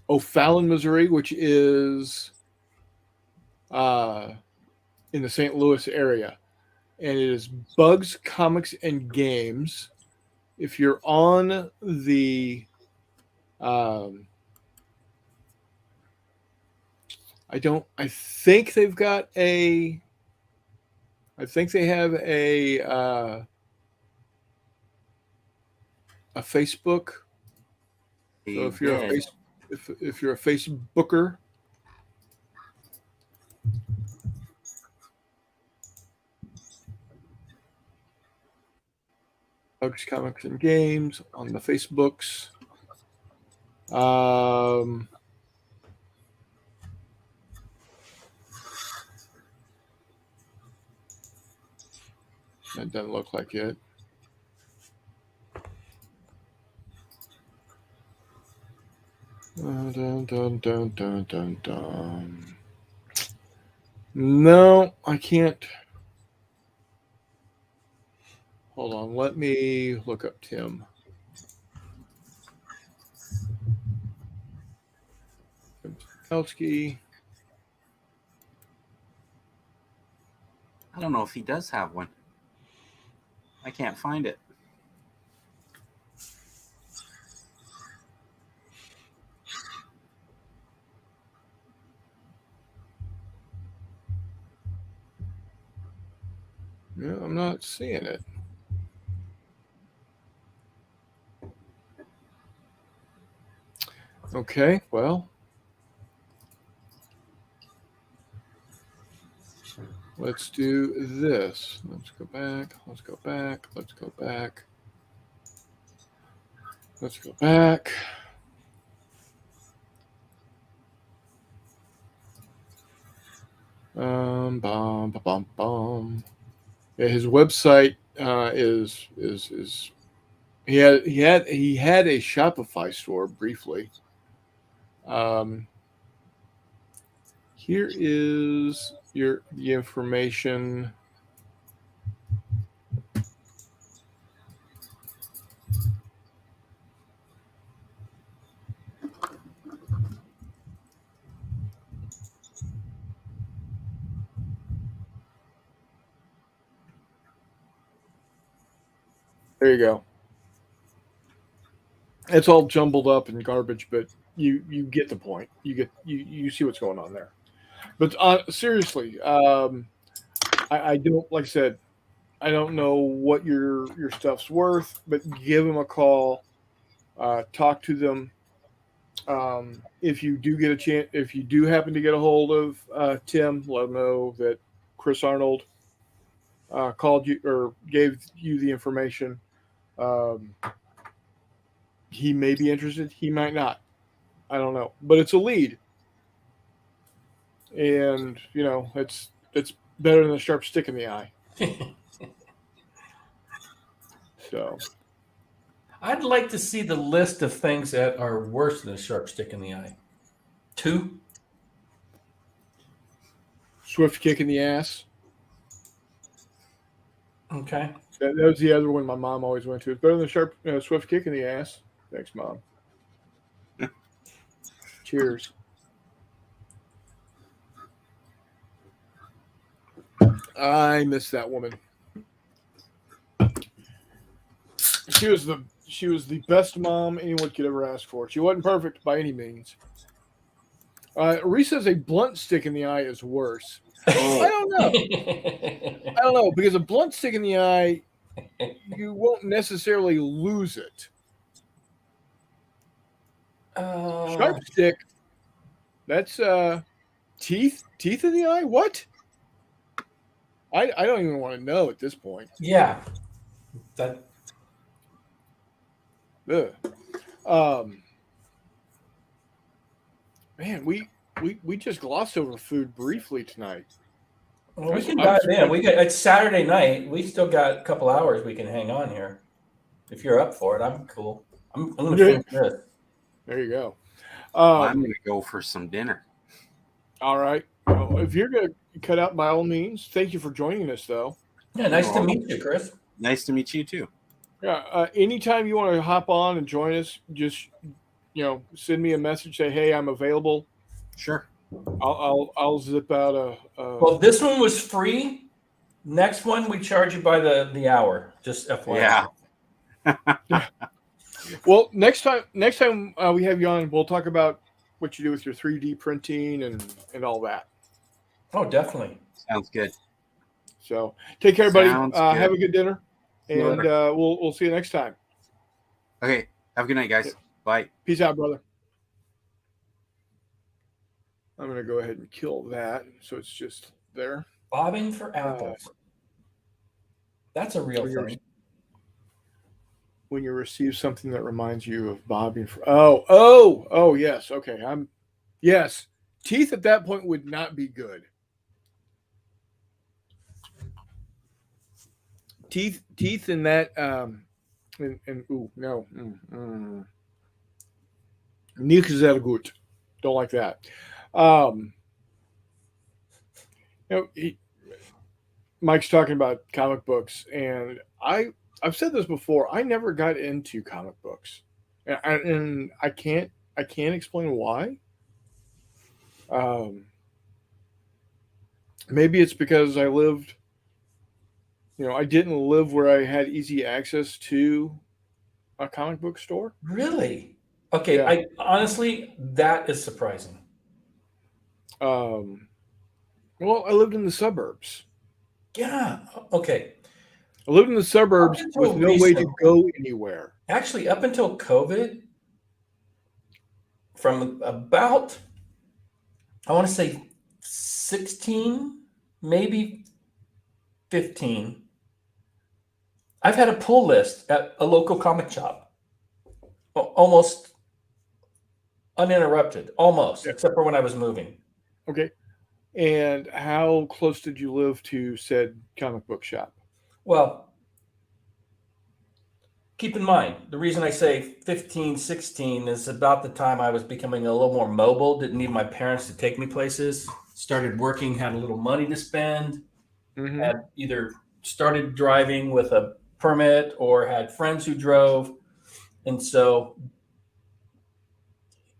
O'Fallon, Missouri, which is in the St. Louis area. And it is Bugs Comics and Games. If you're on the I think they've got I think they have a Facebook. So if you're if you're a Facebooker, Bugs Comics and Games on the Facebooks. That doesn't look like it. Dun, dun, dun, dun, dun, dun. No, I can't. Hold on. Let me look up Tim. Spakowski.
I don't know if he does have one. I can't find it.
Yeah, I'm not seeing it. Okay, well, let's do this. Let's go back. Let's go back. Let's go back. Let's go back. Bum, ba, bum, bum. Yeah, his website is he had a Shopify store briefly. Um, Here is the information. There you go. It's all jumbled up and garbage, but you get the point. You see what's going on there. But seriously, I don't, like I said, I don't know what your stuff's worth, but give them a call, talk to them. If you do get a chance, if you do happen to get a hold of Tim, let him know that Chris Arnold called you or gave you the information. Um, he may be interested. He might not. I don't know, but it's a lead, and it's better than a sharp stick in the eye. So
I'd like to see the list of things that are worse than a sharp stick in the eye. 2.
swift kick in the ass.
Okay.
That was the other one my mom always went to. It's better than a sharp swift kick in the ass. Thanks, Mom. Cheers. I miss that woman. She was the best mom anyone could ever ask for. She wasn't perfect by any means. Reese says a blunt stick in the eye is worse.
Oh.
I don't know. I don't know, because a blunt stick in the eye, you won't necessarily lose it. Sharp stick, that's teeth in the eye. What? I don't even want to know at this point.
Yeah. That.
Ugh. Man, we just glossed over food briefly tonight.
Well, we can dive in. It's Saturday night. We still got a couple hours we can hang on here. If you're up for it, I'm cool. I'm going to finish this.
There you go.
I'm going to go for some dinner.
All right. Well, if you're going to cut out, by all means. Thank you for joining us, though.
Yeah, nice to meet you, Chris.
Nice to meet you, too.
Yeah. Anytime you want to hop on and join us, just send me a message. Say, hey, I'm available.
Sure.
I'll zip out a.
Well, this one was free. Next one we charge you by the hour. Just FYI.
Yeah.
Well, next time we have you on, we'll talk about what you do with your 3D printing and all that.
Oh, definitely.
Sounds good.
So take care, everybody.
Good.
Have a good dinner, and we'll see you next time.
Okay. Have a good night, guys.
Okay.
Bye.
Peace out, brother. I'm going to go ahead and kill that, so it's just there.
Bobbing for apples. That's a real thing.
When you receive something that reminds you of bobbing for oh yes, okay, yes, teeth at that point would not be good. Teeth in that and ooh, no, nicht sehr gut. Don't like that. Mike's talking about comic books, and I've said this before. I never got into comic books, and I can't explain why. Maybe it's because I lived. I didn't live where I had easy access to a comic book store.
Really? Okay. Yeah. I honestly, that is surprising.
Well, I lived in the suburbs.
Yeah. Okay.
I lived in the suburbs with no way to go anywhere.
Actually, up until COVID, from about, I want to say 16, maybe 15, I've had a pull list at a local comic shop, almost uninterrupted, almost, except for when I was moving.
Okay. And how close did you live to said comic book shop?
Well, keep in mind, the reason I say 15, 16 is about the time I was becoming a little more mobile, didn't need my parents to take me places, started working, had a little money to spend,
Mm-hmm.
had either started driving with a permit or had friends who drove. And so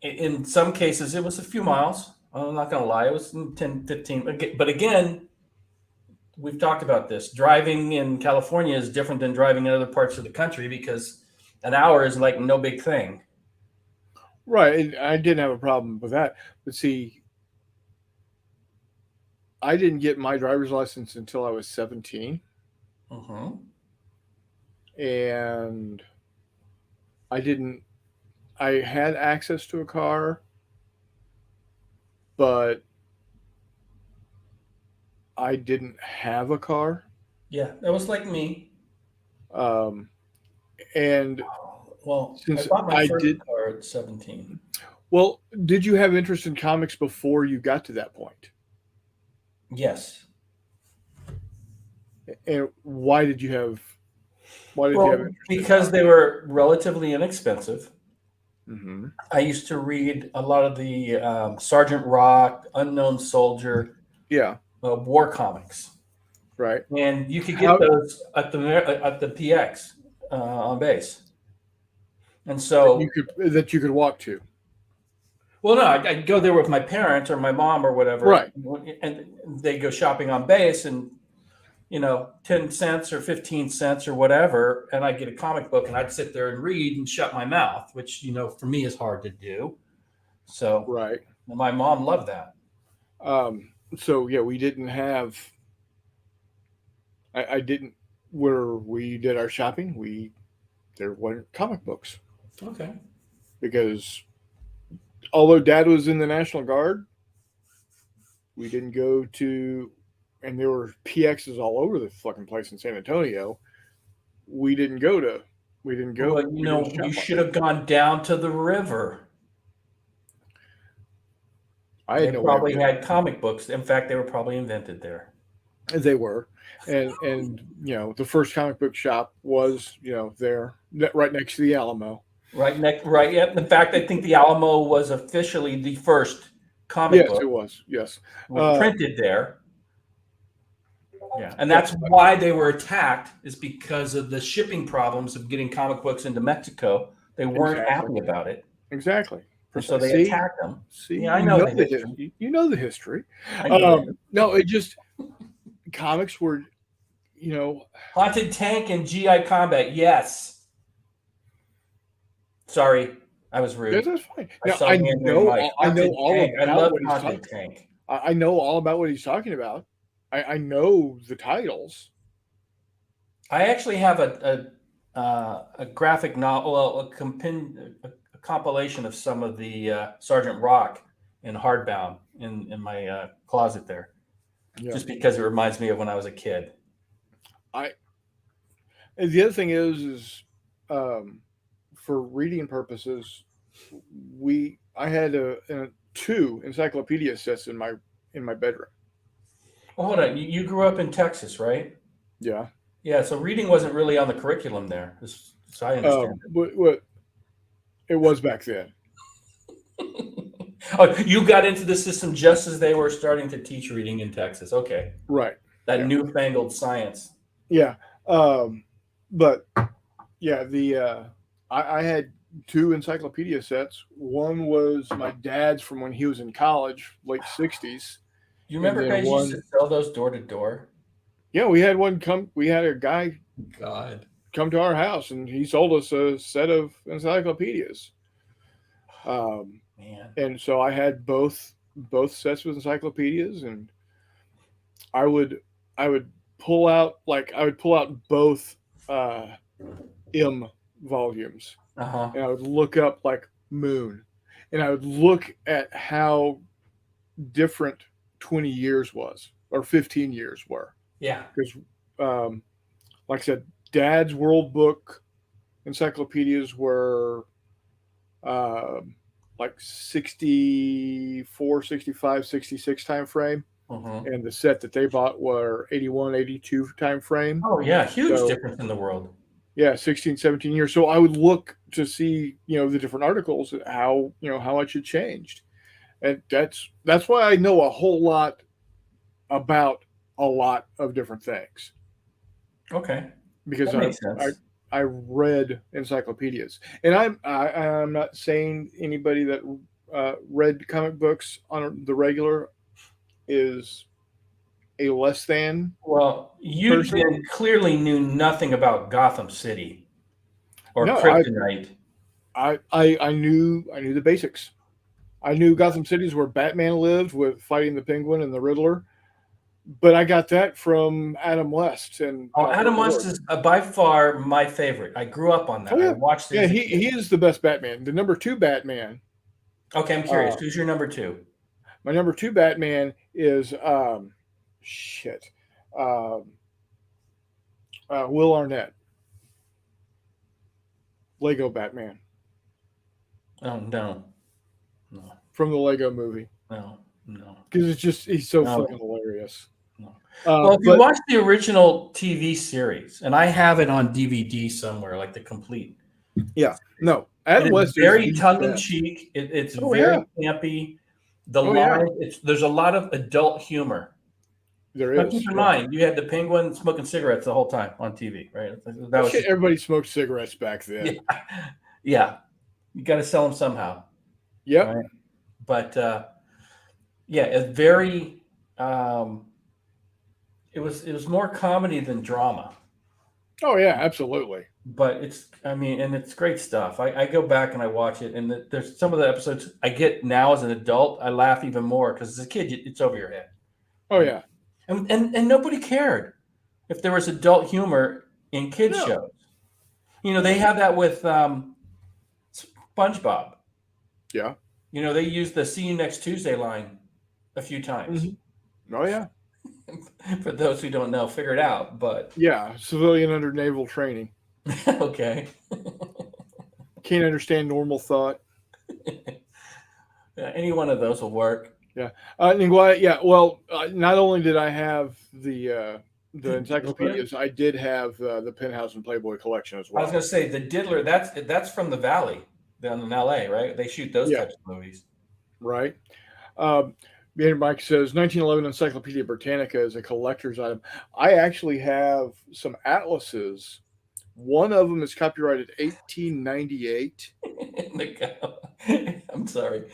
in some cases, it was a few miles. I'm not going to lie, it was 10, 15. But again, we've talked about this. Driving in California is different than driving in other parts of the country because an hour is like no big thing.
Right. And I didn't have a problem with that. But see, I didn't get my driver's license until I was 17.
Mm-hmm.
And I didn't, I had access to a car, but I didn't have a car.
Yeah, that was like me.
Um, and
Well, I
since
bought my
I
first
did,
car at 17.
well, did you have interest in comics before you got to that point?
Yes.
And why did you have
Well,
interest in
because
comics?
they were relatively inexpensive.
Mm-hmm.
I used to read a lot of the Sergeant Rock, Unknown Soldier,
Yeah,
war comics,
right.
and you could get
How
those at the PX on base. And
you
so,
could walk to.
well, no, I'd go there with my parents or my mom or whatever,
Right.
and they go shopping on base, and 10 cents or 15 cents or whatever, and I'd get a comic book and I'd sit there and read and shut my mouth, which for me is hard to do. So
Right.
my mom loved that.
So yeah, we didn't have. I didn't. Where we did our shopping, there weren't comic books
Okay.
because although Dad was in the National Guard, we didn't go to, and there were PXs all over the fucking place in San Antonio. We didn't go to. We didn't go.
Well,
We didn't
you
shop on
should
that.
have gone down to the river.
I
They
had no way of
probably
getting.
had comic books. In fact, they were probably invented there.
They were, and the first comic book shop was there right next to the Alamo.
Right. Yeah. In fact, I think the Alamo was officially the first comic
Yes,
book
it was. Yes.
printed there. Yeah, and
Yeah.
that's why they were attacked is because of the shipping problems of getting comic books into Mexico. They weren't
Exactly.
happy about it,
Exactly.
and so they
See,
attacked them.
see,
Yeah, I know the history.
you know the history.
I know that.
No, it just comics were,
Haunted Tank and GI Combat. Yes. Sorry, I was rude.
that's fine.
I
Now
saw you in your mic.
I know
Haunted
all
Tank. I
about
love
what he's
Haunted
talking.
Tank.
I know all about what he's talking about. I know the titles.
I actually have a graphic novel, a compilation of some of the Sergeant Rock in hardbound in my closet there,
Yeah.
just because it reminds me of when I was a kid.
And the other thing is for reading purposes, I had two encyclopedia sets in my bedroom.
Well, hold on. You grew up in Texas, right?
Yeah.
Yeah. So reading wasn't really on the curriculum there, as I understand
What it was back then.
it. Oh, you got into the system just as they were starting to teach reading in Texas. Okay.
Right.
That
Yeah.
newfangled science.
Yeah. But yeah, I had two encyclopedia sets. One was my dad's from when he was in college, late 60s.
You remember
And then
guys used to sell those door to door?
Yeah, we had a guy
God.
come to our house and he sold us a set of encyclopedias.
Man.
And so I had both sets of encyclopedias, and I would pull out both M volumes,
Uh-huh.
and I would look up like moon, and I would look at how different 20 years was or 15 years were,
Yeah.
because like I said, Dad's World Book encyclopedias were like 64, 65, 66 time frame. and the set that they bought were 81, 82 time frame.
Oh yeah, huge
So-
difference in the world.
Yeah, 16, 17 years. So I would look to see, the different articles, how much had changed. And that's why I know a whole lot about a lot of different things,
Okay,
because
that makes sense.
I read encyclopedias. And I'm not saying anybody that read comic books on the regular is a less than.
Well, you
person.
then clearly knew nothing about Gotham City or
No,
Kryptonite.
I knew the basics. I knew Gotham City is where Batman lived with fighting the Penguin and the Riddler, but I got that from Adam West and
Oh,
Tom
Adam West
Ford.
is by far my favorite. I grew up on that.
Oh, yeah.
I watched it.
Yeah,
as a
he
kid.
is the best Batman. The number 2 Batman.
Okay, I'm curious. Who's your number 2?
My number 2 Batman is shit. Will Arnett. Lego Batman
Oh no, no,
from the Lego movie,
no.
because he's so
No.
fucking hilarious.
No. Well, if you
But
watch the original TV series, and I have it on DVD somewhere, like the complete.
no, Adam
It is
West
very
is the
tongue in
best.
cheek. It's
Oh,
very campy. The
Oh, yeah.
line, there's a lot of adult humor.
There
But
is.
keep in mind, you had the Penguin smoking cigarettes the whole time on TV, right? That was
Shit, everybody smoked cigarettes back then.
yeah, yeah. You got to sell them somehow.
Yep.
Right. But yeah, it's very. It was more comedy than drama,
Oh yeah, absolutely.
but and it's great stuff. I go back and I watch it, and there's some of the episodes I get now as an adult. I laugh even more because as a kid, it's over your head.
Oh yeah.
And nobody cared if there was adult humor in kids
No.
shows. They have that with SpongeBob.
Yeah.
They use the "See you next Tuesday" line a few times.
Mm-hmm. Oh yeah.
For those who don't know, figure it out. But
Yeah, civilian under naval training.
okay,
Can't understand normal thought.
any one of those will work.
Yeah. Yeah. Well, not only did I have the encyclopedias, I did have the Penthouse and Playboy collection as
I
well.
was going to say the Diddler. That's from the Valley down in L.A., right? They shoot those types of movies,
right? Mike says 1911 Encyclopedia Britannica is a collector's item. I actually have some atlases. One of them is copyrighted 1898.
I'm sorry,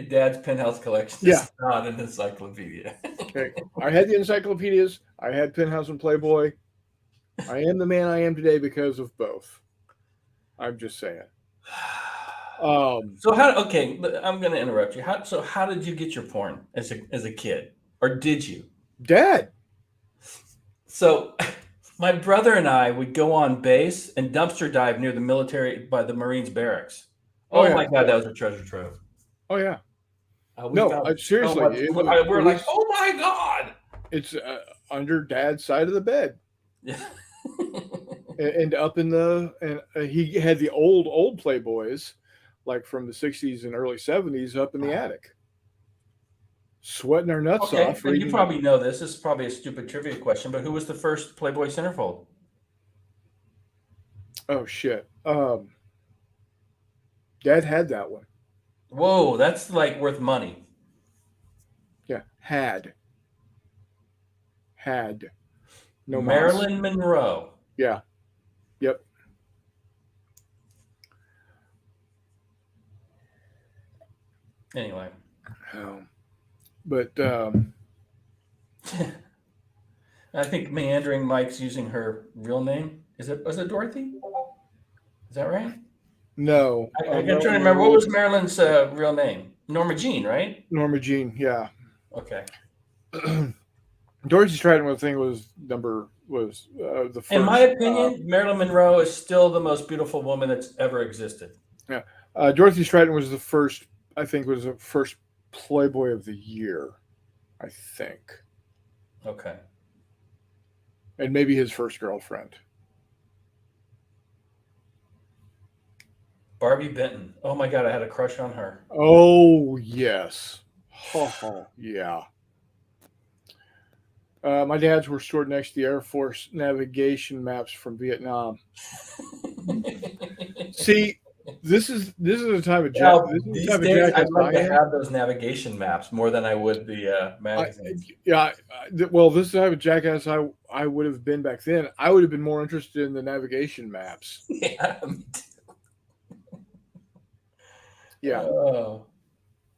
Dad's Penthouse collection is not an encyclopedia.
Okay, I had the encyclopedias. I had Penthouse and Playboy. I am the man I am today because of both. I'm just saying.
So how? Okay, I'm going to interrupt you. How did you get your porn as a kid, or did you?
Dad.
So, my brother and I would go on base and dumpster dive near the military by the Marines barracks. Oh
yeah.
my God, that was a treasure trove.
Oh yeah.
No,
seriously,
we're like, oh my God!
It's under Dad's side of the bed.
Yeah.
And up in he had the old Playboys, like from the 60s and early 70s, up in the attic, sweating our nuts off.
And you probably know this. This is probably a stupid trivia question, but who was the first Playboy centerfold?
Oh shit! Dad had that one.
Whoa, that's like worth money.
Yeah, had. No,
Marilyn Monroe.
Yeah. Yep.
Anyway.
But
I think Meandering Mike's using her real name. Was it Dorothy? Is that right?
no.
I'm trying to remember. What was Marilyn's real name? Norma Jean, right?
Norma Jean, yeah.
Okay.
Dorothy Stratton, was the first.
In my opinion, Marilyn Monroe is still the most beautiful woman that's ever existed.
Yeah. Dorothy Stratton was the first, I think, was the first Playboy of the year, I think.
Okay.
And maybe his first girlfriend.
Barbie Benton. Oh my God, I had a crush on her.
Oh, yes. Oh, yeah. My dad's were stored next to the Air Force navigation maps from Vietnam. See, this is a type of
Now,
this is the
these
type of
days,
jackass
I'd like
I
to
am.
have those navigation maps more than I would the
I,
magazines.
yeah, well, this is the type of jackass I would have been back then. I would have been more interested in the navigation maps.
Yeah, me too.
Yeah.
Oh,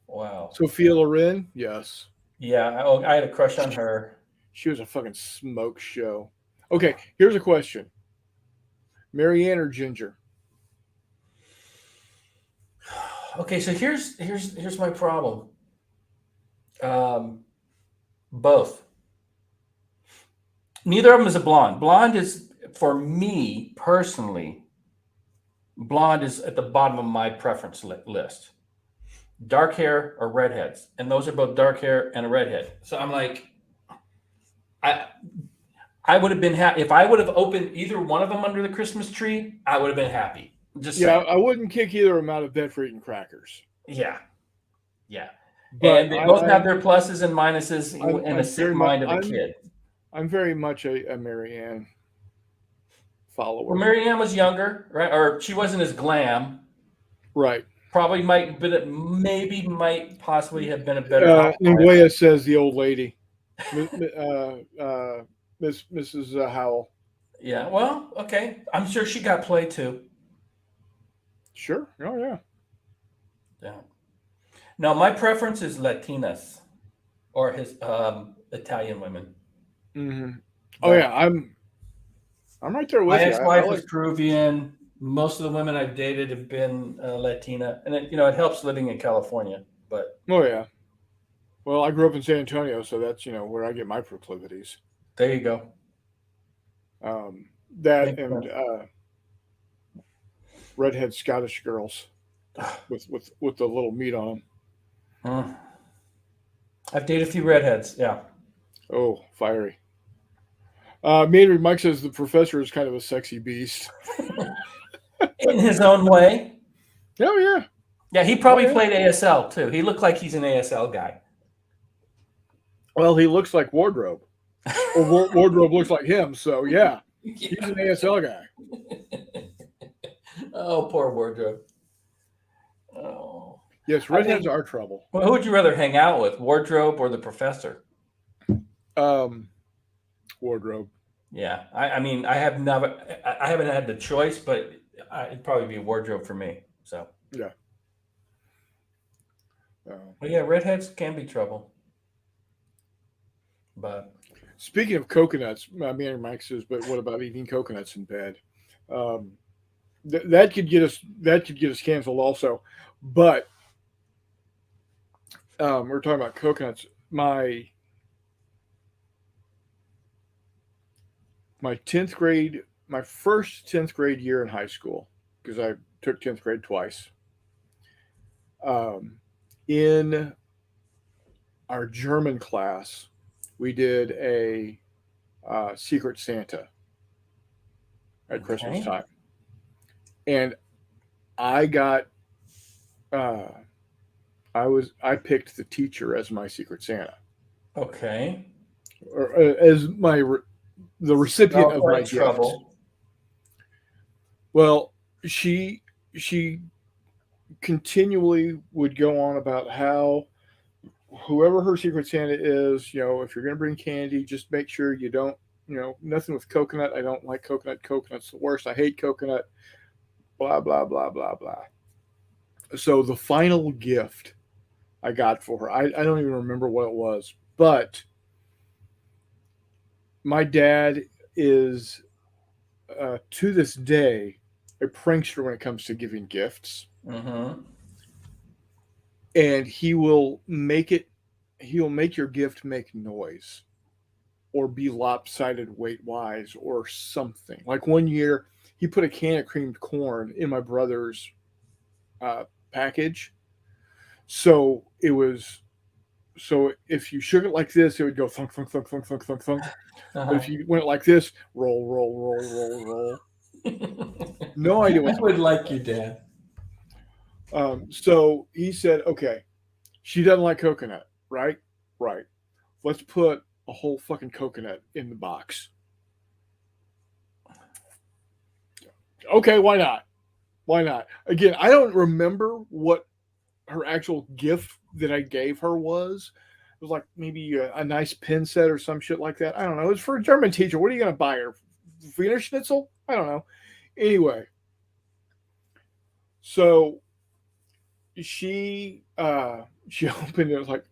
wow.
Sophia Loren, yes.
Yeah, I had a crush on her.
She was a fucking smoke show. Okay, here's a question. Marianne or Ginger?
Okay, so here's my problem. Both. Neither of them is a blonde. Blonde is, for me personally, blonde is at the bottom of my preference list. Dark hair or redheads, and those are both dark hair and a redhead. So I'm like, I would have been happy if I would have opened either one of them under the Christmas tree. I would have been happy. Just
Yeah,
saying.
I wouldn't kick either of them out of bed for eating crackers.
Yeah.
But
And they both have their pluses and minuses
I'm
in the sick
very
mind of a
much-
kid.
I'm very much a Marianne follower.
Well, Marianne was younger, right? Or she wasn't as glam.
Right.
Probably might possibly have been a better housewife.
Nguyen says the old lady, Mrs. Howell.
Yeah. Well, okay. I'm sure she got play too.
Sure. Oh yeah.
Yeah. Now my preference is Latinas or his Italian women.
Mm-hmm. Oh yeah, I'm right there with
My
you.
ex-wife was Peruvian. Most of the women I've dated have been Latina, and it helps living in California. But
Oh yeah. Well, I grew up in San Antonio, so that's where I get my proclivities.
there you go.
That
Makes
and
sense.
redhead Scottish girls with the little meat on them.
I've dated a few redheads. Yeah.
Oh, fiery. Maynard Mike says the professor is kind of a sexy beast.
In his own way.
Oh yeah.
Yeah, he probably
Oh, yeah.
played ASL too. He looked like he's an ASL guy.
Well, he looks like Wardrobe. Or Wardrobe looks like him, so yeah. He's an ASL guy.
Oh, poor Wardrobe. Oh.
Yes, redheads are trouble.
Well, who would you rather hang out with, Wardrobe or the professor?
Wardrobe.
Yeah, I mean, I haven't had the choice, but it'd probably be Wardrobe for me. So
Yeah.
well, yeah, redheads can be trouble. But
Speaking of coconuts, Maynard Mike says, but what about eating coconuts in bed? That could get us canceled also. But we're talking about coconuts. My 10th grade, my first 10th grade year in high school, because I took 10th grade twice. In our German class, we did a Secret Santa at Christmas time, and I got I picked the teacher as my Secret Santa,
okay,
or as the recipient of my gift. Well, she continually would go on about how whoever her Secret Santa is, if you're going to bring candy, just make sure you don't, nothing with coconut. I don't like coconut. Coconut's the worst. I hate coconut. Blah, blah, blah, blah, blah. So the final gift I got for her, I don't even remember what it was, but my dad is, to this day, a prankster when it comes to giving gifts.
Mm-hmm.
And he'll make your gift make noise or be lopsided weight wise or something. Like one year he put a can of creamed corn in my brother's package. So if you shook it like this, it would go thunk, thunk, thunk, thunk, thunk, thunk, thunk.
Uh-huh.
But if you went like this, roll, roll, roll, roll, roll. No idea what
I would like your dad.
So he said, okay, she doesn't like coconut, right? Right. Let's put a whole fucking coconut in the box. Okay, why not? Why not? Again, I don't remember what her actual gift that I gave her was. It was like maybe a nice pin set or some shit like that. I don't know. It was for a German teacher. What are you going to buy her? Wiener Schnitzel? I don't know. Anyway, so she opened it. It was like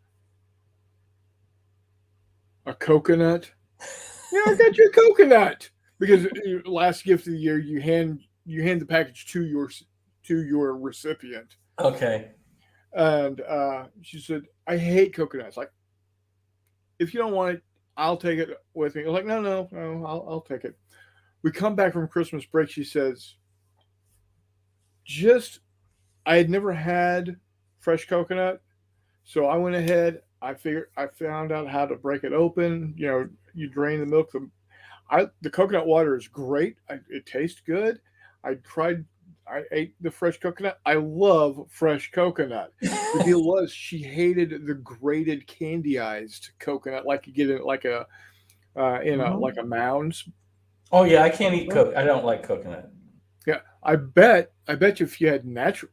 a coconut. Yeah, I got you a coconut because last gift of the year you hand the package to your recipient.
Okay.
And she said, "I hate coconuts. Like, if you don't want it, I'll take it with me." I was like, "No, I'll take it." We come back from Christmas break. She says, I had never had fresh coconut, so I went ahead. I found out how to break it open. You know, you drain the milk. The coconut water is great. It tastes good. I ate the fresh coconut. I love fresh coconut. The deal was she hated the grated candyized coconut, like you get it like a like a Mounds.
Oh yeah, I can't eat I don't like coconut.
Yeah, I bet you if you had natural,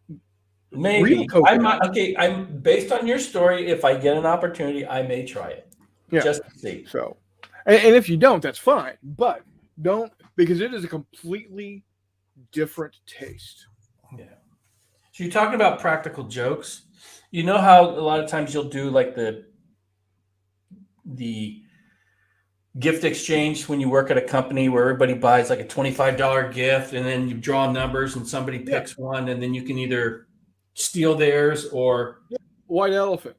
Maybe
real coconut.
I'm based on your story. If I get an opportunity, I may try it.
Yeah.
Just to see.
So, and if you don't, that's fine. But don't, because it is a completely different taste.
Yeah. So you're talking about practical jokes. You know how a lot of times you'll do like the gift exchange when you work at a company where everybody buys like a $25 gift and then you draw numbers and somebody picks one and then you can either steal theirs or
white elephant.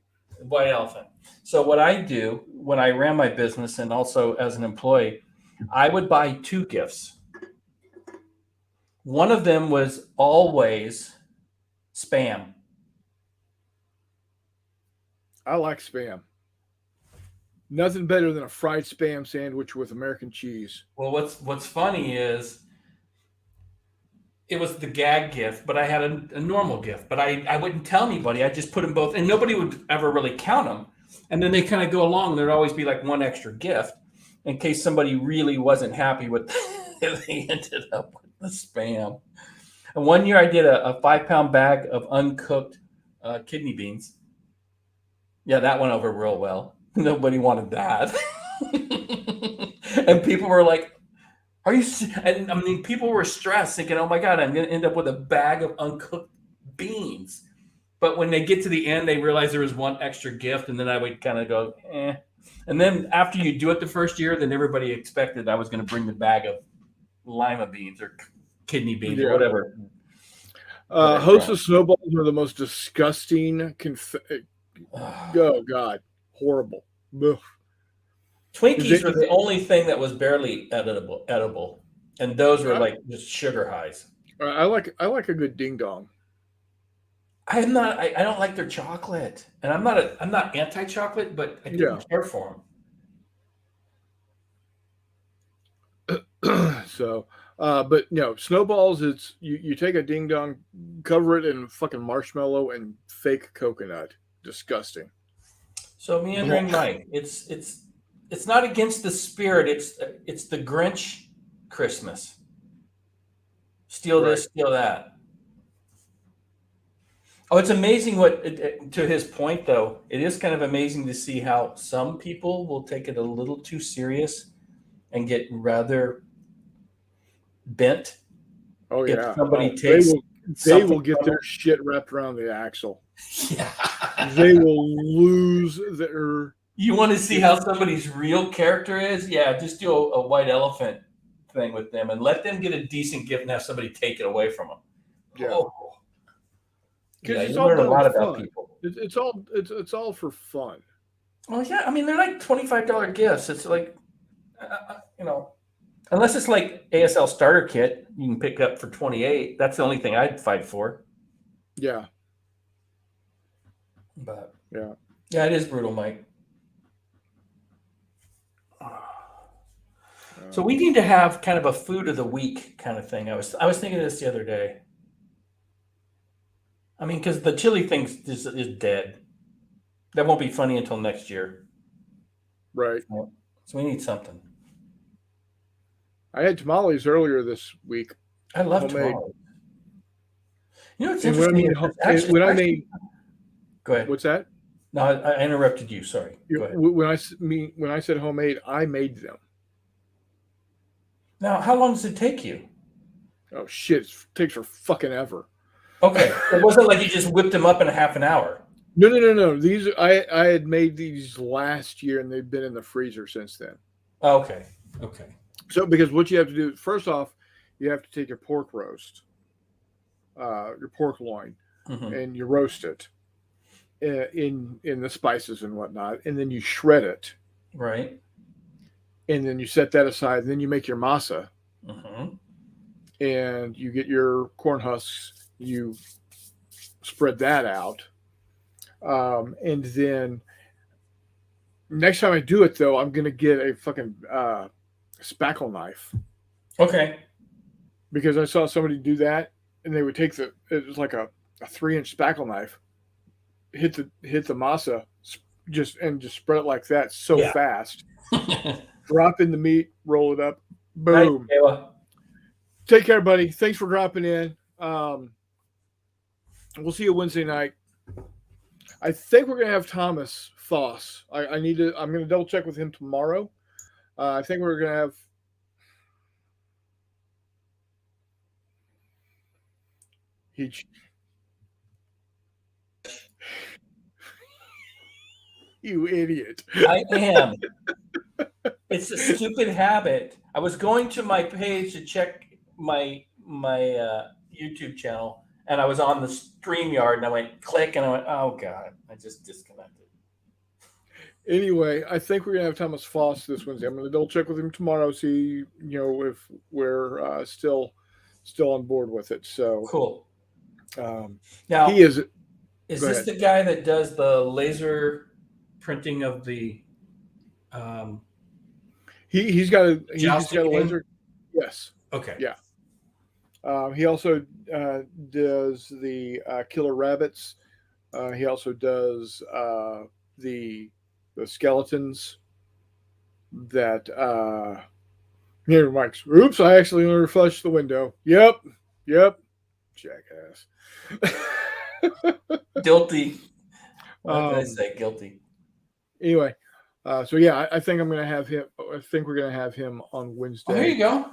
So what I do when I ran my business and also as an employee, I would buy 2 gifts. One of them was always Spam.
I like Spam. Nothing better than a fried Spam sandwich with American cheese.
Well, what's funny is it was the gag gift, but I had a normal gift. But I wouldn't tell anybody. I just put them both, and nobody would ever really count them. And then they kind of go along. There'd always be like one extra gift in case somebody really wasn't happy with it. They ended up with the Spam. And one year I did a 5-pound bag of uncooked kidney beans. Yeah, that went over real well. Nobody wanted that. And people were like, are you? And I mean, people were stressed thinking, oh my God, I'm going to end up with a bag of uncooked beans. But when they get to the end, they realize there was one extra gift. And then I would kind of go, eh. And then after you do it the first year, then everybody expected I was going to bring the bag of lima beans or kidney beans or whatever.
Hostess snowballs are the most disgusting. Oh God, horrible. Ugh.
Twinkies were the only thing that was barely edible, and those were like just sugar highs.
I like a good ding dong.
I don't like their chocolate, and I'm not anti-chocolate, but I didn't care for
them. So, but snowballs. It's you take a ding dong, cover it in fucking marshmallow and fake coconut. Disgusting.
So meandering Mike, it's not against the spirit. It's the Grinch Christmas. Steal this, steal that. Oh, it's amazing to his point, though, it is kind of amazing to see how some people will take it a little too serious and get rather bent.
Oh, yeah.
If somebody takes
they will get their shit wrapped around the axle.
Yeah.
They will lose their...
You want to see how somebody's real character is? Yeah, just do a white elephant thing with them and let them get a decent gift and have somebody take it away from them.
Yeah.
Oh.
Yeah,
you learn a lot about people.
It's all for fun.
Well, yeah, I mean they're like $25 gifts. It's like, unless it's like ASL starter kit, you can pick up for $28. That's the only thing I'd fight for.
Yeah.
But
yeah,
it is brutal, Mike. So we need to have kind of a food of the week kind of thing. I was thinking of this the other day. I mean, because the chili thing is dead. That won't be funny until next year.
Right.
So we need something.
I had tamales earlier this week.
I love
Homemade.
tamales. You know what's
And when I
interesting?
mean,
is actually,
when I made,
go ahead.
what's that?
No, I interrupted you. Sorry. Go ahead.
When I said homemade, I made them.
Now, how long does it take you?
Oh shit! It takes for fucking ever.
Okay, it wasn't like you just whipped them up in a half an hour.
No. These I had made these last year, and they've been in the freezer since then.
Okay.
So, because what you have to do, first off, you have to take your pork roast, your pork loin, and you roast it in the spices and whatnot, and then you shred it,
Right.
and then you set that aside. And then you make your masa, and you get your corn husks. You spread that out, and then next time I do it, though, I'm gonna get a fucking spackle knife.
Okay.
Because I saw somebody do that, and they would take it was like a 3-inch spackle knife, hit the masa, just spread it like that fast. Drop in the meat, roll it up, boom.
Nice,
Take care, buddy. Thanks for dropping in. We'll see you Wednesday night. I think we're gonna have Thomas Foss. I'm gonna double check with him tomorrow. I think we're gonna have. You idiot.
I am. It's a stupid habit. I was going to my page to check my YouTube channel, and I was on the StreamYard, and I went click, and I went, oh God, I just disconnected.
Anyway, I think we're gonna have Thomas Foss this Wednesday. I'm gonna double check with him tomorrow, see if we're still on board with it. So
cool.
Now he is.
Is this the guy that does the laser printing of the?
He's got a laser. Yes.
Okay.
Yeah. He also does the killer rabbits. He also does the skeletons that here Mike's oops, I actually flushed the window. Yep. Jackass.
Guilty. What did I say? Guilty.
Anyway, so yeah, I think I'm gonna have him. I think we're gonna have him on Wednesday.
Oh, there you go.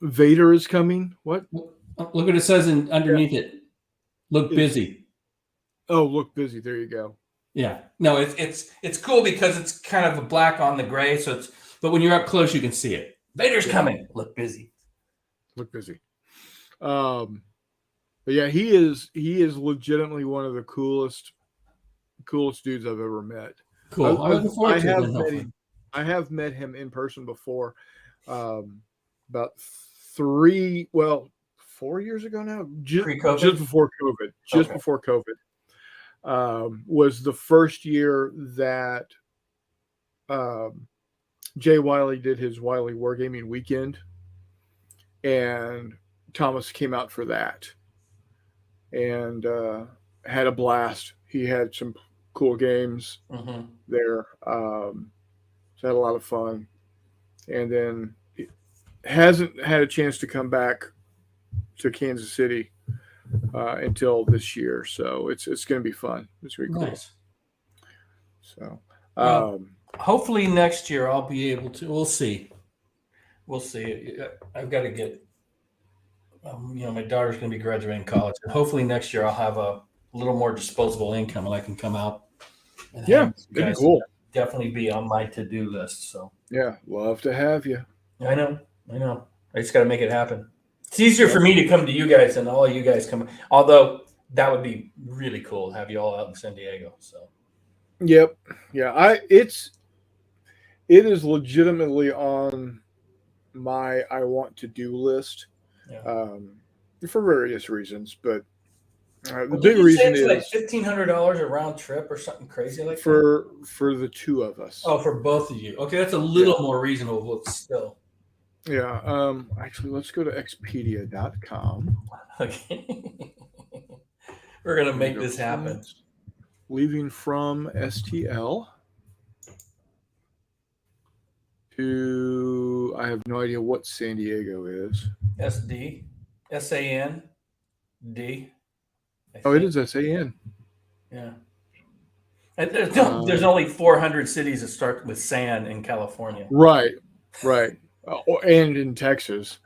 Vader is coming. What?
Look what it says underneath it. Look busy.
Oh, look busy. There you go.
Yeah. No, it's cool because it's kind of a black on the gray. So but when you're up close, you can see it.
Vader's coming. Look busy.
Look busy. But yeah, he is legitimately one of the coolest dudes I've ever met.
Cool.
I have met him in person before. About 4 years ago now, just before COVID. Before COVID was the first year that Jay Wiley did his Wiley Wargaming weekend, and Thomas came out for that and had a blast. He had some cool games there. So had a lot of fun, and then hasn't had a chance to come back to Kansas City until this year. So it's going to be fun. It's going to be cool.
Nice.
So
hopefully next year I'll be able to. We'll see. I've got to get. My daughter's going to be graduating college, and hopefully next year I'll have a little more disposable income, and I can come out. And
that'd be cool.
Definitely be on my to-do list. So
yeah, love to have you.
I know. I just got to make it happen. It's easier for me to come to you guys than all of you guys come. Although that would be really cool to have you all out in San Diego. So.
Yep. Yeah. It is legitimately on my I want to do list. Yeah. For various reasons, but the big reason is
like $1,500 a round trip or something crazy like
that for the two of us.
Oh, for both of you. Okay, that's a little more reasonable, but still.
Yeah. Actually, let's go to Expedia.com.
Okay. We're gonna make this happen.
Leaving from STL. to. I have no idea what San Diego is.
SD, SAN, D. I
Oh, it
think.
is SAN.
Yeah. And there's only 400 cities that start with San in California.
Right. And in Texas.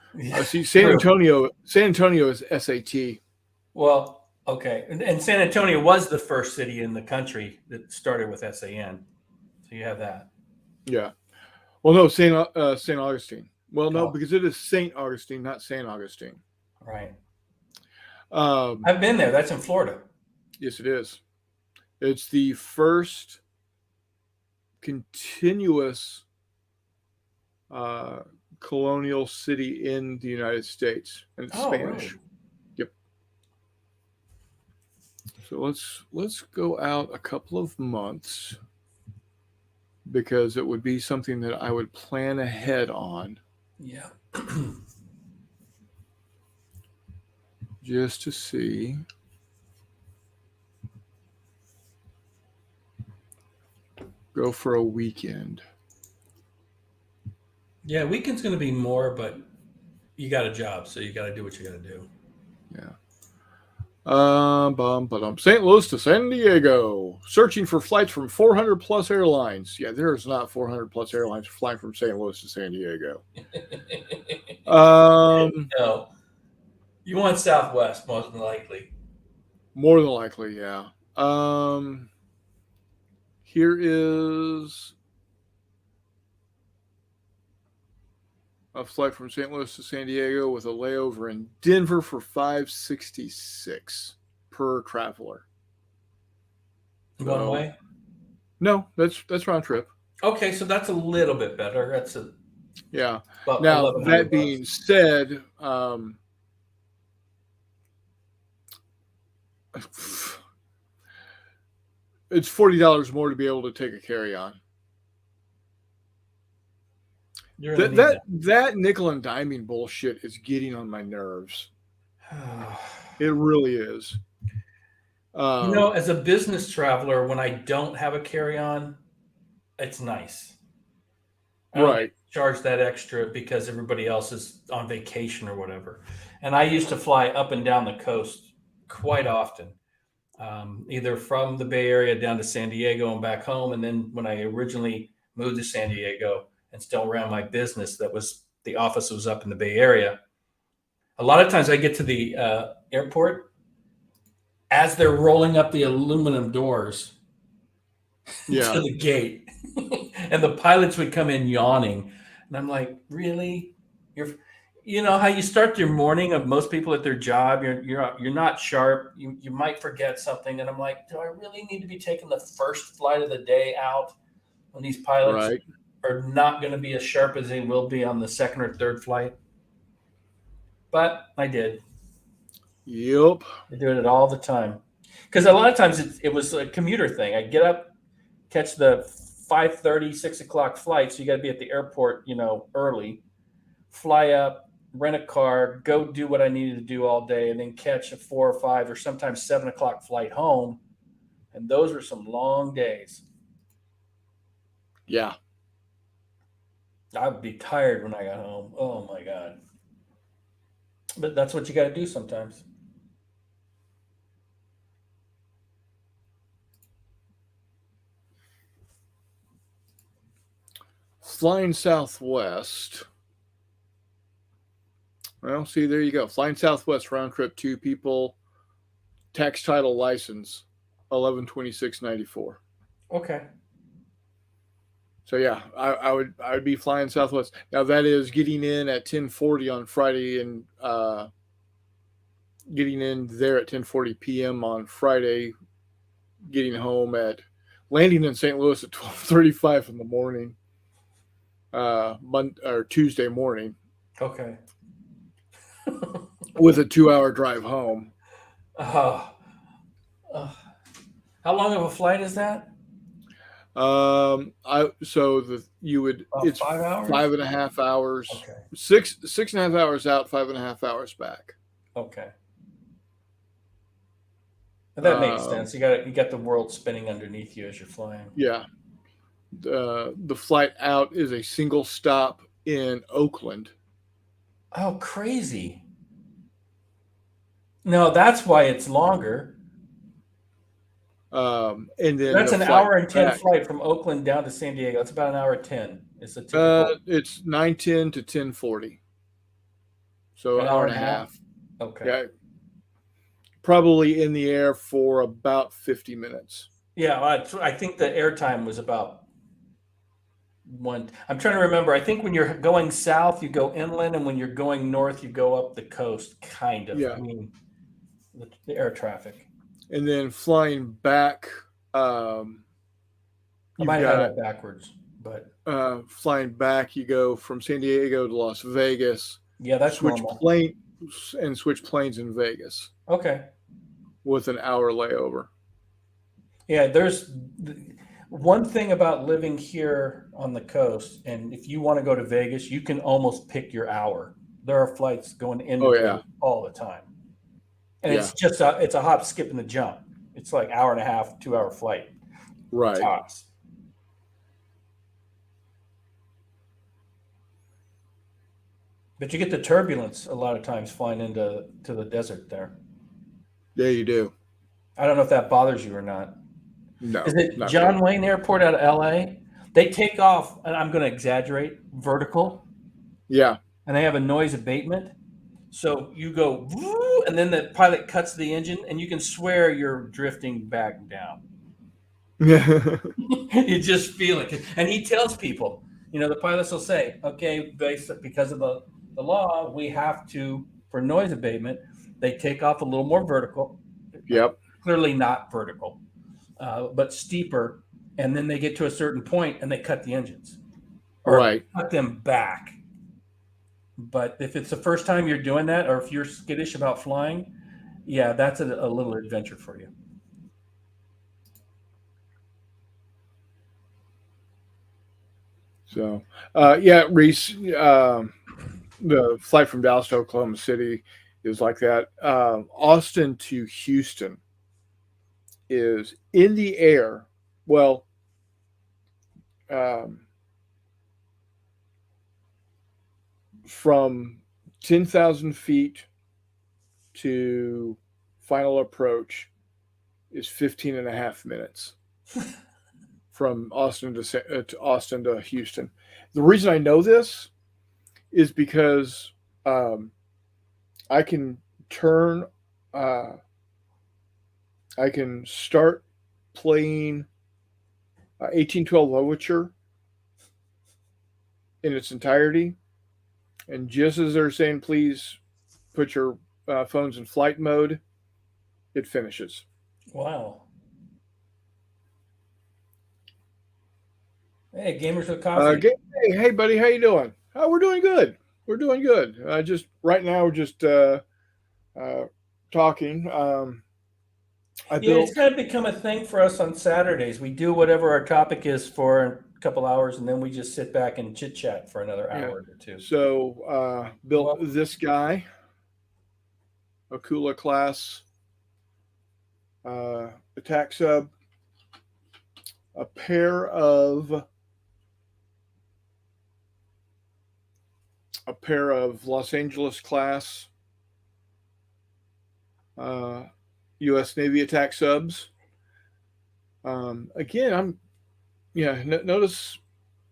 See, San
True.
Antonio. San Antonio is SAT.
Well, okay. And San Antonio was the first city in the country that started with SAN. So you have that.
Yeah. Well, no, Saint Augustine. Well, no,
Oh.
because it is Saint Augustine, not San Augustine.
Right.
Um,
I've been there. That's in Florida.
yes, it is. It's the first continuous colonial city in the United States, and it's Spanish.
Really?
Yep. So let's go out a couple of months because it would be something that I would plan ahead on
Yeah.
just to see. Go for a weekend.
Yeah, weekend's going to be more, but you got a job, so you got to do what you got to do.
Yeah. St. Louis to San Diego. Searching for flights from 400 plus airlines. Yeah, there's not 400 plus airlines flying from St. Louis to San Diego.
No. You want Southwest, most likely.
More than likely, yeah. Here is a flight from St. Louis to San Diego with a layover in Denver for $566 per traveler.
One way?
No, that's round trip.
Okay, so that's a little bit better. That's
Yeah.
about
Now,
1,100
that being said, it's $40 more to be able to take a carry-on. That nickel and diming bullshit is getting on my nerves. It really is.
As a business traveler, when I don't have a carry-on, it's nice. I don't get charged that extra because everybody else is on vacation or whatever. And I used to fly up and down the coast quite often, either from the Bay Area down to San Diego and back home. And then when I originally moved to San Diego and still ran my business, the office was up in the Bay Area. A lot of times I get to the airport as they're rolling up the aluminum doors to the gate. And the pilots would come in yawning. And I'm like, really? You know how you start your morning of most people at their job, you're not sharp. You might forget something. And I'm like, do I really need to be taking the first flight of the day out when these pilots are not going to be as sharp as they will be on the second or third flight? But I did.
Yep.
I do it all the time. Because a lot of times it was a commuter thing. I get up, catch the 5:30, 6 o'clock flight. So you got to be at the airport, early, fly up, rent a car, go do what I needed to do all day, and then catch a 4 or 5 or sometimes 7 o'clock flight home. And those were some long days.
Yeah.
I would be tired when I got home. Oh my God. But that's what you got to do sometimes.
Flying Southwest. Well, see, there you go. Flying Southwest round trip, 2 people, tax title license, $1126.94.
Okay.
So yeah, I would be flying Southwest. Now that is getting in at 10:40 on Friday and getting in there at 10:40 p.m. on Friday, getting home landing in St. Louis at 12:35 in the morning, Tuesday morning.
Okay.
With a 2-hour drive home.
How long of a flight is that?
It's
5 hours?
5.5 hours.
Okay.
6.5 hours out, 5.5 hours back.
Okay. That makes sense. You got the world spinning underneath you as you're flying.
Yeah. The flight out is a single stop in Oakland.
Oh, crazy. No, that's why it's longer.
And then
That's
the
an
flight
hour and 10
back,
flight from Oakland down to San Diego. It's about an hour 10. It's a typical
it's 9:10 to 10:40, so
an
an hour
hour
and a
and a half.
half.
Okay.
Yeah, probably in the air for about 50 minutes.
Yeah, I think the airtime was about one. I'm trying to remember. I think when you're going south, you go inland, and when you're going north, you go up the coast, kind of.
Yeah.
I mean, the air traffic.
And then flying back,
I
you've
might have
got
that backwards, but
flying back. You go from San Diego to Las Vegas,
yeah, that's normal.
switch planes in Vegas
Okay.
with an hour layover.
Yeah, there's one thing about living here on the coast, and if you want to go to Vegas, you can almost pick your hour. There are flights going into
Oh, yeah.
Vegas all the time, and
Yeah.
it's a hop, skip, and a jump. It's like hour and a half, 2 hour flight
Right.
tops. But you get the turbulence a lot of times flying into the desert there.
Yeah, you do.
I don't know if that bothers you or not.
No.
Is it
not
John
really.
Wayne Airport out of LA? They take off, and I'm going to exaggerate, vertical,
Yeah.
and they have a noise abatement. So you go, woo, and then the pilot cuts the engine, and you can swear you're drifting back down.
Yeah.
You just feel it. And he tells people, the pilots will say, okay, because of the law, we have to, for noise abatement, they take off a little more vertical.
Yep.
Clearly not vertical, but steeper. And then they get to a certain point and they cut the engines or
Right.
cut them back. But if it's the first time you're doing that, or if you're skittish about flying, yeah, that's a little adventure for you.
So, yeah, Reese, the flight from Dallas to Oklahoma City is like that. Austin to Houston is in the air. Well, from 10,000 feet to final approach is 15 and a half minutes from Austin to Houston. The reason I know this is because I can turn, I can start playing 1812 Overture in its entirety, and just as they're saying, please put your phones in flight mode, it finishes.
Wow. Hey, Gamers with Coffee.
Hey, buddy, how you doing? Oh, we're doing good. We're doing good. Just right now, we're just talking.
It's kind of become a thing for us on Saturdays. We do whatever our topic is for a couple hours, and then we just sit back and chit chat for another hour or two.
So built this guy, a Kula class attack sub, a pair of Los Angeles class U.S. Navy attack subs. Again, notice.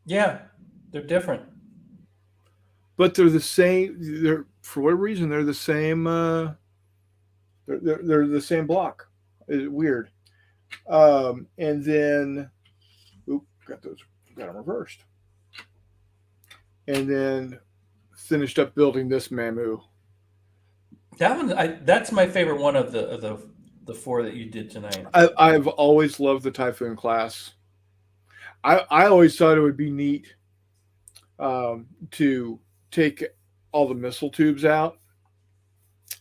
Yeah, they're different,
but they're the same. They're, for what reason, they're the same. They're the same block. It's weird. And then, got them reversed. And then finished up building this Mamu.
That one, that's my favorite one of the four that you did tonight.
I've always loved the Typhoon class. I always thought it would be neat to take all the missile tubes out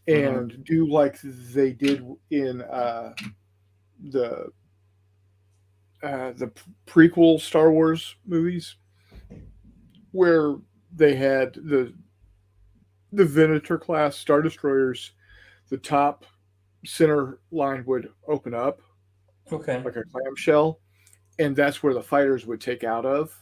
and do like they did in the prequel Star Wars movies, where they had the Venator class Star Destroyers, the top center line would open up,
okay,
like a clamshell, and that's where the fighters would take out of.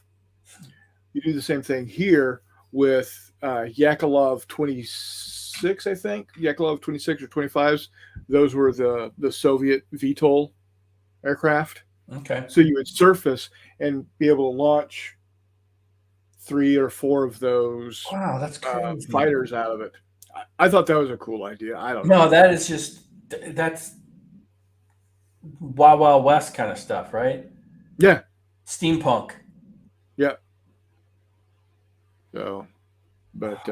You do the same thing here with Yakolov 26, I think. Yakolov 26 or 25s. Those were the Soviet VTOL aircraft.
Okay.
So you would surface and be able to launch 3 or 4 of those
Wow, that's crazy.
fighters out of it. I thought that was a cool idea. I don't know.
No, that is just that's Wild Wild West kind of stuff, right?
Yeah.
Steampunk.
Yeah. So, but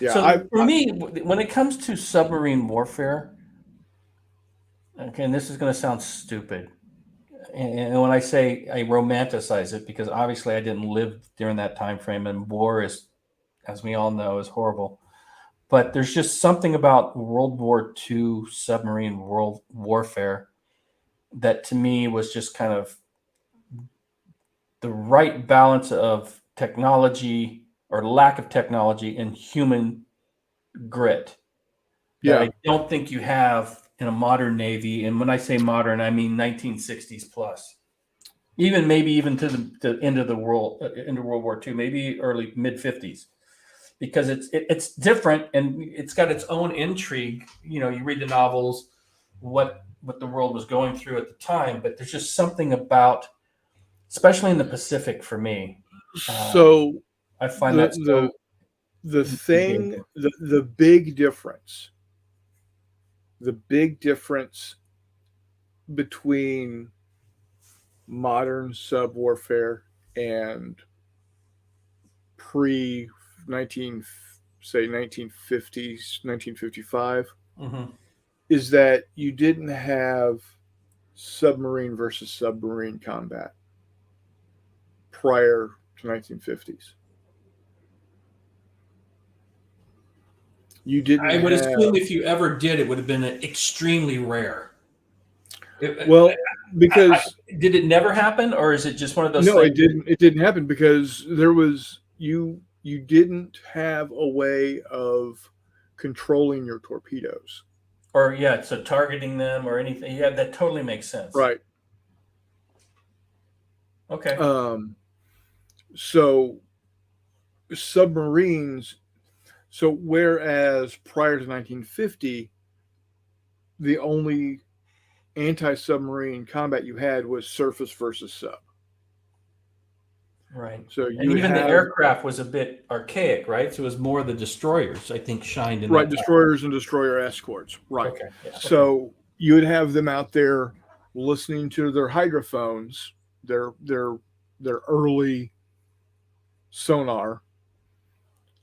yeah.
So for me, when it comes to submarine warfare, okay, and this is going to sound stupid, and when I say I romanticize it, because obviously I didn't live during that time frame, and war is, as we all know, is horrible. But there's just something about World War II submarine world warfare that to me was just kind of the right balance of technology or lack of technology and human grit that I don't think you have in a modern Navy. And when I say modern, I mean 1960s plus. Maybe even to the end of the world, into World War II, maybe early mid 50s, because it's different and it's got its own intrigue. You know, you read the novels, what the world was going through at the time, but there's just something about, especially in the Pacific for me.
So
I find that so.
The thing, the big difference between modern sub warfare and pre 1950s, 1955 is that you didn't have submarine versus submarine combat prior to 1950s. You didn't.
I would assume if you ever did, it would have been extremely rare.
Because
did it never happen, or is it just one of those?
No,
things?
it didn't. It didn't happen because there was you didn't have a way of controlling your torpedoes,
or so targeting them or anything. Yeah, that totally makes sense.
Right.
Okay.
So submarines. So whereas prior to 1950, the only anti-submarine combat you had was surface versus sub.
Right.
So
and even the aircraft was a bit archaic, right? So it was more the destroyers, I think, shined in.
Right, destroyers and destroyer escorts. Right.
Okay. Yeah.
So you would have them out there listening to their hydrophones, their early sonar,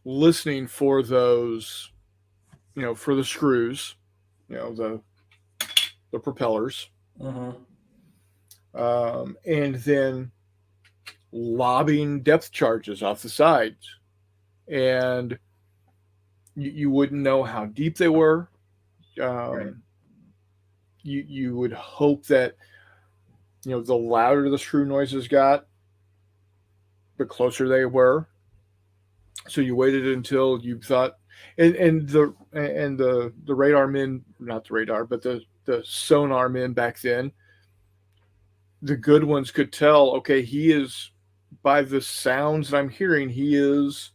listening for those, for the screws, the propellers, and then lobbing depth charges off the sides, and you wouldn't know how deep they were.
Right.
You would hope that the louder the screw noises got, the closer they were. So you waited until you thought, and the radar men, not the radar, but the sonar men back then, the good ones could tell, okay, he is, by the sounds that I'm hearing, he is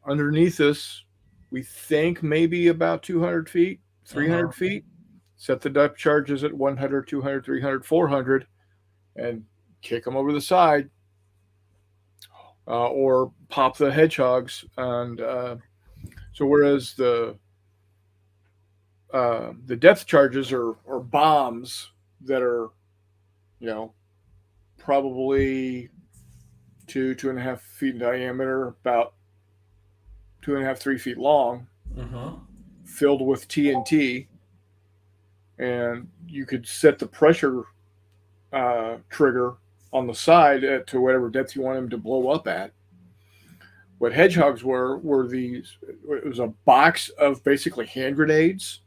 underneath us. We think maybe about 200 feet, 300 feet. Set the depth charges at 100, 200, 300, 400, and kick them over the side. Or pop the hedgehogs, and so whereas the depth charges are bombs that are, probably 2.5 feet in diameter, about 2.5, 3 feet long, filled with TNT, and you could set the pressure trigger on the side to whatever depth you want them to blow up at. What hedgehogs were these, it was a box of basically hand grenades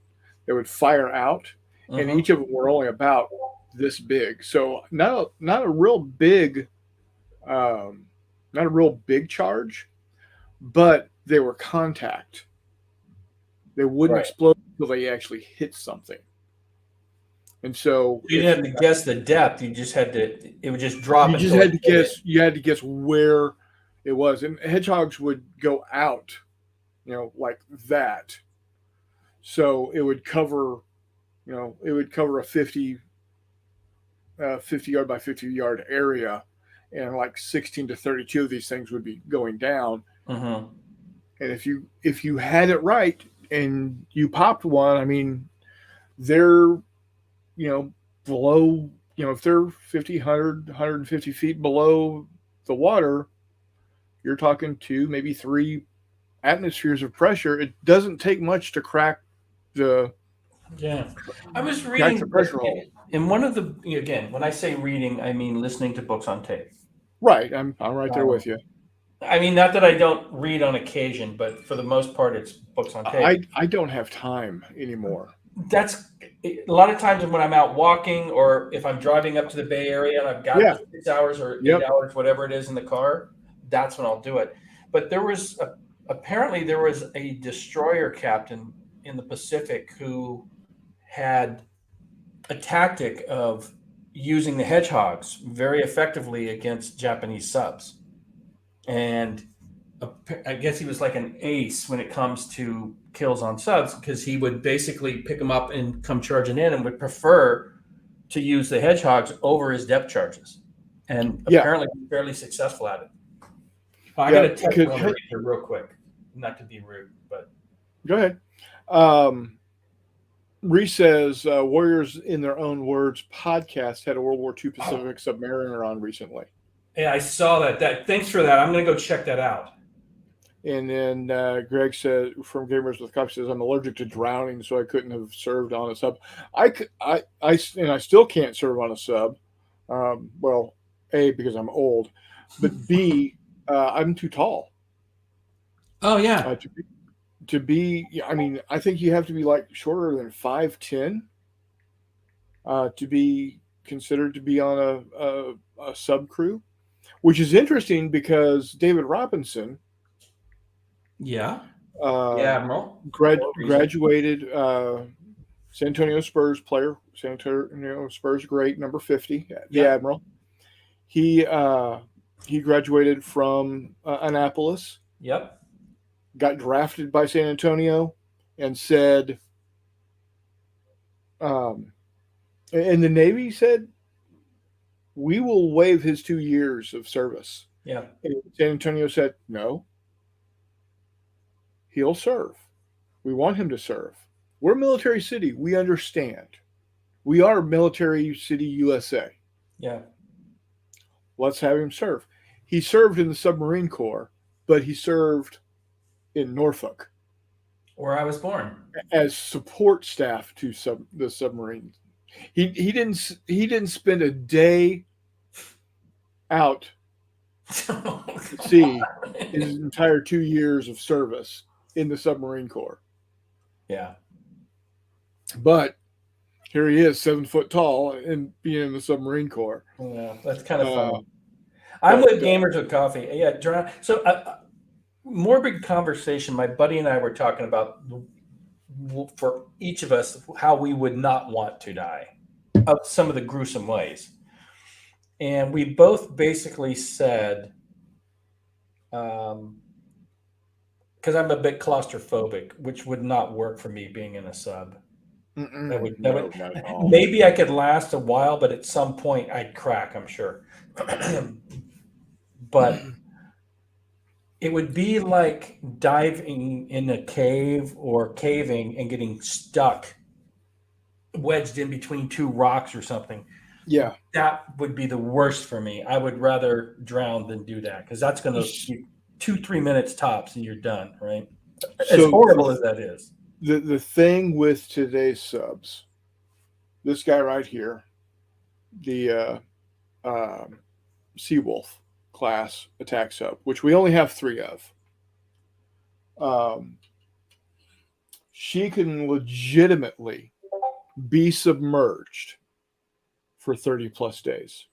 that would fire out, and each of them were only about this big. So not a real big charge, but they were contact. They wouldn't explode until they actually hit something. And so
You didn't have to guess the depth. You just had to. It would just drop.
you just
until
had
it
to
hit
guess. You had to guess where it was, and hedgehogs would go out, like that. So it would cover, it would cover a 50 yard by 50 yard area, and like 16 to 32 of these things would be going down.
Mm-hmm.
And if you had it right and you popped one, I mean, they're below, if they're 50, 100, 150 feet below the water, you're talking 2, maybe 3 atmospheres of pressure. It doesn't take much to crack the
Yeah, I was reading
the pressure hole.
in one of the, again, when I say reading, I mean listening to books on tape.
Right, I'm right there with you.
I mean, not that I don't read on occasion, but for the most part, it's books on tape.
I don't have time anymore.
That's a lot of times when I'm out walking, or if I'm driving up to the Bay Area and I've got
Yeah.
6 hours or 8
Yep.
hours, whatever it is in the car, that's when I'll do it. But apparently there was a destroyer captain in the Pacific who had a tactic of using the hedgehogs very effectively against Japanese subs. And I guess he was like an ace when it comes to kills on subs, because he would basically pick them up and come charging in, and would prefer to use the hedgehogs over his depth charges. And apparently he's fairly successful at it. I got a text one right here real quick, not to be rude, but
go ahead. Reese says Warriors in Their Own Words podcast had a World War II Pacific submariner on recently.
Yeah, I saw that. Thanks for that. I'm going to go check that out.
And then Greg said, from Gamers with Coffee, says, I'm allergic to drowning, so I couldn't have served on a sub. I still can't serve on a sub. Well, A, because I'm old, but B, I'm too tall.
Oh yeah.
To be, I mean, I think you have to be like shorter than 5'10" to be considered to be on a sub crew, which is interesting because David Robinson,
Admiral,
graduated San Antonio Spurs player, San Antonio Spurs great, number 50, the Admiral. He graduated from Annapolis.
Yep.
Got drafted by San Antonio and said, and the Navy said, we will waive his 2 years of service.
Yeah.
And San Antonio said, no, he'll serve. We want him to serve. We're a military city. We understand. We are military city USA.
Yeah.
Let's have him serve. He served in the submarine corps, but he served in Norfolk,
where I was born,
as support staff to the submarines. He didn't spend a day out at sea his entire 2 years of service in the submarine corps.
Yeah,
but here he is, 7 foot tall, and being in the submarine corps.
Yeah, that's kind of fun. I'm with Gamers with Coffee. Yeah, so morbid conversation. My buddy and I were talking about, for each of us, how we would not want to die, of some of the gruesome ways. And we both basically said, because I'm a bit claustrophobic, which would not work for me being in a sub. That would, not at all. Maybe I could last a while, but at some point I'd crack, I'm sure. But it would be like diving in a cave or caving and getting stuck, wedged in between 2 rocks or something.
Yeah.
That would be the worst for me. I would rather drown than do that, because that's going to 2-3 minutes tops and you're done, right? As horrible as that is.
The thing with today's subs, this guy right here, the Seawolf class attack sub, which we only have 3 of, she can legitimately be submerged for 30 plus days.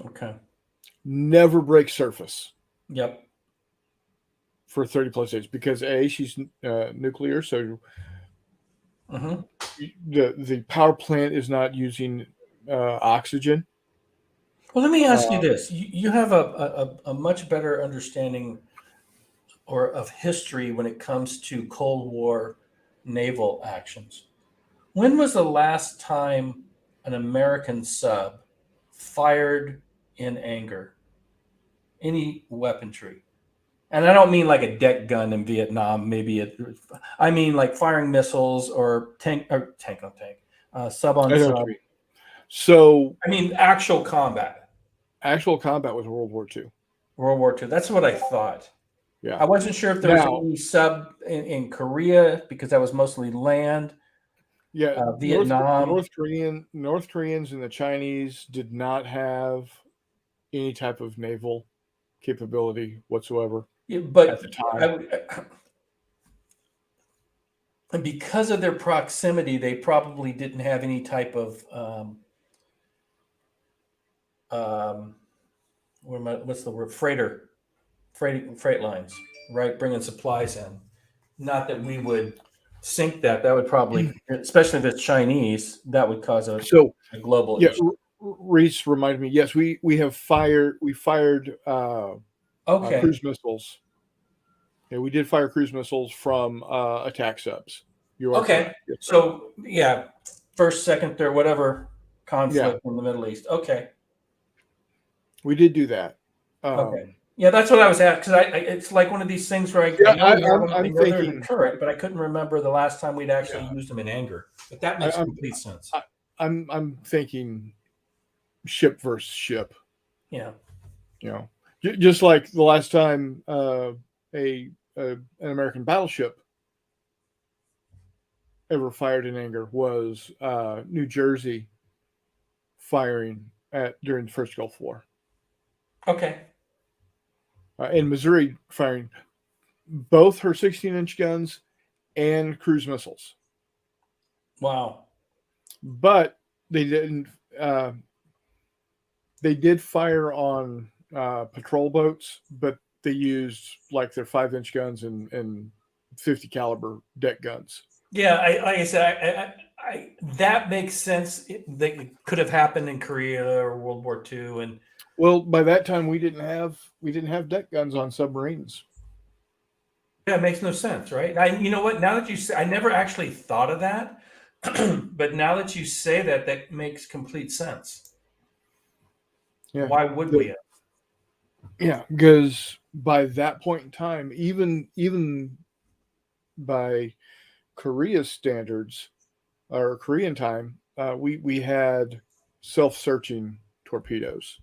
Okay.
Never break surface.
Yep.
For 30 plus days, because A, she's nuclear, so
Mhm.
The power plant is not using oxygen.
Well, let me ask you this: you have a much better understanding or of history when it comes to Cold War naval actions. When was the last time an American sub fired in anger? Any weaponry? And I don't mean like a deck gun in Vietnam. I mean like firing missiles or tank on tank, sub on
I know what
sub.
you mean. So
I mean actual combat.
actual combat was World War II.
World War II. That's what I thought.
Yeah.
I wasn't sure if there was
Now,
any sub in Korea because that was mostly land.
yeah,
Vietnam.
North Koreans and the Chinese did not have any type of naval capability whatsoever
Yeah,
at
but
the time.
and because of their proximity, they probably didn't have any type of what's the word? Freight lines, right? Bringing supplies in. Not that we would sink that. That would probably, especially if it's Chinese, that would cause a
So
global
yeah,
issue.
Reese reminded me. Yes, we fired
Okay.
cruise missiles. Yeah, we did fire cruise missiles from attack subs. You are
Okay.
correct. Yes, sir.
So yeah, first, second, third, whatever conflict in the Middle East. Okay.
We did do that.
Okay. Yeah, that's what I was at because it's like one of these things where I
Yeah,
know we have them, I
I'm
know they're
thinking.
deterrent, but I couldn't remember the last time we'd actually
Yeah,
used them in anger. But that makes
I'm
complete sense.
I'm thinking ship versus ship.
Yeah.
You know, just like the last time an American battleship ever fired in anger was New Jersey firing during the first Gulf War,
Okay.
and Missouri firing both her 16-inch guns and cruise missiles.
Wow.
But they didn't. They did fire on patrol boats, but they used like their 5-inch guns and 50 caliber deck guns.
Yeah, like I said, that makes sense. That could have happened in Korea or World War II, and
Well, by that time we didn't have deck guns on submarines.
yeah, it makes no sense, right? You know what? Now that you say, I never actually thought of that, but now that you say that, that makes complete sense.
Yeah.
Why would we?
Yeah, because by that point in time, even by Korea's standards or Korean time, we had self-searching torpedoes.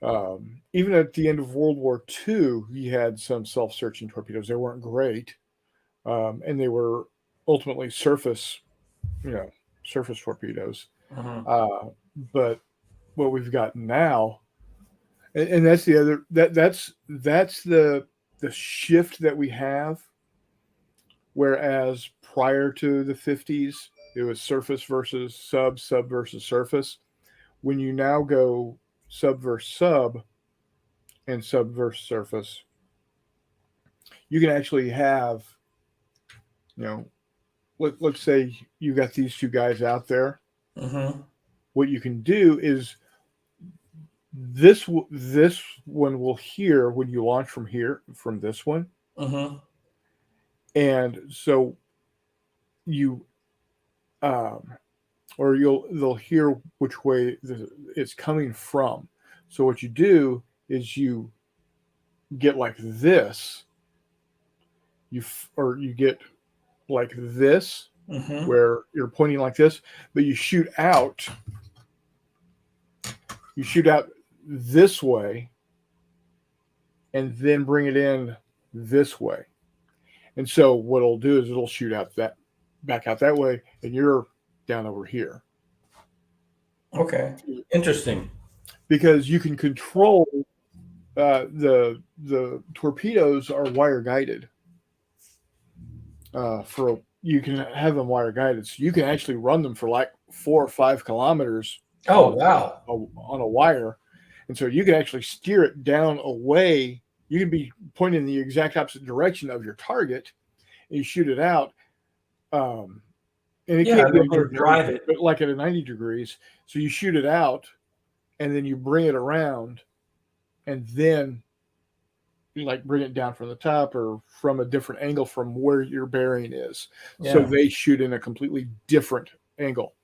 Even at the end of World War II, he had some self-searching torpedoes. They weren't great, and they were ultimately surface torpedoes.
Mhm.
But what we've got now, and that's the other that's the shift that we have. Whereas prior to the 50s, it was surface versus sub, sub versus surface. When you now go sub versus sub and sub versus surface, you can actually have, let's say you got these two guys out there.
Mhm.
What you can do is this one will hear when you launch from this one,
Mhm.
and so you or they'll hear which way it's coming from. So what you do is you get like this, you get like this,
Mhm.
where you're pointing like this, but you shoot out this way, and then bring it in this way. And so what it'll do is it'll shoot out back out that way, and you're down over here.
Okay. Interesting.
Because you can control the torpedoes are wire guided. You can have them wire guided, so you can actually run them for like 4 or 5 kilometers.
Oh wow.
On a wire, and so you can actually steer it down away. You can be pointing in the exact opposite direction of your target, and you shoot it out. And it
Yeah,
can't
and
be
then you
100
drive
degrees,
it.
but like at a 90 degrees. So you shoot it out, and then you bring it around, and then you like bring it down from the top or from a different angle from where your bearing is. So
Yeah.
they shoot in a completely different angle.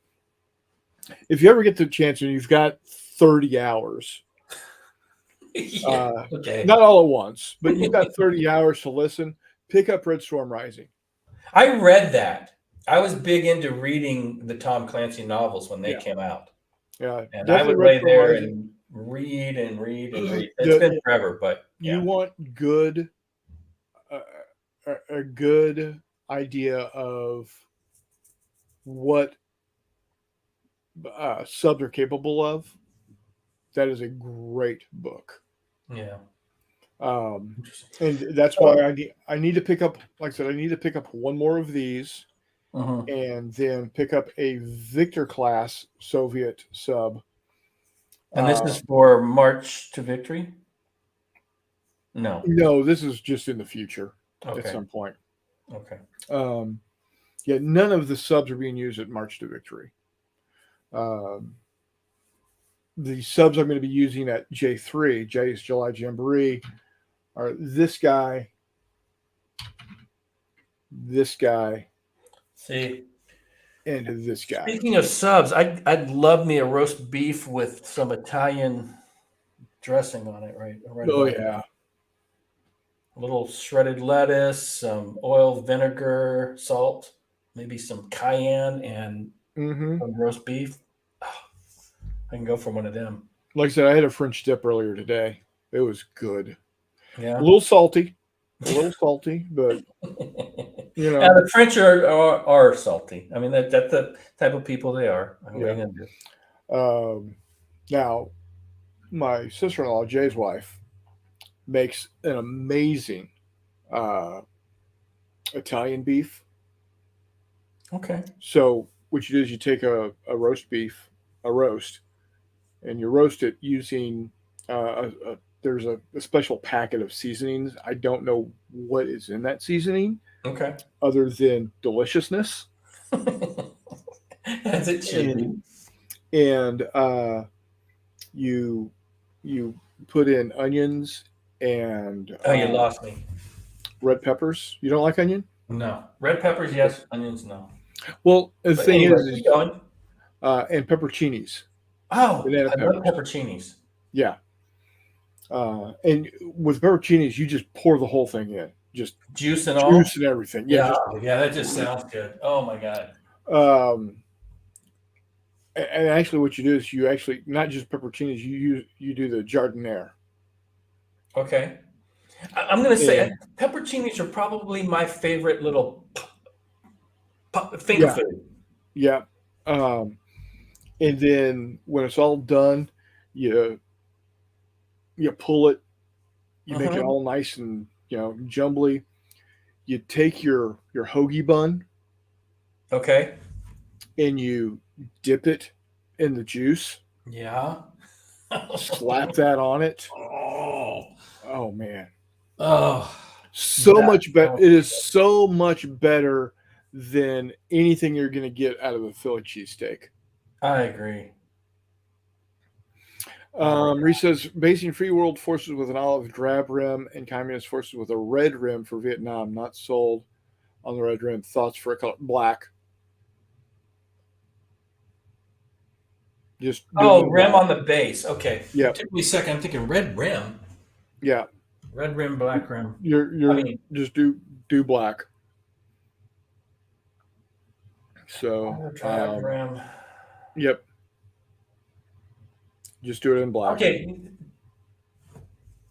If you ever get the chance and you've got 30 hours,
Yeah. Okay.
not all at once, but you've got 30 hours to listen, pick up Red Storm Rising.
I read that. I was big into reading the Tom Clancy novels when they
Yeah.
came out.
Yeah,
And I
definitely
would
Red
lay
Storm
there
Rising.
and read and read and read. It's been forever, but
You want good, a good idea of what subs are capable of. That is a great book.
yeah.
And that's why I need to pick up, like I said, I need to pick up one more of these,
Mhm.
and then pick up a Victor class Soviet sub.
And this is for March to Victory? No.
No, this is just in the future at
Okay.
some point.
Okay.
Yeah, none of the subs are being used at March to Victory. The subs I'm going to be using at J3, J's July Jamboree, are this guy,
See,
and this guy.
speaking of subs, I'd love me a roast beef with some Italian dressing on it, right?
Oh yeah,
A little shredded lettuce, some oil, vinegar, salt, maybe some cayenne, and some roast beef. Oh, I can go for one of them.
Like I said, I had a French dip earlier today. It was good.
Yeah.
A little salty, but you know.
And the French are salty. I mean, that's the type of people they are. What are you gonna do?
Now, my sister-in-law, Jay's wife, makes an amazing Italian beef.
Okay.
So what you do is you take a roast beef, and you roast it using there's a special packet of seasonings. I don't know what is in that seasoning
Okay.
other than deliciousness.
As it should be.
And you put in onions and
Oh, you lost me.
red peppers. You don't like onion?
No. Red peppers, yes. Onions, no.
Well, the
But
thing
anyway,
is
keep going.
and pepperoncinis.
Oh,
Banana
I love
peppers.
pepperoncinis.
Yeah. And with pepperoncinis, you just pour the whole thing in, just
Juice and all.
juice and everything.
Yeah, yeah, that just sounds good. Oh my god.
And actually, what you do is you actually not just pepperoncinis. You do the jardiniere.
Okay. I'm going to say pepperoncinis are probably my favorite little finger food.
Yeah. And then when it's all done, you pull it, you make it all nice and jumbly. You take your hoagie bun,
okay,
and you dip it in the juice.
Yeah.
Slap that on it.
Oh
man.
Oh.
So much better. It is so much better than anything you're going to get out of a Philly cheesesteak.
I agree.
Reese says, basing free world forces with an olive drab rim and communist forces with a red rim for Vietnam, not sold on the red rim. Thoughts for a color? Black. Just
rim black on the base. Okay.
Yeah.
It took me a second. I'm thinking red rim.
Yeah.
Red rim, black rim.
Just do black. So
drab rim.
Yep. Just do it in black.
Okay.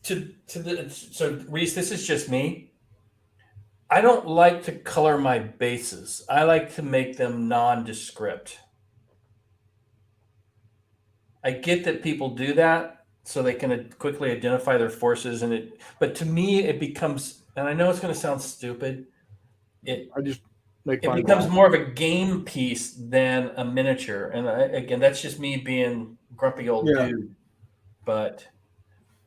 So Reese, this is just me. I don't like to color my bases. I like to make them nondescript. I get that people do that so they can quickly identify their forces, but to me it becomes, and I know it's going to sound stupid, it becomes more of a game piece than a miniature. And again, that's just me being grumpy old dude. But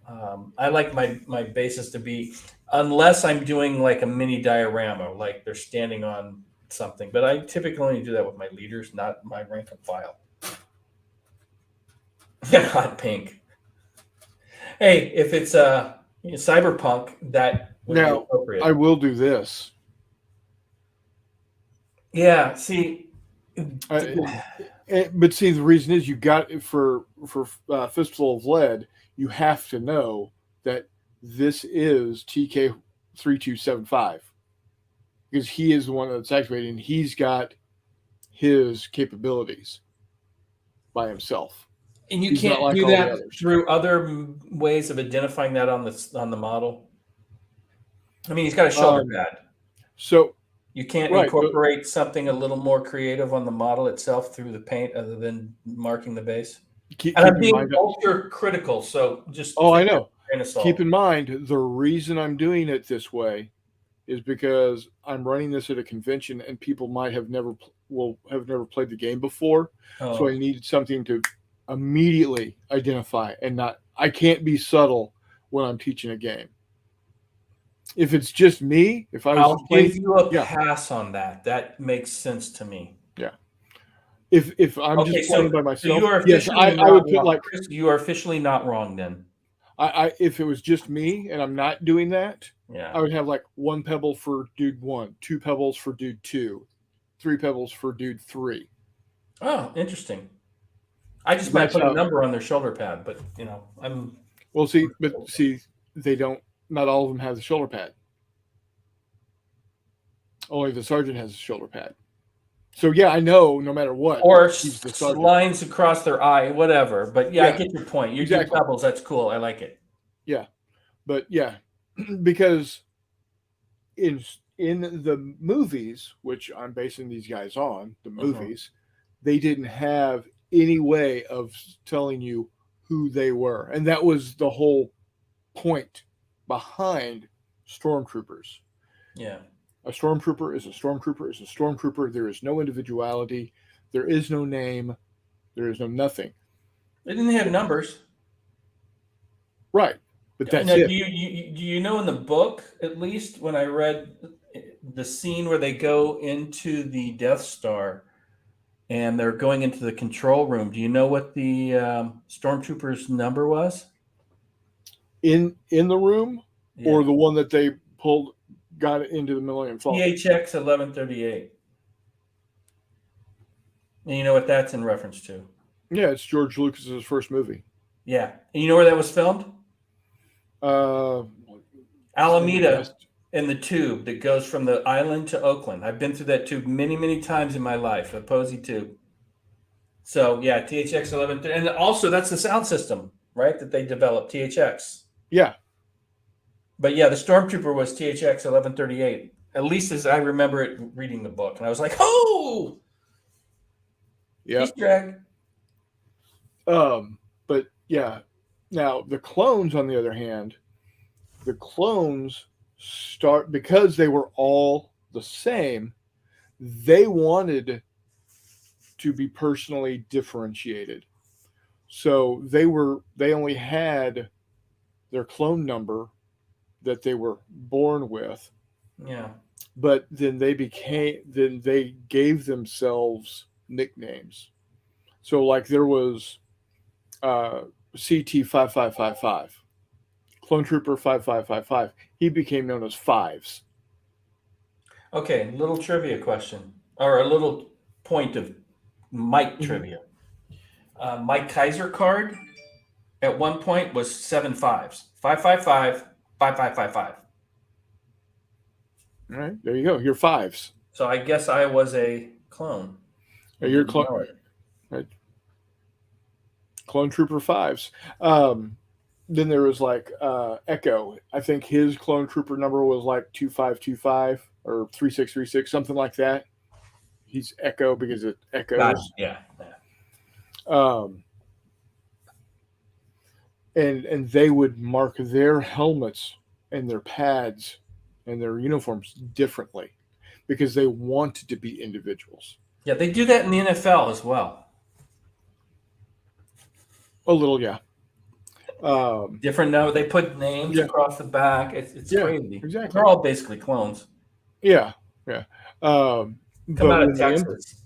I like my bases to be, unless I'm doing like a mini diorama, like they're standing on something, but I typically only do that with my leaders, not my rank and file. Hot pink. Hey, if it's cyberpunk, that would be
Now,
appropriate.
I will do this.
Yeah. See,
But see, the reason is you got for Fistful of Lead, you have to know that this is TK3275 because he is the one that's activated, and he's got his capabilities by himself.
and you
he's not
can't
like
do
all the
that
others.
through other ways of identifying that on the model. I mean, he's got a shoulder pad.
So
You can't
right,
incorporate something a little more creative on the model itself through the paint other than marking the base.
keep
And I'm
in
being
mind,
ultra critical, so just
oh, I
take
know.
it with a grain of salt.
Keep in mind, the reason I'm doing it this way is because I'm running this at a convention, and people might have never played the game before.
Oh.
So I needed something to immediately identify, and not. I can't be subtle when I'm teaching a game. If it's just me, if I was
I'll give
playing,
you a
yeah.
pass on that. That makes sense to me.
Yeah. If I'm
Okay,
just playing
so
by myself,
you are
yes,
officially
I would
not
put
wrong.
like
Chris, you are officially not wrong then.
I if it was just me and I'm not doing that,
Yeah.
I would have like 1 pebble for dude 1, 2 pebbles for dude 2, 3 pebbles for dude 3.
Oh, interesting. I just might
That's
put a
how-
number on their shoulder pad, but I'm
Well, see, they don't. Not all of them have the shoulder pad. Only the sergeant has a shoulder pad. So yeah, I know. No matter what,
or
he's the sergeant.
lines across their eye, whatever. But yeah, I
Yeah,
get your point. You
exactly.
do pebbles. That's cool. I like it.
But yeah, because in the movies, which I'm basing these guys on, the movies, they didn't have any way of telling you who they were, and that was the whole point behind stormtroopers.
Yeah.
A stormtrooper is a stormtrooper is a stormtrooper. There is no individuality. There is no name. There is no nothing.
They didn't have numbers.
Right. But that's
Now,
it.
do you know in the book, at least when I read the scene where they go into the Death Star and they're going into the control room, do you know what the stormtrooper's number was?
In the room,
Yeah.
or the one that they got it into the Millennium Falcon.
THX 1138. And you know what that's in reference to?
Yeah, it's George Lucas's first movie.
Yeah. And you know where that was filmed? Alameda,
Yes.
in the tube that goes from the island to Oakland. I've been through that tube many, many times in my life, a Posey tube. So yeah, THX 11, and also that's the sound system, right? That they developed, THX.
Yeah.
But yeah, the Stormtrooper was THX 1138. At least as I remember it reading the book, and I was like, "Oh,
Yeah.
Easter egg."
But yeah. Now the clones, on the other hand, the clones start because they were all the same. They wanted to be personally differentiated, so they only had their clone number that they were born with.
Yeah.
But then they gave themselves nicknames. So like there was CT 5555, Clone Trooper 5555. He became known as Fives.
Okay, little trivia question, or a little point of Mike trivia. Mike Kaiser card at one point was 7 5s. 555, 5555.
All right, there you go. You're Fives.
So I guess I was a clone.
You're
Didn't know
clone.
it.
Right. Clone Trooper Fives. Then there was like Echo. I think his Clone Trooper number was like 2525 or 3636, something like that. He's Echo because it echoes.
Gotcha. Yeah.
And they would mark their helmets and their pads and their uniforms differently because they wanted to be individuals.
Yeah, they do that in the NFL as well.
A little, yeah.
Different now. They put names across the back. It's
Yeah,
crazy.
exactly.
They're all basically clones.
Yeah.
Come out
when
of
they
Texas.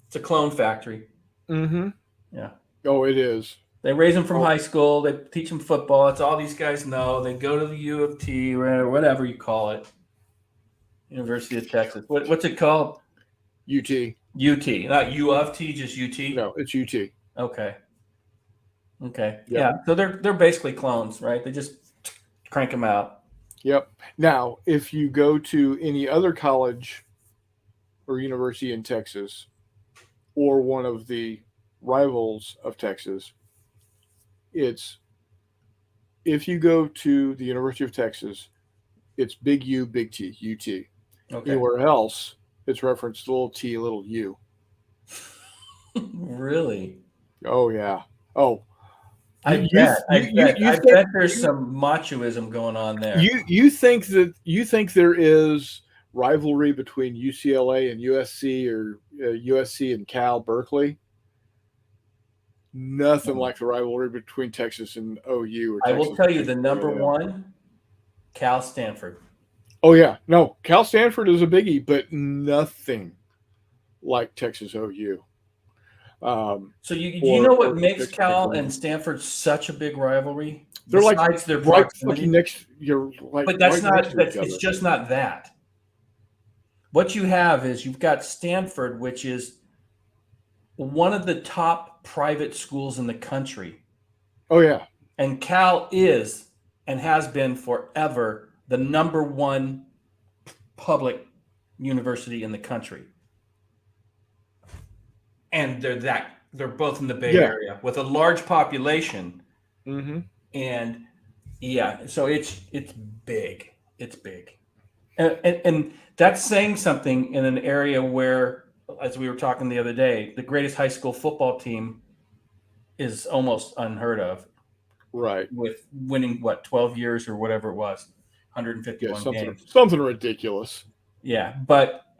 It's a clone factory.
Mm-hmm.
Yeah.
Oh, it is.
They raise them from high school. They teach them football. That's all these guys know. They go to the U of T or whatever you call it. University of Texas. What's it called?
UT.
UT. Not U of T, just UT?
No, it's UT.
Okay. Okay.
Yep.
Yeah. So they're basically clones, right? They just crank them out.
Yep. Now, if you go to any other college or university in Texas or one of the rivals of Texas, it's if you go to the University of Texas, it's big U, big T, UT.
Okay.
Anywhere else, it's referenced little t, little u.
Really?
Oh, yeah. Oh,
I bet there's some machoism going on there.
You think there is rivalry between UCLA and USC or USC and Cal Berkeley? Nothing like the rivalry between Texas and OU. Or
I
Texas
will tell you
and
the number
A&M.
one, Cal Stanford.
Oh yeah, no, Cal Stanford is a biggie, but nothing like Texas OU.
So you know what makes Cal and Stanford such a big rivalry?
They're
besides their
right
proximity.
fucking next. You're like,
But that's
right next
not.
to each
It's
other.
just not that. What you have is you've got Stanford, which is one of the top private schools in the country,
Oh yeah,
and Cal is and has been forever the number one public university in the country. And they're both in the Bay Area with a large population.
Mm-hmm.
And yeah, so it's big. It's big. And that's saying something in an area where, as we were talking the other day, the greatest high school football team is almost unheard of.
Right.
With winning 12 years or whatever it was, 151 games.
Something ridiculous.
Yeah,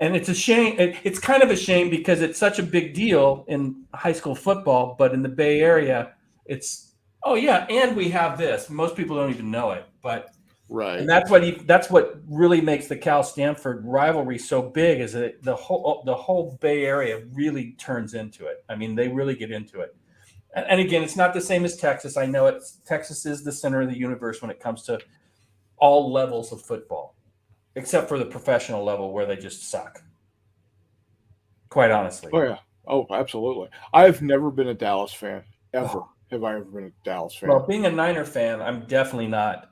and it's a shame. It's kind of a shame because it's such a big deal in high school football, but in the Bay Area, it's and we have this. Most people don't even know it, but
right.
And that's what really makes the Cal Stanford rivalry so big is that the whole Bay Area really turns into it. I mean, they really get into it. And again, it's not the same as Texas. I know Texas is the center of the universe when it comes to all levels of football, except for the professional level where they just suck. Quite honestly.
Oh yeah. Oh, absolutely. I've never been a Dallas fan ever. Have I ever been a Dallas fan?
Well, being a Niner fan, I'm definitely not.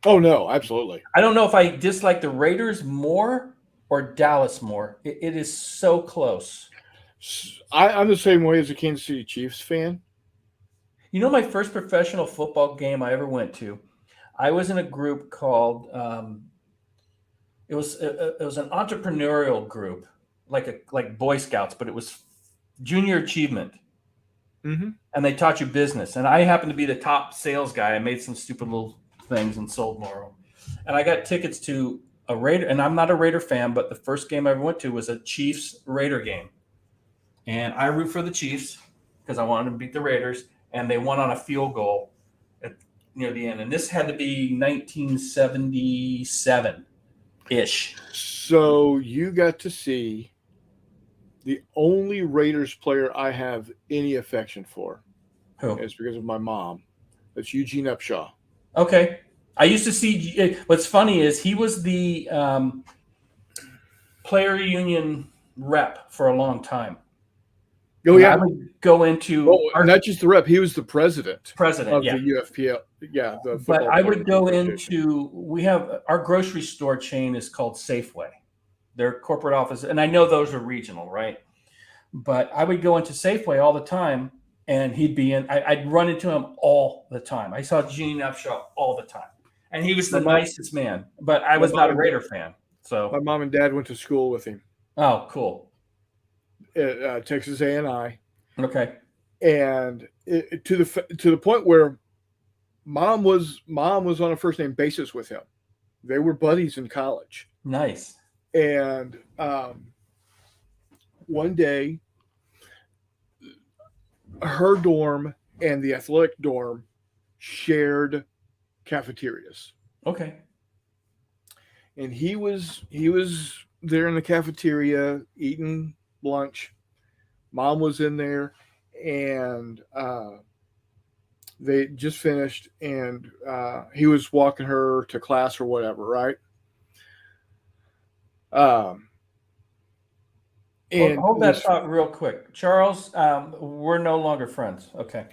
Oh no, absolutely.
I don't know if I dislike the Raiders more or Dallas more. It is so close.
I'm the same way as a Kansas City Chiefs fan.
You know, my first professional football game I ever went to, I was in a group called it was an entrepreneurial group, like Boy Scouts, but it was junior achievement.
Mm-hmm.
And they taught you business. And I happened to be the top sales guy. I made some stupid little things and sold more of them. And I got tickets to a Raider, and I'm not a Raider fan, but the first game I ever went to was a Chiefs-Raider game. And I root for the Chiefs because I wanted to beat the Raiders, and they won on a field goal near the end. And this had to be 1977-ish.
So you got to see the only Raiders player I have any affection for.
Who?
It's because of my mom. That's Eugene Upshaw.
Okay. I used to see – what's funny is he was the player union rep for a long time.
Oh, yeah.
I would go into
not just the rep. He was the president of
the
UFPL. Yeah.
But I would go into – we have – our grocery store chain is called Safeway. Their corporate office – and I know those are regional, right? But I would go into Safeway all the time, and he'd be in – I'd run into him all the time. I saw Gene Upshaw all the time. And he was the nicest man. But I was not a Raider fan. So
my mom and dad went to school with him.
Oh, cool.
Texas A&I.
Okay.
And to the point where mom was on a first name basis with him. They were buddies in college.
Nice.
And one day, her dorm and the athletic dorm shared cafeterias.
Okay.
And he was there in the cafeteria eating lunch. Mom was in there, and they just finished, and he was walking her to class or whatever, right? And
Hold that thought real quick. Charles, we're no longer friends. Okay.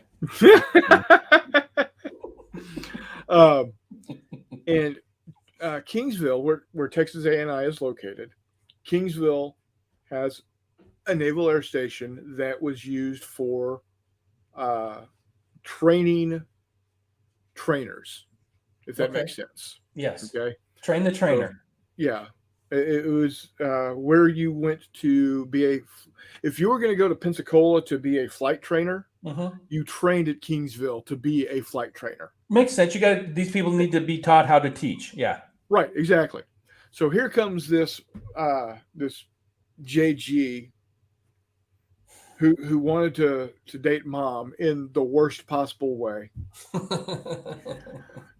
and Kingsville, where Texas A&I is located, Kingsville has a naval air station that was used for training trainers, if that makes sense.
Yes.
Okay.
Train the trainer.
So, yeah. It was where you went to be if you were going to go to Pensacola to be a flight trainer, you trained at Kingsville to be a flight trainer.
Makes sense. These people need to be taught how to teach. Yeah.
Right. Exactly. So here comes this JG who wanted to date Mom in the worst possible way.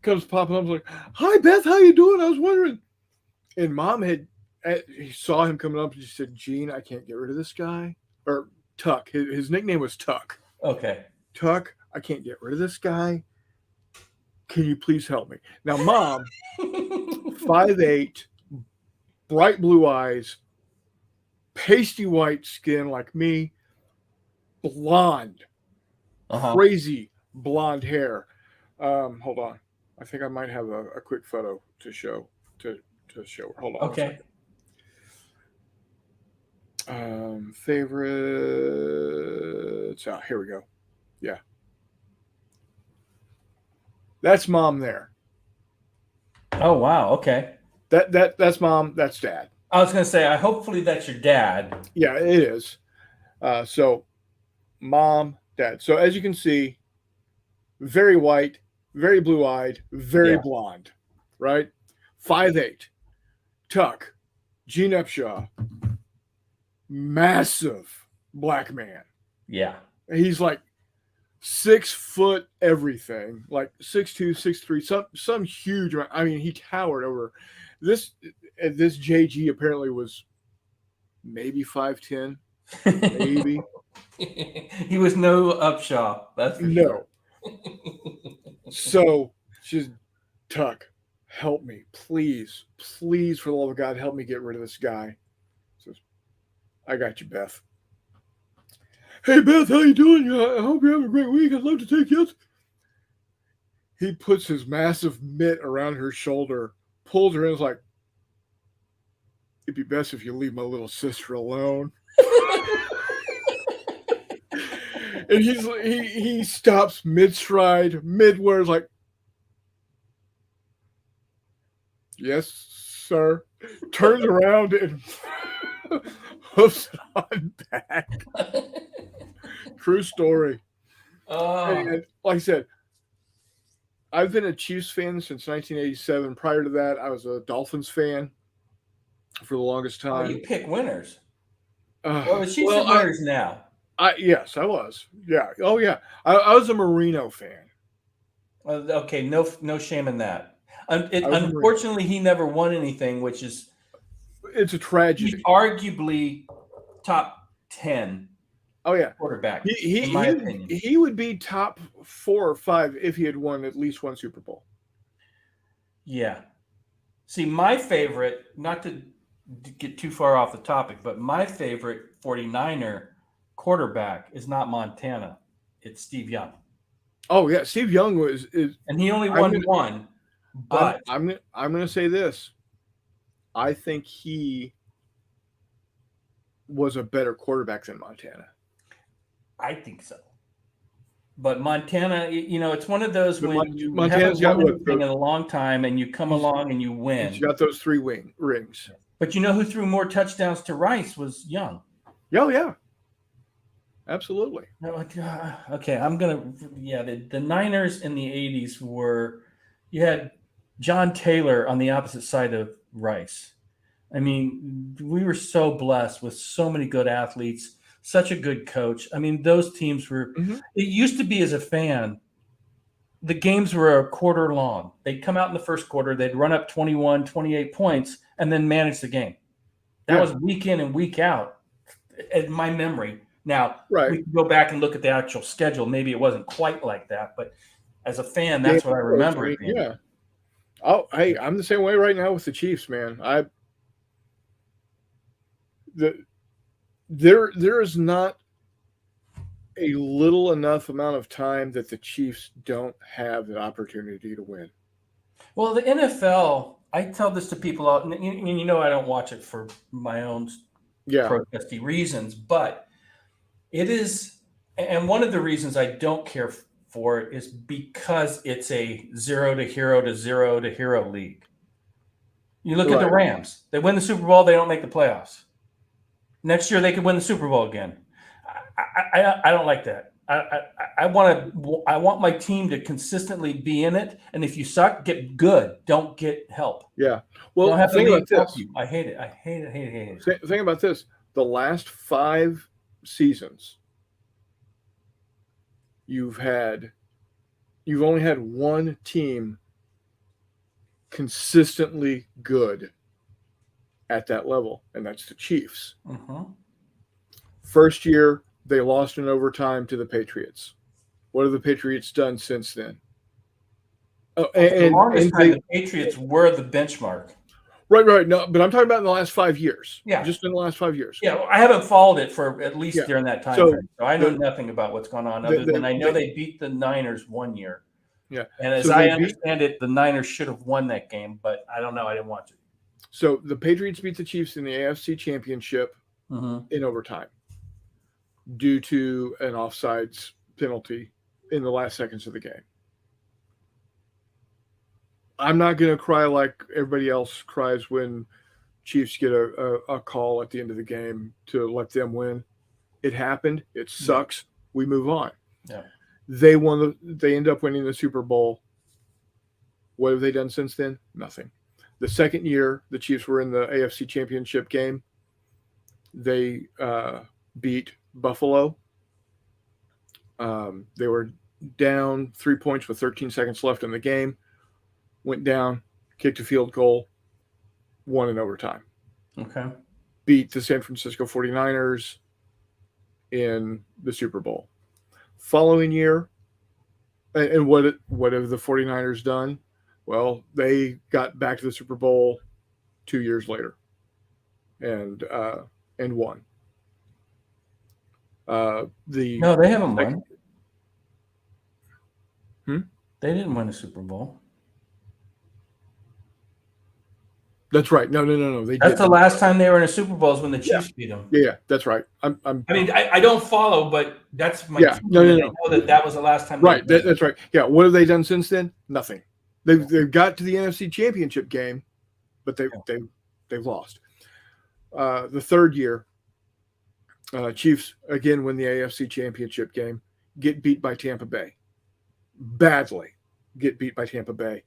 Comes popping up like, "Hi Beth, how you doing? I was wondering." And Mom he saw him coming up and she said, "Gene, I can't get rid of this guy." Or Tuck. His nickname was Tuck.
Okay.
Tuck, I can't get rid of this guy. Can you please help me? Now, Mom, 5'8", bright blue eyes, pasty white skin like me, blonde, crazy blonde hair. Hold on. I think I might have a quick photo to show her. Hold on.
Okay.
Favorites. Oh, here we go. Yeah. That's Mom there.
Oh wow. Okay.
That's Mom. That's Dad.
I was gonna say, hopefully that's your dad.
Yeah, it is. So, Mom, Dad. So as you can see, very white, very blue-eyed, very blonde, right? 5'8", Tuck, Gene Upshaw, massive black man.
Yeah.
He's like 6 foot everything, like 6'2", 6'3", some huge. I mean, he towered over this. This JG apparently was maybe 5'10", maybe.
He was no Upshaw. That's for sure.
So she's, "Tuck, help me, please, please, for the love of God, help me get rid of this guy." Says, "I got you, Beth." "Hey, Beth, how you doing? I hope you're having a great week. I'd love to take you." He puts his massive mitt around her shoulder, pulls her in, is like, "It'd be best if you leave my little sister alone." And he stops mid-stride, mid-where, like, "Yes, sir." Turns around and hoofs it on back. True story. And like I said, I've been a Chiefs fan since 1987. Prior to that, I was a Dolphins fan for the longest time.
Oh, you pick winners. Well, the Chiefs are winners now.
Yes, I was. Yeah. Oh, yeah. I was a Marino fan.
Okay, no shame in that. Unfortunately, he never won anything, which is
it's a tragedy.
He's arguably top 10.
Oh yeah,
quarterback.
In my opinion, he would be top 4 or 5 if he had won at least one Super Bowl.
Yeah. See, my favorite, not to get too far off the topic, but my favorite 49er quarterback is not Montana. It's Steve Young.
Oh yeah, Steve Young
and he only won one. But
I'm going to say this. I think he was a better quarterback than Montana.
I think so. But Montana, it's one of those when you
Montana's
haven't won anything in a long time and you come along and you win.
He's got those 3 rings.
But you know who threw more touchdowns to Rice was Young.
Oh, yeah. Absolutely.
Okay, the Niners in the 80s you had John Taylor on the opposite side of Rice. I mean, we were so blessed with so many good athletes, such a good coach. I mean, those teams were, It used to be as a fan, the games were a quarter long. They'd come out in the first quarter, they'd run up 21, 28 points, and then manage the game. That was week in and week out, in my memory. Now,
Right.
we can go back and look at the actual schedule. Maybe it wasn't quite like that, but as a fan,
Game
that's what I
approach,
remember
I mean,
it being.
yeah. Oh, hey, I'm the same way right now with the Chiefs, man. There is not a little enough amount of time that the Chiefs don't have the opportunity to win.
Well, the NFL, I tell this to people out, and you know I don't watch it for my own protesty reasons, but it is, and one of the reasons I don't care for it is because it's a 0 to hero to 0 to hero league. You look at the Rams; they win the Super Bowl, they don't make the playoffs. Next year, they could win the Super Bowl again. I don't like that. I want my team to consistently be in it, and if you suck, get good. Don't get help.
Yeah. Well,
don't have
think about this.
I hate it. I hate it.
Think about this. The last 5 seasons, you've only had one team consistently good at that level, and that's the Chiefs.
Mm-hmm.
First year, they lost in overtime to the Patriots. What have the Patriots done since then? Oh,
the longest time, the Patriots were the benchmark.
Right. No, but I'm talking about in the last 5 years.
Yeah.
Just in the last 5 years.
Yeah, I haven't followed it for at least during that time frame. So I know nothing about what's going on other than I know they beat the Niners one year.
Yeah.
And as I understand it, the Niners should have won that game, but I don't know. I didn't watch it.
So the Patriots beat the Chiefs in the AFC Championship in overtime due to an offsides penalty in the last seconds of the game. I'm not going to cry like everybody else cries when Chiefs get a call at the end of the game to let them win. It happened. It sucks. We move on.
Yeah.
They end up winning the Super Bowl. What have they done since then? Nothing. The second year the Chiefs were in the AFC Championship game, they beat Buffalo. They were down 3 points with 13 seconds left in the game. Went down, kicked a field goal, won in overtime.
Okay.
Beat the San Francisco 49ers in the Super Bowl. Following year, and what have the 49ers done? Well, they got back to the Super Bowl 2 years later and won.
No, they haven't won. They didn't win a Super Bowl.
That's right. No.
That's the last time they were in a Super Bowl is when the Chiefs beat them.
Yeah, that's right.
I mean, I don't follow, but that's my team.
No.
I know that was the last time.
Right. That's right. Yeah. What have they done since then? Nothing. They've got to the NFC Championship game, but they've lost. The third year, Chiefs again win the AFC Championship game, get beat by Tampa Bay. Badly get beat by Tampa Bay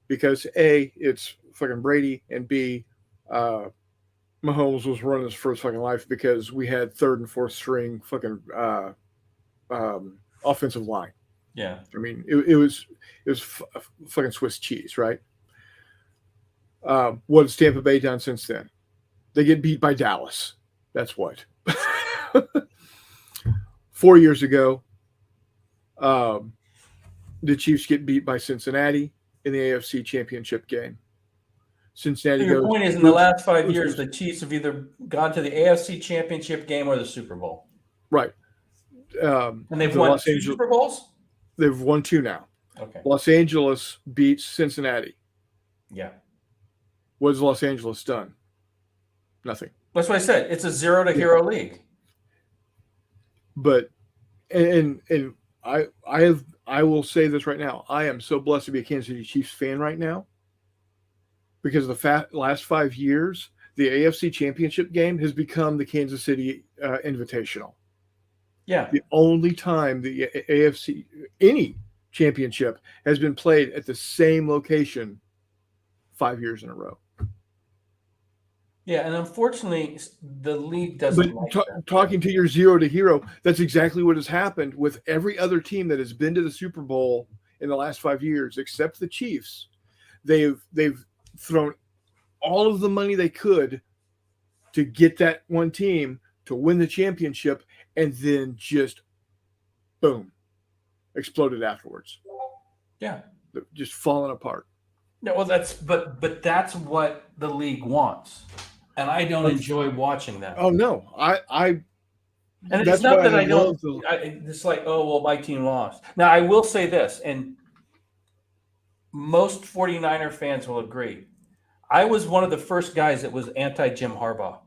because A, it's fucking Brady, and B, Mahomes was running his first fucking life because we had third and fourth string fucking offensive line.
Yeah,
I mean it was fucking Swiss cheese, right? What has Tampa Bay done since then? They get beat by Dallas. That's what. 4 years ago, the Chiefs get beat by Cincinnati in the AFC Championship game. Cincinnati
Your point is, in the last 5 years, the Chiefs have either gone to the AFC Championship game or the Super Bowl.
Right.
And they've won 2 Super Bowls?
They've won 2 now.
Okay.
Los Angeles beats Cincinnati.
Yeah.
What has Los Angeles done? Nothing.
That's what I said. It's a 0 to hero league.
But and I will say this right now. I am so blessed to be a Kansas City Chiefs fan right now because the last 5 years, the AFC Championship game has become the Kansas City Invitational.
Yeah.
The only time the AFC, any championship, has been played at the same location 5 years in a row.
Yeah, and unfortunately, the league doesn't like that.
Talking to your 0 to hero, that's exactly what has happened with every other team that has been to the Super Bowl in the last 5 years, except the Chiefs. They've thrown all of the money they could to get that one team to win the championship, and then just boom, exploded afterwards.
Yeah.
Just falling apart.
No, well, but that's what the league wants, and I don't enjoy watching that.
Oh no, I
And
that's
it's not
why
that I
love
don't. It's like, oh well, my team lost. Now I will say this, and most 49er fans will agree. I was one of the first guys that was anti-Jim Harbaugh.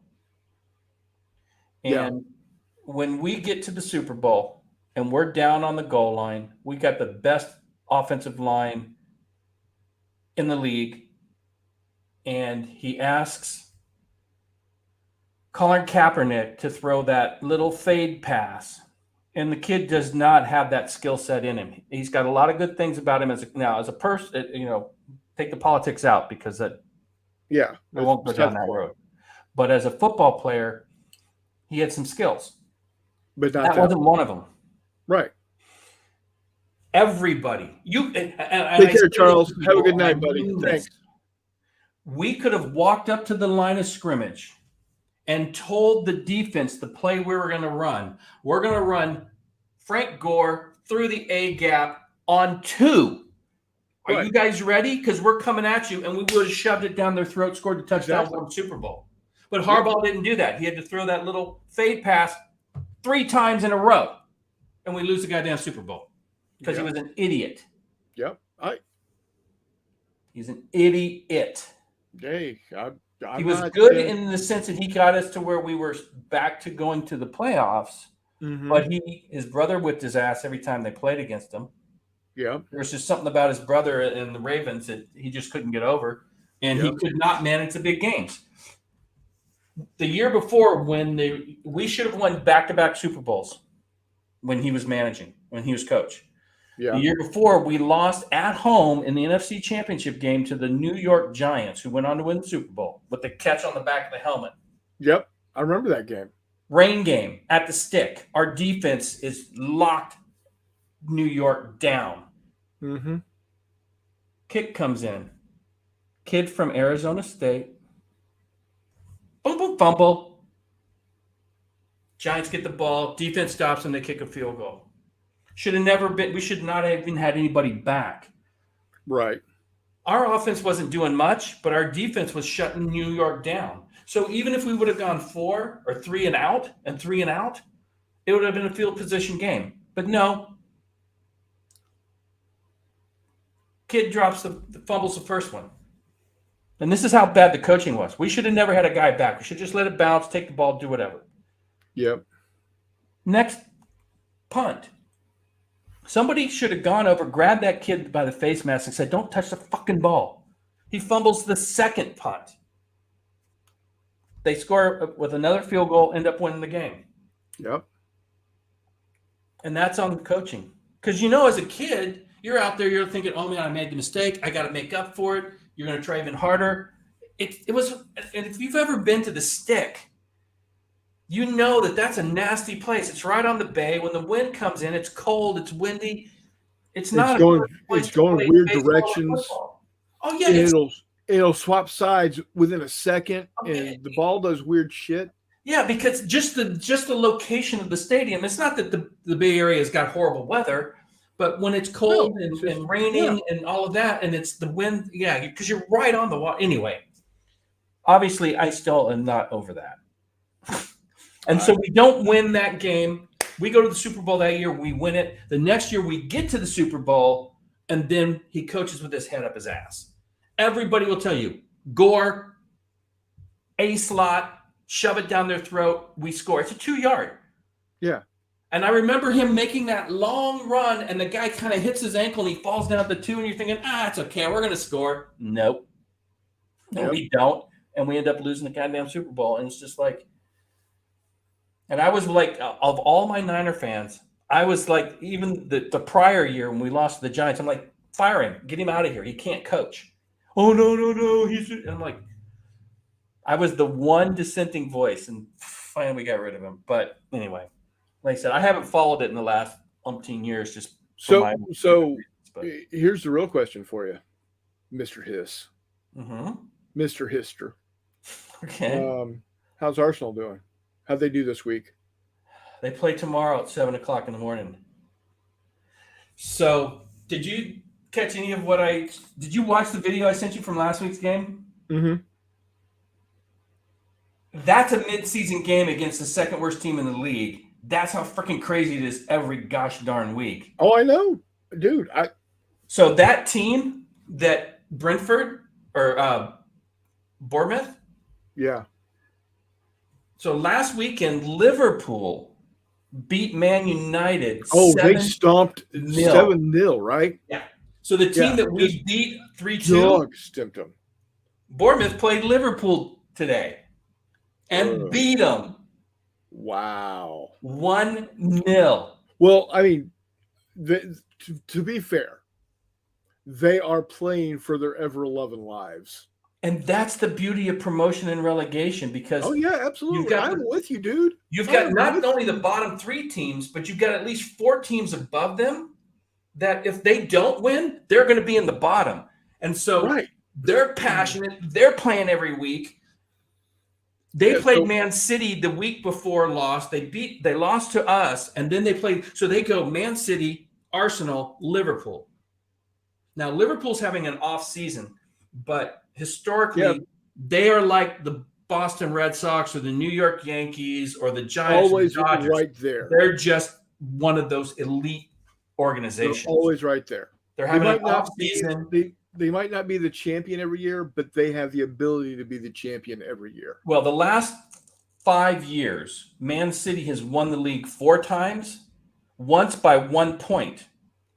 And when we get to the Super Bowl and we're down on the goal line, we got the best offensive line in the league. And he asks Colin Kaepernick to throw that little fade pass. And the kid does not have that skill set in him. He's got a lot of good things about him as a person, take the politics out because that I won't go down that road. But as a football player, he had some skills.
But
that wasn't one of them.
Right.
Everybody.
Take care, Charles. Have a good night, buddy. Thanks.
We could have walked up to the line of scrimmage and told the defense the play we were going to run. We're going to run Frank Gore through the A gap on 2. Are you guys ready? Because we're coming at you, and we would have shoved it down their throat, scored a touchdown, won the Super Bowl. But Harbaugh didn't do that. He had to throw that little fade pass 3 times in a row, and we lose the goddamn Super Bowl because he was an idiot.
Yep.
He's an idiot.
Hey,
he was good in the sense that he got us to where we were back to going to the playoffs, but his brother whipped his ass every time they played against him.
Yeah.
There was just something about his brother and the Ravens that he just couldn't get over, and he could not manage the big games. The year before, when we should have won back-to-back Super Bowls when he was managing, when he was coach.
Yeah.
The year before, we lost at home in the NFC Championship game to the New York Giants, who went on to win the Super Bowl with the catch on the back of the helmet.
Yep. I remember that game.
Rain game at the stick. Our defense is locked New York down.
Mm-hmm.
Kick comes in. Kid from Arizona State. Boom, boom, fumble. Giants get the ball. Defense stops and they kick a field goal. Should have never been. We should not have even had anybody back.
Right.
Our offense wasn't doing much, but our defense was shutting New York down. So even if we would have gone 4 or 3 and out, it would have been a field position game. But no. Kid drops fumbles the first one. And this is how bad the coaching was. We should have never had a guy back. We should just let it bounce, take the ball, do whatever.
Yep.
Next punt. Somebody should have gone over, grabbed that kid by the face mask and said, don't touch the fucking ball. He fumbles the second punt. They score with another field goal, end up winning the game.
Yep.
And that's on the coaching. Because, as a kid, you're out there, you're thinking, oh, man, I made the mistake. I got to make up for it. You're going to try even harder. It was, and if you've ever been to the stick, you know that's a nasty place. It's right on the bay. When the wind comes in, it's cold, it's windy. It's not
it's going weird directions.
Oh yeah,
it'll swap sides within a second, and the ball does weird shit.
Yeah, because just the location of the stadium. It's not that the Bay Area has got horrible weather, but when it's cold and raining and all of that, and it's the wind, because you're right on the water. Anyway, obviously, I still am not over that. And so we don't win that game. We go to the Super Bowl that year. We win it. The next year we get to the Super Bowl, and then he coaches with his head up his ass. Everybody will tell you, Gore, A slot, shove it down their throat. We score. It's a 2-yard.
Yeah.
And I remember him making that long run, and the guy kind of hits his ankle, and he falls down at the 2, and you're thinking, it's okay. We're going to score. Nope. No, we don't. And we end up losing the goddamn Super Bowl. And it's just like, and I was like, of all my Niner fans, I was like, even the prior year when we lost to the Giants, I'm like, fire him, get him out of here. He can't coach. Oh, no. And I'm like, I was the one dissenting voice, and finally we got rid of him. But anyway, like I said, I haven't followed it in the last umpteen years. Just
so here's the real question for you, Mr. Hiss.
Mm-hmm.
Mr. Hister.
Okay.
How's Arsenal doing? How'd they do this week?
They play tomorrow at 7:00 in the morning. So, did you catch any of what did you watch the video I sent you from last week's game?
Mm-hmm.
That's a mid-season game against the second worst team in the league. That's how freaking crazy it is every gosh darn week.
Oh, I know, dude.
So that team that Brentford or Bournemouth.
Yeah.
So last weekend, Liverpool beat Man United.
Oh, they
7-0.
stomped 7-0, right?
Yeah. So the team that we beat 3-2,
dog stimped them.
Bournemouth played Liverpool today and beat them.
Wow.
1-0.
Well, I mean, to be fair, they are playing for their ever-loving lives.
And that's the beauty of promotion and relegation because
oh yeah, absolutely. I'm with you, dude.
You've got not only the bottom 3 teams, but you've got at least 4 teams above them that if they don't win, they're going to be in the bottom. And so they're passionate. They're playing every week. They played Man City the week before, lost. They lost to us, and then they played. So they go Man City, Arsenal, Liverpool. Now Liverpool's having an off season, but historically, they are like the Boston Red Sox or the New York Yankees or the Giants.
Always
or the Dodgers.
Right there.
They're just one of those elite organizations.
They're always right there.
They're having an off season.
They might not be the champion every year, but they have the ability to be the champion every year.
Well, the last 5 years, Man City has won the league 4 times, once by 1 point.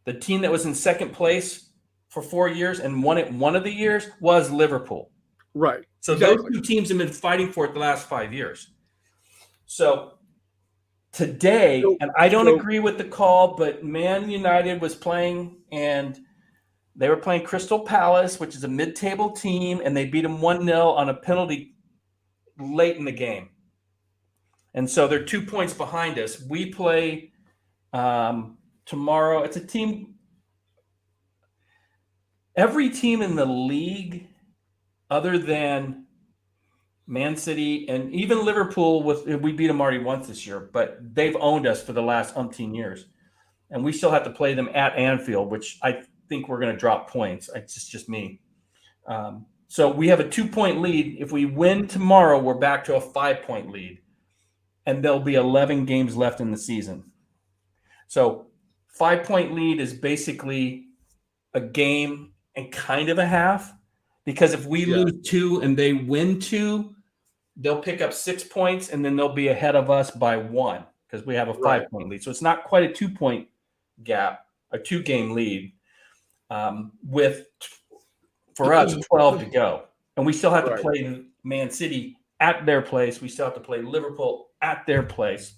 The team that was in second place for 4 years and won it one of the years was Liverpool.
Right.
So those 2 teams have been fighting for it the last 5 years. So today, and I don't agree with the call, but Man United was playing and they were playing Crystal Palace, which is a mid-table team, and they beat them 1-0 on a penalty late in the game. And so they're 2 points behind us. We play tomorrow. It's a team. Every team in the league, other than Man City and even Liverpool, we beat them already once this year, but they've owned us for the last umpteen years. And we still have to play them at Anfield, which I think we're going to drop points. It's just me. So we have a 2-point lead. If we win tomorrow, we're back to a 5-point lead. And there'll be 11 games left in the season. So 5-point lead is basically a game and kind of a half. Because if we lose 2 and they win 2, they'll pick up 6 points and then they'll be ahead of us by 1 because we have a 5-point lead. So it's not quite a 2-point gap, a 2-game lead. With for us 12 to go, and we still have to play Man City at their place. We still have to play Liverpool at their place.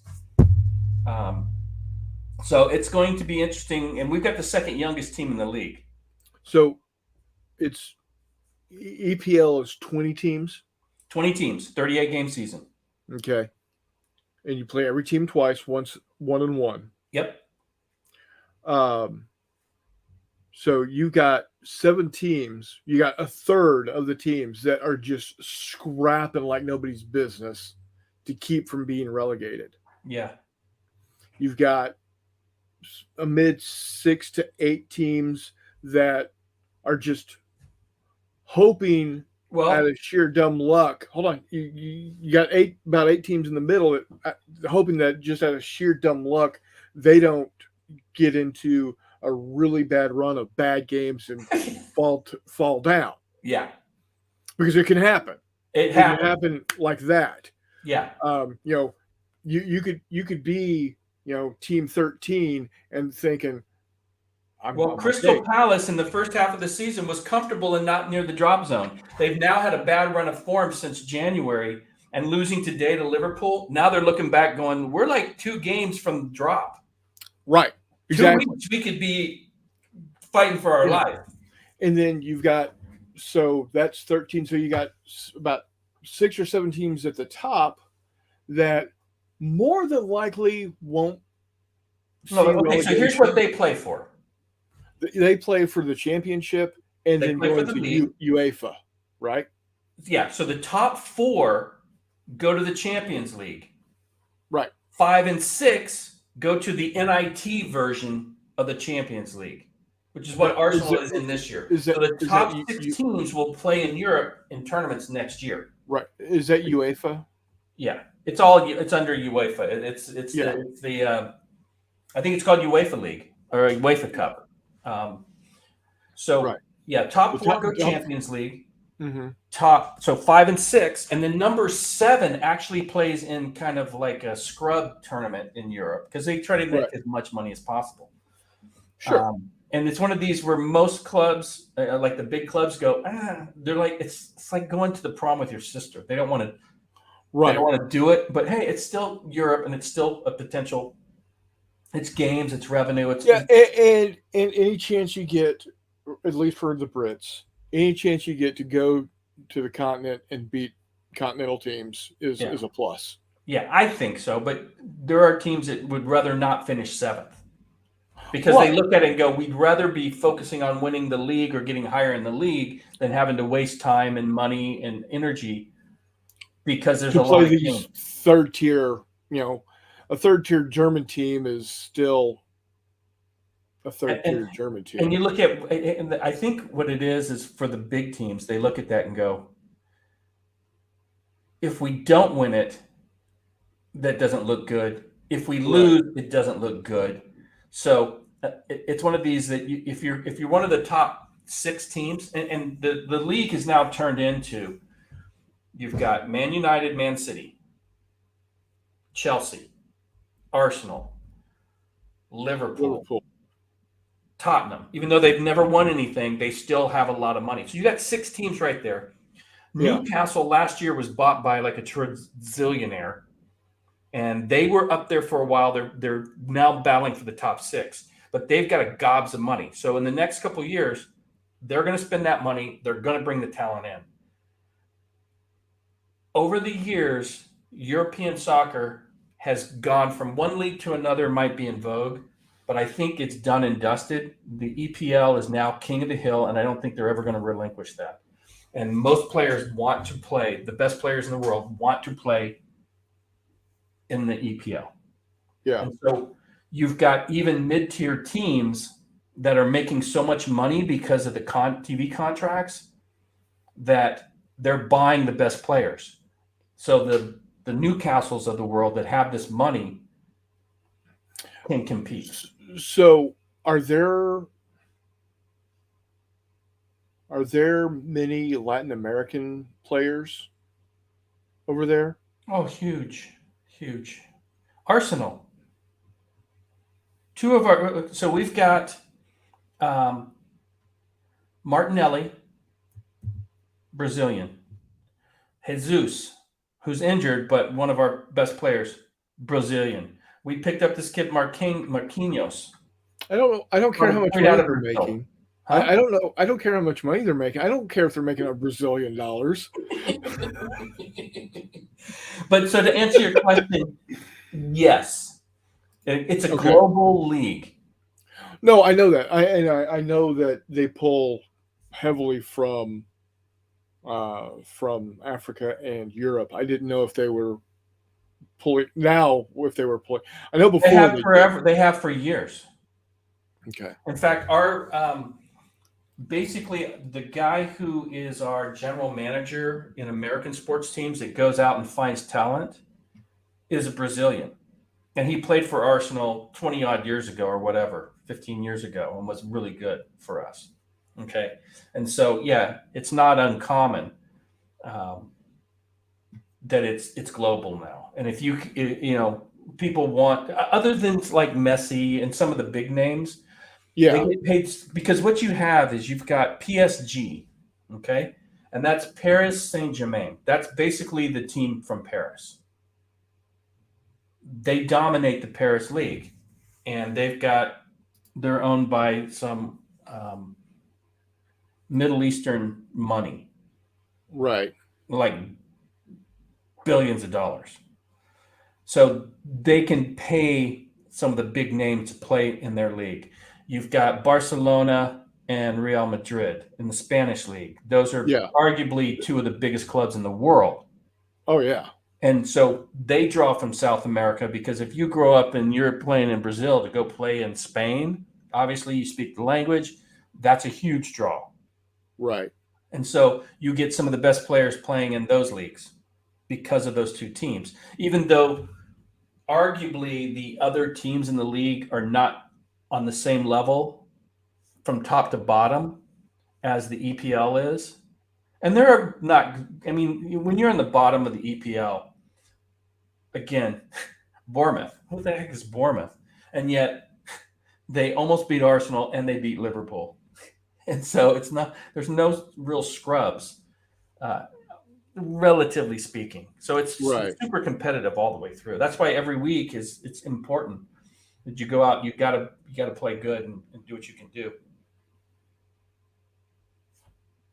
So it's going to be interesting, and we've got the second youngest team in the league.
So it's EPL is 20 teams.
20 teams, 38 game season.
Okay, and you play every team twice, once 1-1.
Yep.
So you got 7 teams. You got a third of the teams that are just scrapping like nobody's business to keep from being relegated.
Yeah.
You've got a mid 6 to 8 teams that are just hoping out of sheer dumb luck. Hold on. You got about 8 teams in the middle that hoping that just out of sheer dumb luck, they don't get into a really bad run of bad games and fall down.
Yeah,
because it can happen.
It
can happen like that.
Yeah.
You could be team 13 and thinking.
Crystal Palace in the first half of the season was comfortable and not near the drop zone. They've now had a bad run of form since January and losing today to Liverpool. Now they're looking back going, we're like 2 games from drop.
Right. Exactly.
2 weeks, we could be fighting for our life.
And then you've got, so that's 13. So you got about 6 or 7 teams at the top that more than likely won't.
Okay, so here's what they play for.
They play for the championship and then go into UEFA, right?
Yeah. So the top 4 go to the Champions League.
Right.
5 and 6 go to the NIT version of the Champions League, which is what Arsenal is in this year. So the top 6 teams will play in Europe in tournaments next year.
Right. Is that UEFA?
Yeah, it's under UEFA. It's the I think it's called UEFA League or UEFA Cup.
Right.
Yeah, top 4 go Champions League.
Mm-hmm.
So 5 and 6, and then number 7 actually plays in kind of like a scrub tournament in Europe because they try to make as much money as possible.
Sure.
And it's one of these where most clubs, like the big clubs, go. They're like it's like going to the prom with your sister. They don't want to. Right. They don't want to do it, but hey, it's still Europe, and it's still a potential. It's games, it's revenue,
and any chance you get, at least for the Brits, any chance you get to go to the continent and beat continental teams is a plus.
Yeah, I think so. But there are teams that would rather not finish 7th because they look at it and go, we'd rather be focusing on winning the league or getting higher in the league than having to waste time and money and energy because there's a lot of
these third tier, a third tier German team is still a third tier German team.
And you look at, and I think what it is for the big teams, they look at that and go, if we don't win it, that doesn't look good. If we lose, it doesn't look good. So it's one of these that if you're one of the top 6 teams, and the league is now turned into, you've got Man United, Man City, Chelsea, Arsenal, Liverpool. Tottenham. Even though they've never won anything, they still have a lot of money. So you got 6 teams right there. Newcastle last year was bought by like a zillionaire, and they were up there for a while. They're now battling for the top 6, but they've got a gobs of money. So in the next couple of years, they're going to spend that money. They're going to bring the talent in. Over the years, European soccer has gone from one league to another, might be in vogue, but I think it's done and dusted. The EPL is now king of the hill, and I don't think they're ever going to relinquish that. And most players want to play, the best players in the world want to play in the EPL.
Yeah.
And so you've got even mid-tier teams that are making so much money because of the TV contracts that they're buying the best players. So the Newcastles of the world that have this money can compete.
So are there many Latin American players over there?
Oh, huge. Arsenal. 2 of our, so we've got Martinelli, Brazilian. Jesus, who's injured, but one of our best players, Brazilian. We picked up this kid Marquinhos.
I don't care how much money they're making. Huh? I don't know. I don't care how much money they're making. I don't care if they're making Brazilian dollars.
But so to answer your question, yes, it's a global league.
No, I know that. I know that they pull heavily from Africa and Europe. I didn't know if they were pulling now. If they were pulling, I know before
they have forever. They have for years.
Okay.
In fact, our basically the guy who is our general manager in American sports teams that goes out and finds talent is a Brazilian, and he played for Arsenal 20 odd years ago or whatever, 15 years ago, and was really good for us. Okay, and so yeah, it's not uncommon that it's global now. And if you people want, other than like Messi and some of the big names, they get paid because what you have is you've got PSG, okay, and that's Paris Saint-Germain. That's basically the team from Paris. They dominate the Paris League, and they're owned by some Middle Eastern money,
right?
Like billions of dollars. So they can pay some of the big names to play in their league. You've got Barcelona and Real Madrid in the Spanish league. Those are arguably 2 of the biggest clubs in the world.
Oh, yeah.
And so they draw from South America because if you grow up and you're playing in Brazil to go play in Spain, obviously you speak the language. That's a huge draw.
Right.
And so you get some of the best players playing in those leagues because of those two teams, even though arguably the other teams in the league are not on the same level from top to bottom as the EPL is. And there are not, I mean, when you're in the bottom of the EPL, again, Bournemouth, who the heck is Bournemouth? And yet they almost beat Arsenal and they beat Liverpool. And so it's not, there's no real scrubs, relatively speaking. So it's
Right.
super competitive all the way through. That's why every week it's important that you go out, you gotta play good and do what you can do.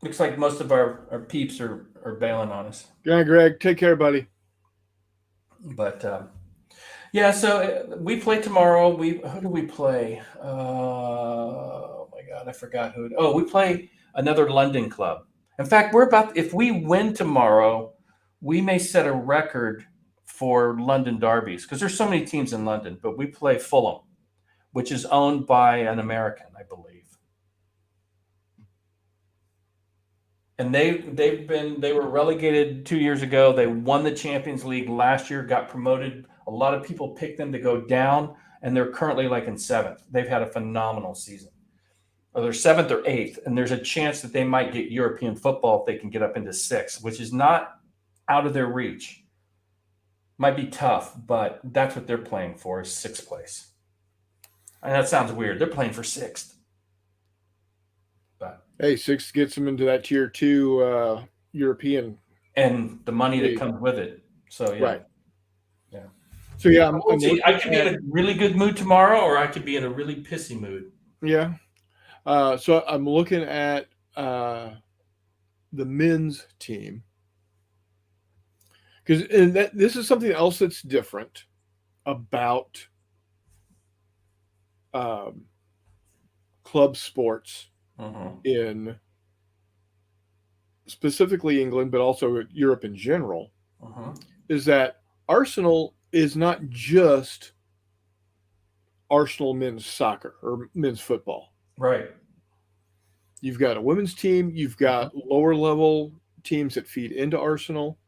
Looks like most of our peeps are bailing on us.
Yeah, Greg, take care, buddy.
But yeah, so we play tomorrow. Who do we play? Oh my God, I forgot who. Oh, we play another London club. In fact, if we win tomorrow, we may set a record for London derbies because there's so many teams in London. But we play Fulham, which is owned by an American, I believe. And they were relegated 2 years ago. They won the Champions League last year, got promoted. A lot of people picked them to go down, and they're currently like in 7th. They've had a phenomenal season. Or they're 7th or 8th, and there's a chance that they might get European football if they can get up into 6th, which is not out of their reach. Might be tough, but that's what they're playing for is 6th place. And that sounds weird. They're playing for 6th. But
hey, 6th gets them into that tier 2 European.
And the money that comes with it. So, yeah.
Right.
Yeah.
So, yeah,
I could be in a really good mood tomorrow, or I could be in a really pissy mood.
Yeah. So I'm looking at the men's team because this is something else that's different about club sports in specifically England, but also Europe in general, is that Arsenal is not just Arsenal men's soccer or men's football.
Right.
You've got a women's team. You've got lower level teams that feed into Arsenal.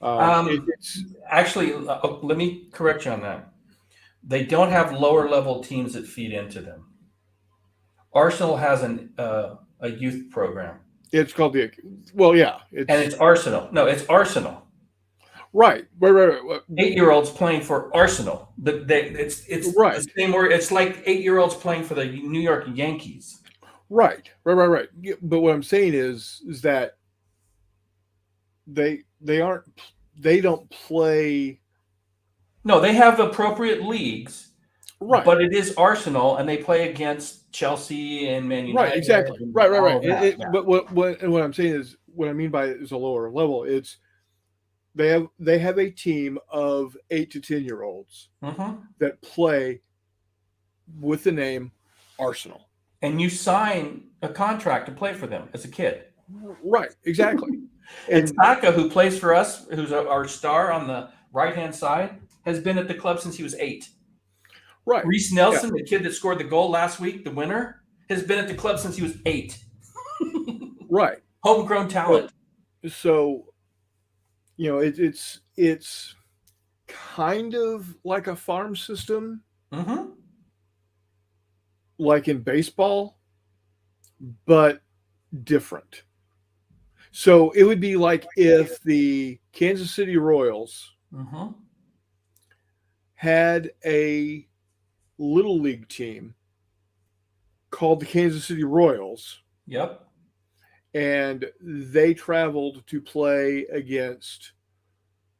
Actually, let me correct you on that. They don't have lower level teams that feed into them. Arsenal has a youth program.
It's called and
it's Arsenal. No, it's Arsenal.
Right.
8-year-olds playing for Arsenal. It's
right.
The same word. It's like 8-year-olds playing for the New York Yankees.
Right. But what I'm saying is that they don't play.
No, they have appropriate leagues.
Right.
But it is Arsenal, and they play against Chelsea and Man United.
Right. Exactly. Right. But what I'm saying is what I mean by it is a lower level. It's they have a team of 8 to 10-year-olds that play with the name Arsenal.
And you sign a contract to play for them as a kid.
Right, exactly.
And Saka, who plays for us, who's our star on the right-hand side, has been at the club since he was 8.
Right.
Reece Nelson, the kid that scored the goal last week, the winner, has been at the club since he was 8.
Right.
Homegrown talent.
So, it's kind of like a farm system. Like in baseball, but different. So it would be like if the Kansas City Royals had a little league team called the Kansas City Royals.
Yep.
And they traveled to play against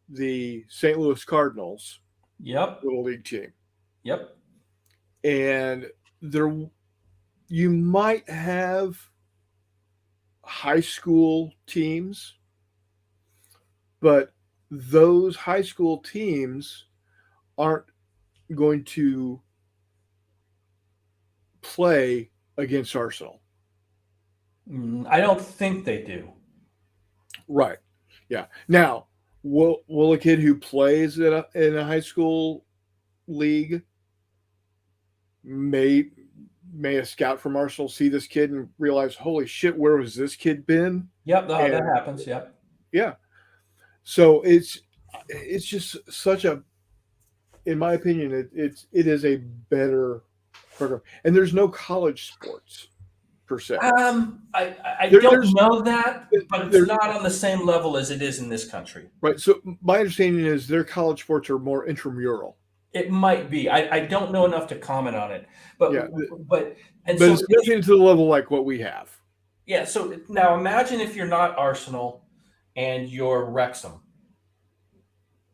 the St. Louis Cardinals.
Yep.
Little league team.
Yep.
And you might have high school teams, but those high school teams aren't going to play against Arsenal.
I don't think they do.
Right. Yeah. Now, will a kid who plays in a high school league may a scout from Arsenal see this kid and realize, holy shit, where was this kid been?
Yep, that
And-
happens. Yep.
Yeah. So it's just such a, in my opinion, it is a better program, and there's no college sports per se.
I
There-
don't
there's-
know that, but it's
there's-
not on the same level as it is in this country.
Right. So my understanding is their college sports are more intramural.
It might be. I don't know enough to comment on it, but
Yeah.
but
But
so
it's nothing to the level like what we have.
yeah. So now imagine if you're not Arsenal and you're Wrexham.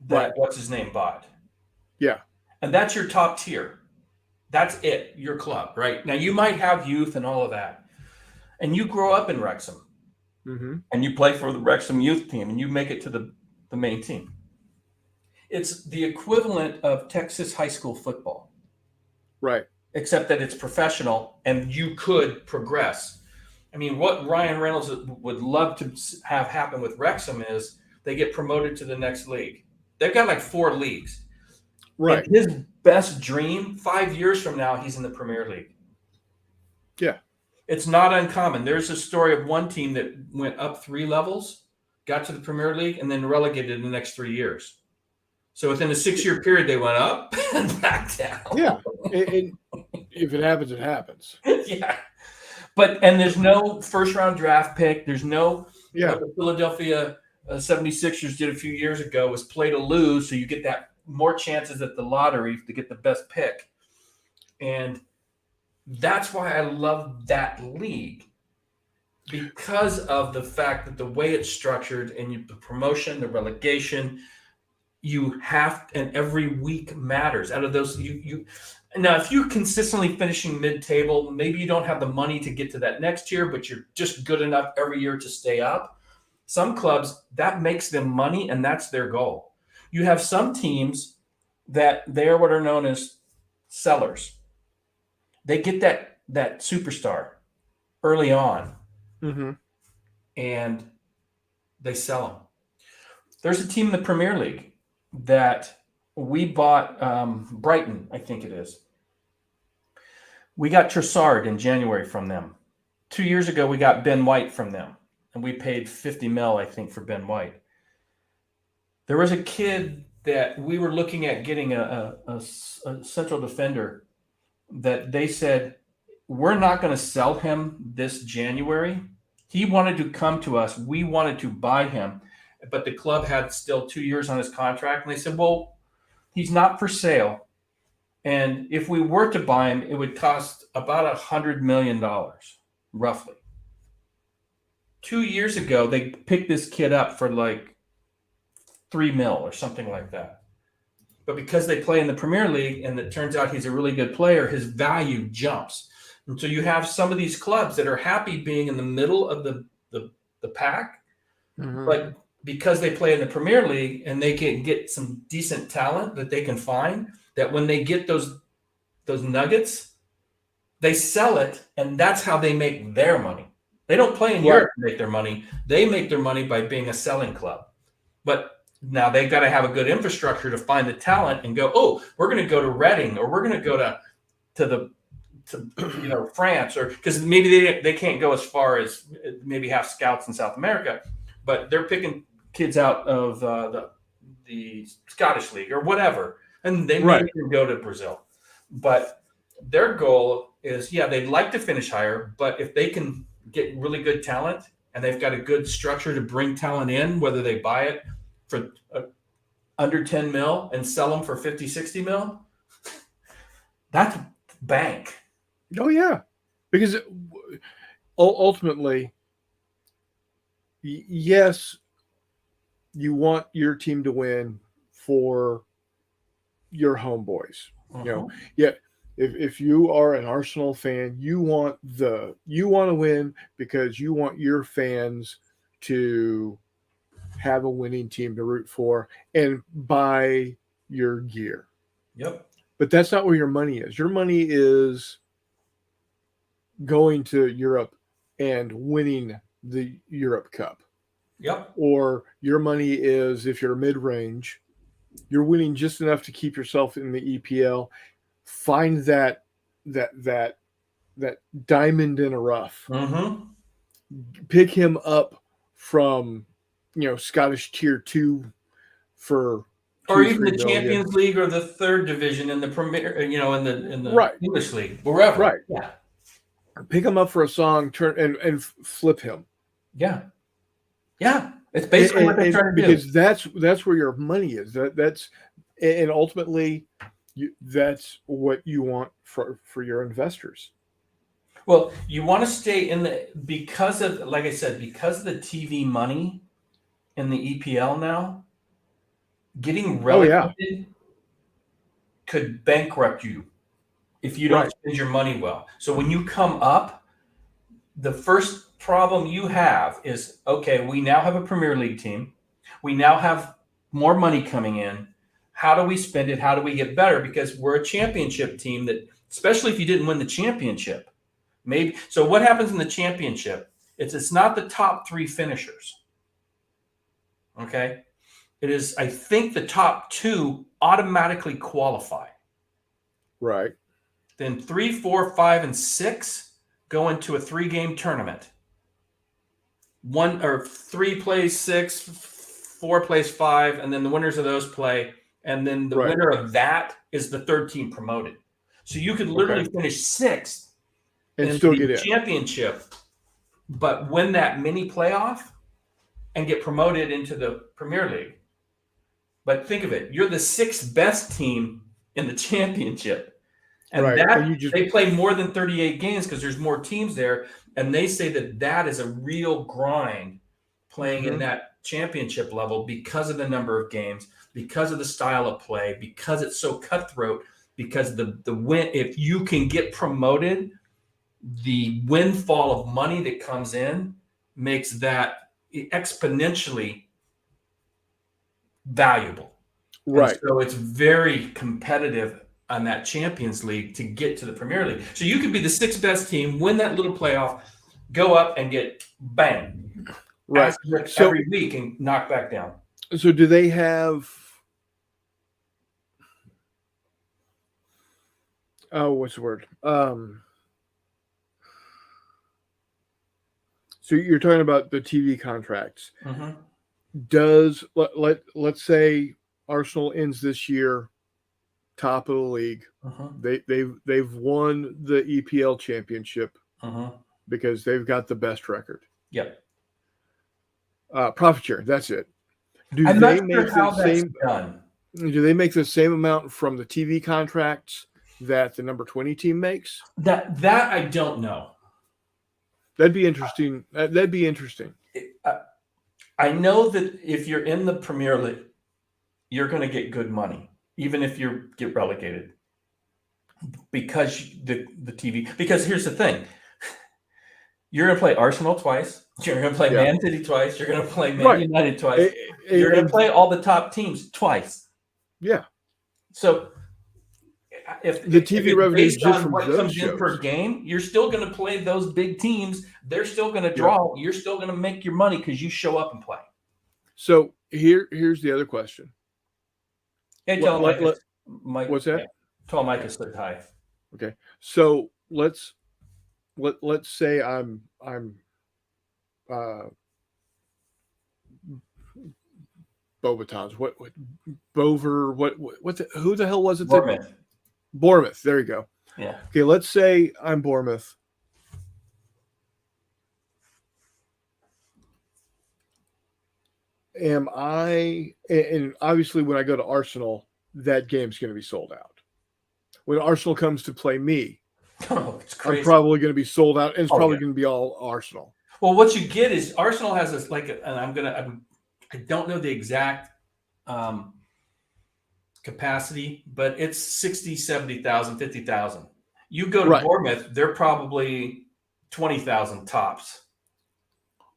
That
Right.
what's his name bought.
Yeah.
And that's your top tier. That's it, your club, right? Now you might have youth and all of that. And you grow up in Wrexham
Mm-hmm.
and you play for the Wrexham youth team and you make it to the main team. It's the equivalent of Texas high school football,
Right.
except that it's professional and you could progress. I mean, what Ryan Reynolds would love to have happen with Wrexham is they get promoted to the next league. They've got like 4 leagues.
Right.
And his best dream, 5 years from now, he's in the Premier League.
Yeah.
It's not uncommon. There's a story of one team that went up 3 levels, got to the Premier League, and then relegated in the next 3 years. So within a 6-year period, they went up and back down.
Yeah. And if it happens, it happens.
Yeah. And there's no first round draft pick. There's no
Yeah.
what the Philadelphia 76ers did a few years ago was play to lose, so you get that more chances at the lottery to get the best pick. And that's why I love that league, because of the fact that the way it's structured and the promotion, the relegation, you have, and every week matters. Out of those, you now if you're consistently finishing mid-table, maybe you don't have the money to get to that next tier, but you're just good enough every year to stay up. Some clubs, that makes them money, and that's their goal. You have some teams that they're what are known as sellers. They get that superstar early on,
Mm-hmm.
and they sell them. There's a team in the Premier League that we bought, Brighton, I think it is. We got Trossard in January from them. 2 years ago, we got Ben White from them, and we paid 50 mil, I think, for Ben White. There was a kid that we were looking at getting a central defender that they said, we're not going to sell him this January. He wanted to come to us. We wanted to buy him, but the club had still 2 years on his contract. And they said, well, he's not for sale. And if we were to buy him, it would cost about $100 million, roughly. 2 years ago, they picked this kid up for like 3 mil or something like that. But because they play in the Premier League and it turns out he's a really good player, his value jumps. And so you have some of these clubs that are happy being in the middle of the pack,
Mm-hmm.
but because they play in the Premier League and they can get some decent talent that they can find, that when they get those nuggets, they sell it, and that's how they make their money. They don't play in Europe to make their money. They make their money by being a selling club. But now they've got to have a good infrastructure to find the talent and go, oh, we're going to go to Reading, or we're going to go to France, or because maybe they can't go as far as maybe have scouts in South America, but they're picking kids out of the Scottish League or whatever, and they may even go to Brazil. But their goal is, they'd like to finish higher, but if they can get really good talent and they've got a good structure to bring talent in, whether they buy it for under 10 mil and sell them for 50, 60 mil, that's bank.
Oh yeah, because ultimately, yes, you want your team to win for your homeboys. You know, if you are an Arsenal fan, you want to win because you want your fans to have a winning team to root for and buy your gear.
Yep.
But that's not where your money is. Your money is going to Europe and winning the Europe Cup.
Yep.
or your money is, if you're mid-range, you're winning just enough to keep yourself in the EPL. Find that diamond in a rough.
Mm-hmm.
Pick him up from, Scottish Tier 2 for
Or
2,
even
3
the
million.
Champions League or the third division in the Premier, in the
Right.
English league, wherever.
Right.
Yeah.
Pick him up for a song, turn and flip him.
Yeah. Yeah. It's basically what they're trying to do.
Because that's where your money is. That's and ultimately that's what you want for your investors.
Well, you want to stay in because of, like I said, because of the TV money in the EPL now, getting relegated could bankrupt you if you don't spend your money well. So when you come up, the first problem you have is, okay, we now have a Premier League team. We now have more money coming in. How do we spend it? How do we get better? Because we're a championship team that, especially if you didn't win the championship, maybe. So what happens in the championship? It's not the top 3 finishers. Okay. It is, I think, the top 2 automatically qualify.
Right.
Then 3, 4, 5, and 6 go into a 3-game tournament. 3 plays 6, 4 plays 5, and then the winners of those play. And then the winner of that is the 3rd team promoted. So you could literally finish 6th
and
in
still
the
get in
championship, but win that mini playoff and get promoted into the Premier League. But think of it, you're the 6th best team in the championship. And they play more than 38 games because there's more teams there. And they say that is a real grind playing in that championship level because of the number of games, because of the style of play, because it's so cutthroat, because the win, if you can get promoted, the windfall of money that comes in makes that exponentially valuable.
Right.
And so it's very competitive on that Champions League to get to the Premier League. So you could be the 6th best team, win that little playoff, go up and get bang.
Right.
Every week and knock back down.
So do they have what's the word? So you're talking about the TV contracts.
Mm-hmm.
Does let's say Arsenal ends this year top of the league. They've won the EPL championship because they've got the best record.
Yep.
Profit share. That's it. Do
I'm
they
not
make
sure how
the
that's
same?
done.
Do they make the same amount from the TV contracts that the number 20 team makes?
That I don't know.
That'd be interesting. That'd be interesting.
I know that if you're in the Premier League, you're going to get good money, even if you get relegated, because the TV. Because here's the thing: you're going to play Arsenal twice. You're going to play Man City twice. You're going to play Man United twice. You're going to play all the top teams twice.
Yeah.
So if
the TV revenue is just from
what
those
comes
shows
in per game, you're still going to play those big teams. They're still going to draw. You're still going to make your money because you show up and play.
So here's the other question.
Hey, tell Mike.
What's that?
Tell Mike I said hi.
Okay. So let's say I'm Bobatons. What Bover? Who the hell was it? Bournemouth. There you go.
Yeah.
Okay. Let's say I'm Bournemouth. Am I? And obviously, when I go to Arsenal, that game's going to be sold out. When Arsenal comes to play me,
it's crazy.
I'm probably going to be sold out, and it's probably going to be all Arsenal.
Well, what you get is Arsenal has this and I don't know the exact capacity, but it's 60, 70,000, 50,000. You go to Bournemouth, they're probably 20,000 tops.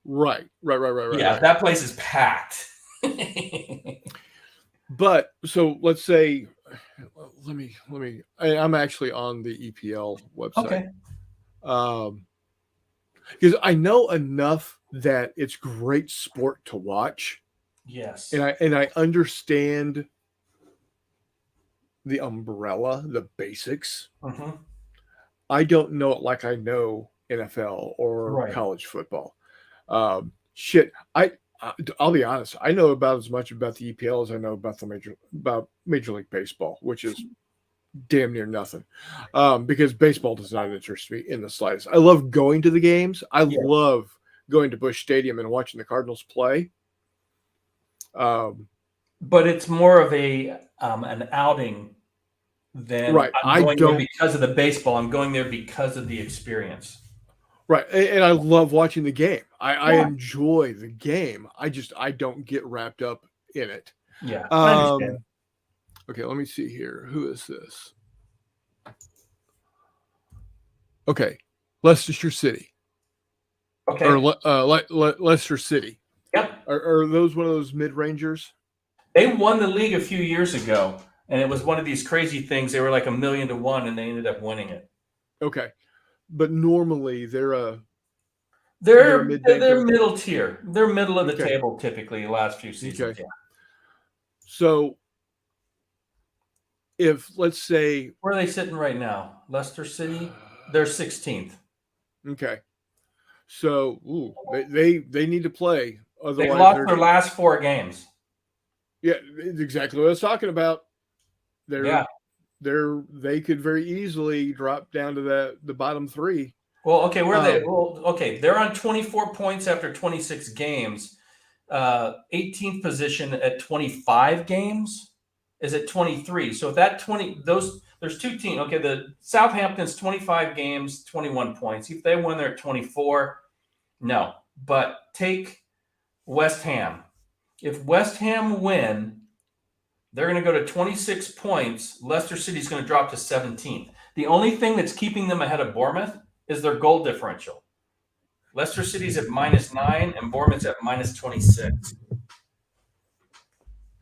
Right.
Yeah, that place is packed.
But so let's say, let me. I'm actually on the EPL website.
Okay.
Because I know enough that it's great sport to watch,
Yes.
and I understand the umbrella, the basics.
Hmm.
I don't know it like I know NFL or
Right.
college football. Shit, I'll be honest. I know about as much about the EPL as I know about Major League Baseball, which is damn near nothing. Because baseball does not interest me in the slightest. I love going to the games. I
Yeah.
love going to Busch Stadium and watching the Cardinals play.
But it's more of an outing than
Right.
I'm going there because of the baseball. I'm going there because of the experience.
Right. And I love watching the game. I
Yeah.
enjoy the game. I don't get wrapped up in it.
Yeah. I understand.
Okay, let me see here. Who is this? Okay. Leicestershire City.
Okay.
Or Leicester City.
Yep.
Are those one of those mid-rangers?
They won the league a few years ago, and it was one of these crazy things. They were like 1,000,000 to 1, and they ended up winning it.
Okay. But normally they're
They're
mid-banker.
middle tier. They're middle of the
Okay.
table typically the last few seasons.
Okay.
Yeah.
So if, let's say,
Where are they sitting right now? Leicester City? They're 16th.
okay. So they need to play.
They
Otherwise,
lost their last 4 games.
yeah, it's exactly what I was talking about. They could very easily drop down to the bottom 3.
Well, okay, where are they? Well, okay, they're on 24 points after 26 games. 18th position at 25 games is at 23. So if that 20, there's 2 teams. Okay, the Southampton's 25 games, 21 points. If they win, they're at 24. No, but take West Ham. If West Ham win, they're going to go to 26 points. Leicester City's going to drop to 17th. The only thing that's keeping them ahead of Bournemouth is their goal differential. Leicester City's at -9 and Bournemouth's at -26.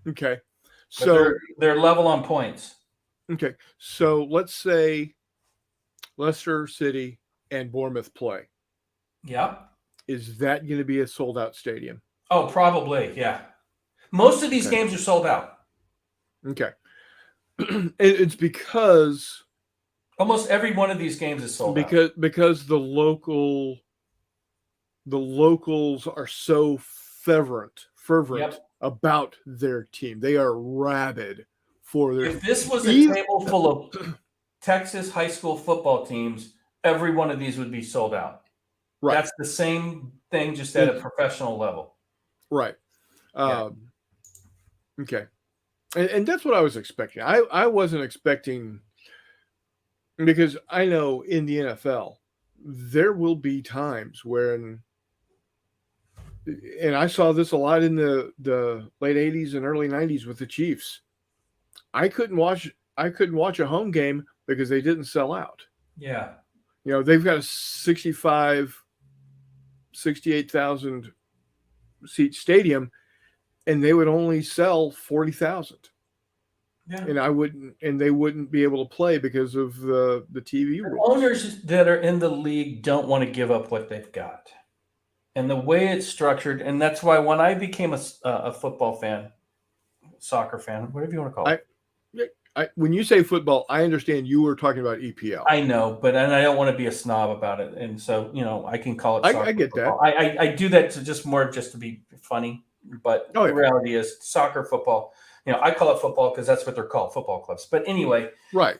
Okay.
But
So
they're level on points.
okay. So let's say Leicester City and Bournemouth play.
Yep.
Is that going to be a sold out stadium?
Oh, probably. Yeah. Most of these games are sold out.
Okay. It's because
Almost every one of these games is sold out.
Because the locals are so fervent
Yep.
about their team. They are rabid for their.
If this was a table full of Texas high school football teams, every one of these would be sold out.
Right.
That's the same thing, just at a professional level.
Right. Okay. And that's what I was expecting. I wasn't expecting, because I know in the NFL, there will be times when, and I saw this a lot in the late 80s and early 90s with the Chiefs. I couldn't watch a home game because they didn't sell out.
Yeah.
You know, they've got a 68,000 seat stadium, and they would only sell 40,000.
Yeah.
And they wouldn't be able to play because of the TV rules.
Owners that are in the league don't want to give up what they've got. And the way it's structured, and that's why when I became a football fan, soccer fan, whatever you want to call it.
When you say football, I understand you were talking about EPL.
I know, and I don't want to be a snob about it. And so, I can call it soccer.
I get
football.
that.
I do that just to be funny. But the reality is soccer, football. I call it football because that's what they're called, football clubs. But anyway,
right.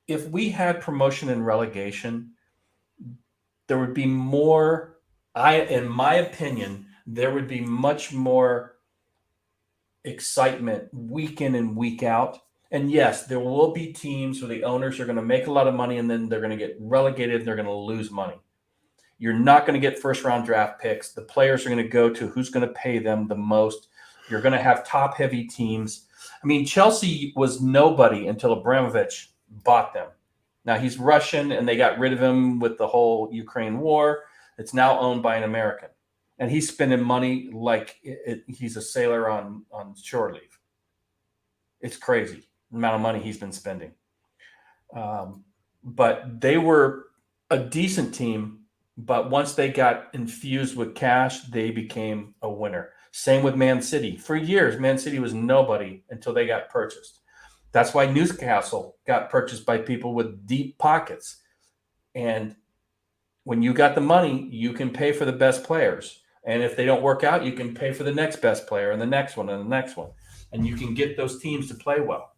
If we had promotion and relegation, there would be more. In my opinion, there would be much more excitement week in and week out. And yes, there will be teams where the owners are going to make a lot of money and then they're going to get relegated and they're going to lose money. You're not going to get first-round draft picks. The players are going to go to who's going to pay them the most. You're going to have top-heavy teams. I mean, Chelsea was nobody until Abramovich bought them. Now, he's Russian, and they got rid of him with the whole Ukraine war. It's now owned by an American. And he's spending money like he's a sailor on shore leave. It's crazy the amount of money he's been spending. But they were a decent team But once they got infused with cash, they became a winner. Same with Man City. For years, Man City was nobody until they got purchased. That's why Newcastle got purchased by people with deep pockets. And when you got the money, you can pay for the best players. And if they don't work out, you can pay for the next best player and the next one and the next one. And you can get those teams to play well.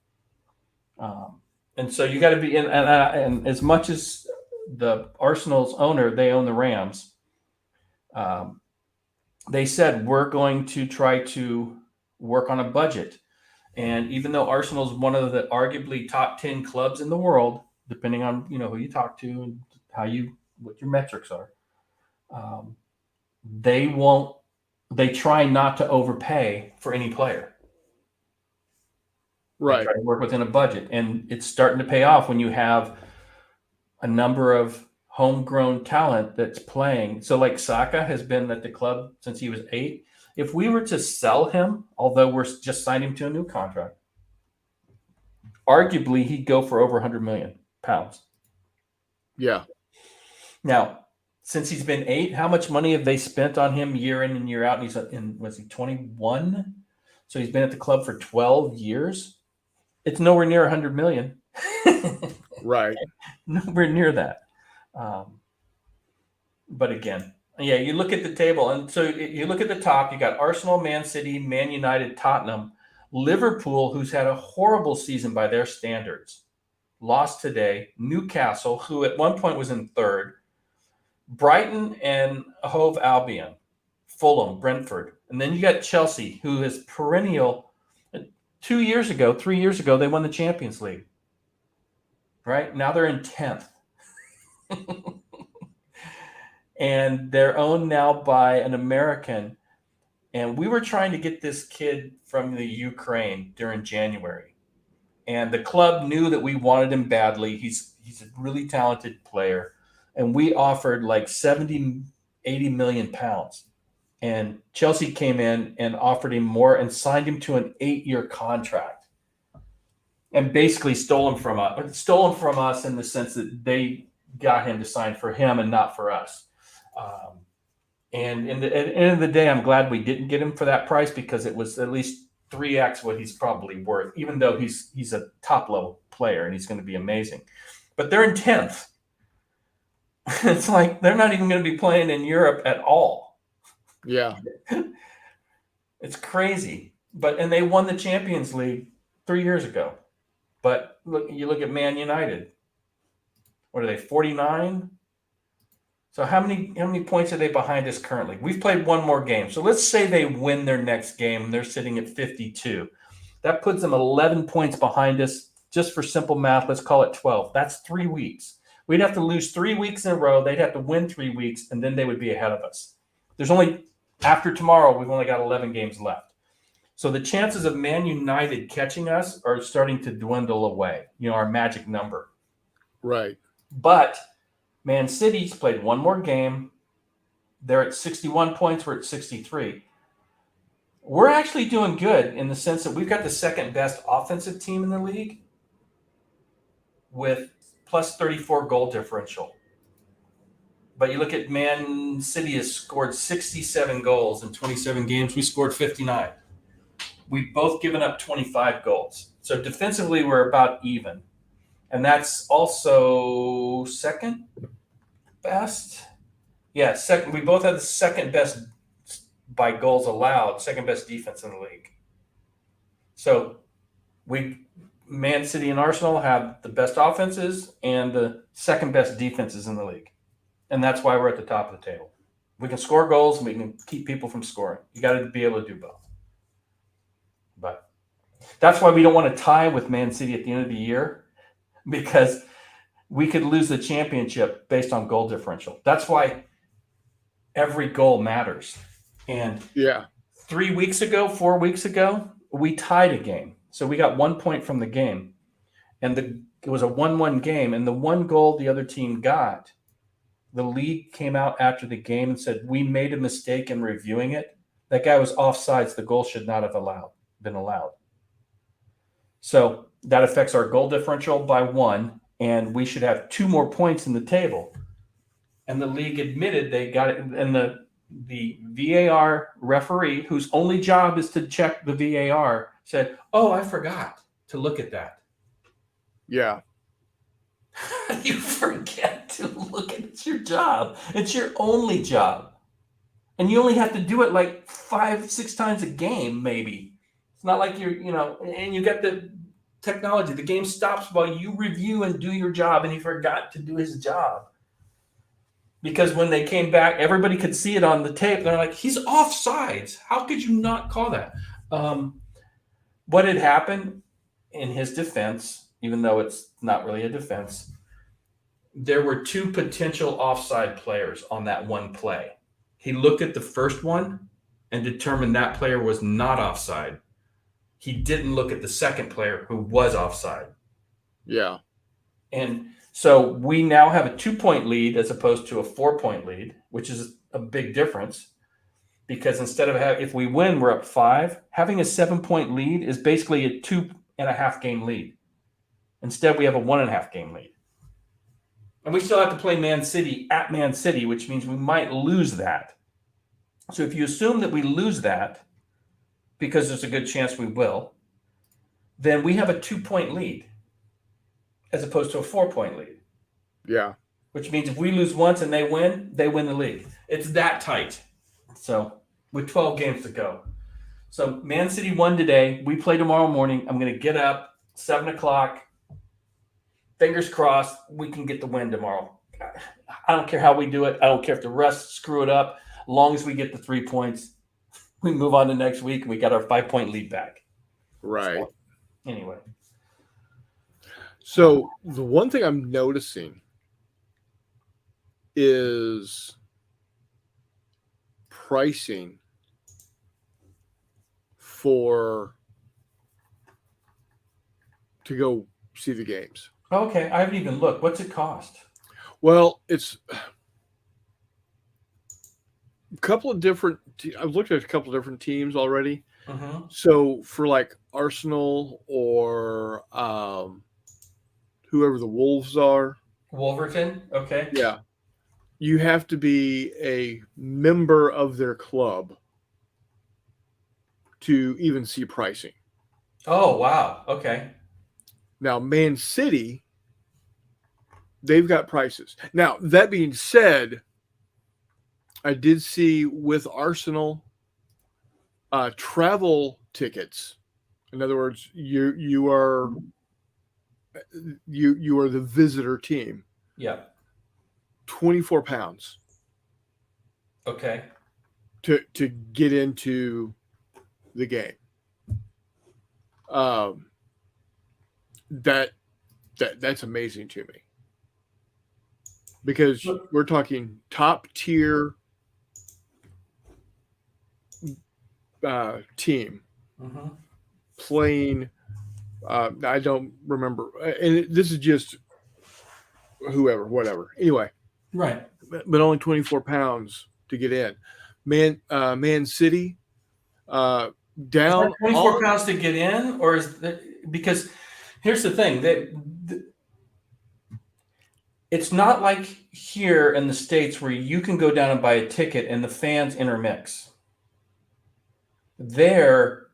And so you got to be in. And as much as the Arsenal's owner, they own the Rams, they said, we're going to try to work on a budget. And even though Arsenal is one of the arguably top 10 clubs in the world, depending on who you talk to and what your metrics are, they try not to overpay for any player.
Right.
They try to work within a budget, and it's starting to pay off when you have a number of homegrown talent that's playing. So like Saka has been at the club since he was 8. If we were to sell him, although we're just signed him to a new contract, arguably he'd go for over 100 million pounds.
Yeah.
Now, since he's been 8, how much money have they spent on him year in and year out? And was he 21? So he's been at the club for 12 years. It's nowhere near 100 million.
Right.
Nowhere near that. But again, you look at the table, and so you look at the top, you got Arsenal, Man City, Man United, Tottenham, Liverpool, who's had a horrible season by their standards, lost today, Newcastle, who at one point was in 3rd, Brighton and Hove Albion, Fulham, Brentford. And then you got Chelsea, who is perennial. 3 years ago, they won the Champions League. Right? Now they're in 10th. And they're owned now by an American. And we were trying to get this kid from the Ukraine during January. And the club knew that we wanted him badly. He's a really talented player. And we offered like 70, 80 million pounds. And Chelsea came in and offered him more and signed him to an 8-year contract. And basically stole him from us in the sense that they got him to sign for him and not for us. And at the end of the day, I'm glad we didn't get him for that price, because it was at least 3x what he's probably worth, even though he's a top level player and he's going to be amazing. But they're in 10th. It's like they're not even going to be playing in Europe at all.
Yeah.
It's crazy. And they won the Champions League 3 years ago. But you look at Man United. What are they, 49? So how many points are they behind us currently? We've played one more game. So let's say they win their next game and they're sitting at 52. That puts them 11 points behind us. Just for simple math, let's call it 12. That's 3 weeks. We'd have to lose 3 weeks in a row. They'd have to win 3 weeks, and then they would be ahead of us. After tomorrow, we've only got 11 games left. So the chances of Man United catching us are starting to dwindle away, our magic number.
Right.
But Man City's played one more game. They're at 61 points. We're at 63. We're actually doing good in the sense that we've got the second best offensive team in the league with plus 34 goal differential. But you look at Man City has scored 67 goals in 27 games. We scored 59. We've both given up 25 goals. So defensively, we're about even. And that's also second best. Yeah, second. We both have the second best by goals allowed, second best defense in the league. So Man City and Arsenal have the best offenses and the second best defenses in the league. And that's why we're at the top of the table. We can score goals and we can keep people from scoring. You got to be able to do both. But that's why we don't want to tie with Man City at the end of the year, because we could lose the championship based on goal differential. That's why every goal matters. And 4 weeks ago, we tied a game. So we got 1 point from the game. And it was a 1-1 game. And the one goal the other team got, the league came out after the game and said, we made a mistake in reviewing it. That guy was offsides. The goal should not have been allowed. So that affects our goal differential by 1, and we should have 2 more points in the table. and the league admitted they got it, and the VAR referee, whose only job is to check the VAR, said, "Oh, I forgot to look at that."
Yeah.
You forget to look at it's your job. It's your only job. And you only have to do it like 5-6 times a game, maybe. It's not like and you got the technology. The game stops while you review and do your job, and he forgot to do his job. Because when they came back, everybody could see it on the tape. They're like, he's offsides. How could you not call that? What had happened in his defense, even though it's not really a defense, there were 2 potential offside players on that one play. He looked at the first one and determined that player was not offside. He didn't look at the second player who was offside.
Yeah.
And so we now have a 2-point lead as opposed to a 4-point lead, which is a big difference. Because instead of if we win, we're up 5. Having a 7-point lead is basically a 2.5 game lead. Instead, we have a 1.5 game lead. And we still have to play Man City at Man City, which means we might lose that. So if you assume that we lose that, because there's a good chance we will, then we have a 2-point lead as opposed to a 4-point lead.
Yeah.
Which means if we lose once and they win the league. It's that tight. So with 12 games to go. So Man City won today. We play tomorrow morning. I'm going to get up 7 o'clock. Fingers crossed we can get the win tomorrow. I don't care how we do it. I don't care if the refs screw it up. As long as we get the 3 points, we move on to next week and we got our 5-point lead back.
Right.
So, anyway.
So the one thing I'm noticing is pricing to go see the games.
Okay, I haven't even looked. What's it cost?
Well, it's a couple of different. I've looked at a couple of different teams already.
Mm-hmm.
So for like Arsenal or whoever the Wolves are,
Wolverton. Okay.
yeah, you have to be a member of their club to even see pricing.
Oh wow. Okay.
Now, Man City, they've got prices. Now, that being said, I did see with Arsenal travel tickets. In other words, you are the visitor team.
Yeah.
£24
Okay.
to get into the game. That's amazing to me, because we're talking top tier team
Mm-hmm.
playing. I don't remember, and this is just whoever, whatever. Anyway,
Right.
but only £24 to get in. Man City down
Is that 24 pounds to get in, or is that, because here's the thing that it's not like here in the States where you can go down and buy a ticket and the fans intermix. There,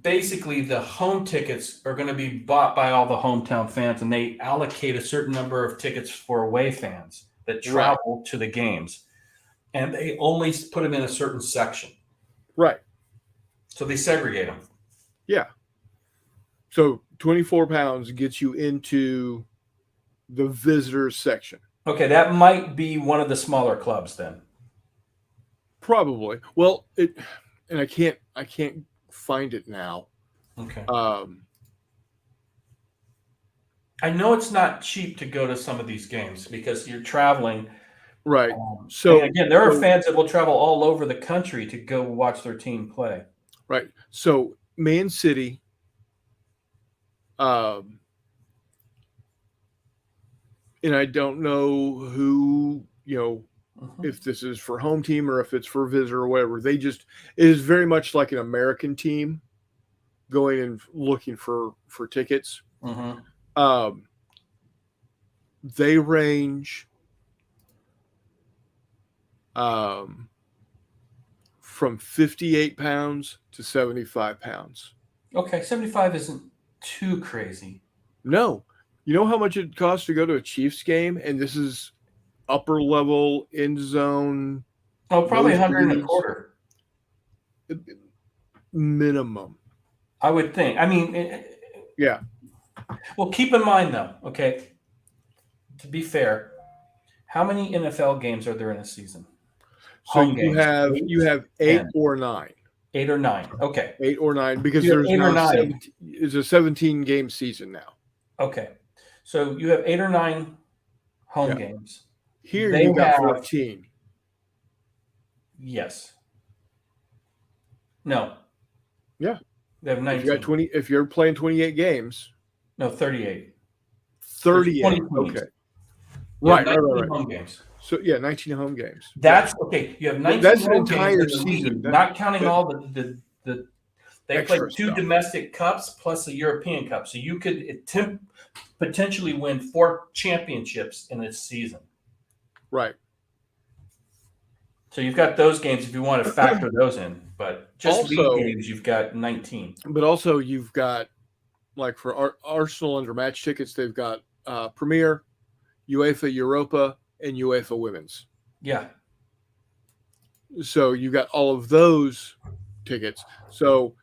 basically the home tickets are going to be bought by all the hometown fans, and they allocate a certain number of tickets for away fans that travel to the games, and they only put them in a certain section.
Right.
So they segregate them.
Yeah. So £24 gets you into the visitors section.
Okay, that might be one of the smaller clubs then.
Probably. Well, and I can't find it now.
Okay. I know it's not cheap to go to some of these games because you're traveling.
Right. So
again, there are fans that will travel all over the country to go watch their team play.
Right. So Man City, and I don't know who, if this is for home team or if it's for visitor or whatever. It is very much like an American team going and looking for tickets.
Mm-hmm.
They range from 58 pounds to 75 pounds.
Okay, 75 isn't too crazy.
No. You know how much it costs to go to a Chiefs game? And this is upper level, end zone.
Oh, probably
Those
100 and a
dudes-
quarter.
Minimum.
I would think. I mean,
Yeah.
well, keep in mind though, okay, to be fair, how many NFL games are there in a season?
So
Home
you
games.
have 8
10.
or 9.
8 or 9. Okay.
8 or 9 because
You have
there's
8 or
now
9.
it's a 17 game season now.
Okay. So you have 8 or 9 home
Yeah.
games.
Here
They
you got
have-
14.
Yes. No.
Yeah.
They have 19.
If you got 20, if you're playing 28 games,
No, 38.
38.
20 teams.
Okay.
You have
Right, right,
19
right.
home games.
So yeah, 19 home games.
That's okay. You have 19
that's an
home
entire
games in the
season.
league,
That-
not counting
that-
all the they played
Extra
2
stuff.
domestic cups plus a European Cup. So you could potentially win 4 championships in a season.
Right.
So you've got those games if you want to factor those in, but just
Also-
league games you've got 19.
But also you've got, like, for Arsenal under match tickets, they've got Premier, UEFA Europa, and UEFA Women's.
Yeah.
So you got all of those tickets. So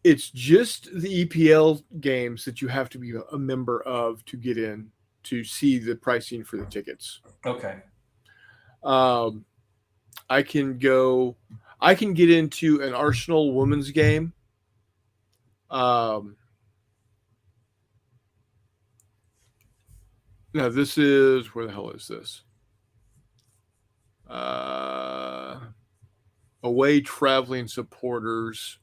it's just the EPL games that you have to be a member of to get in to see the pricing for the tickets.
Okay.
I can get into an Arsenal women's game. Now this is, where the hell is this? Away traveling supporters.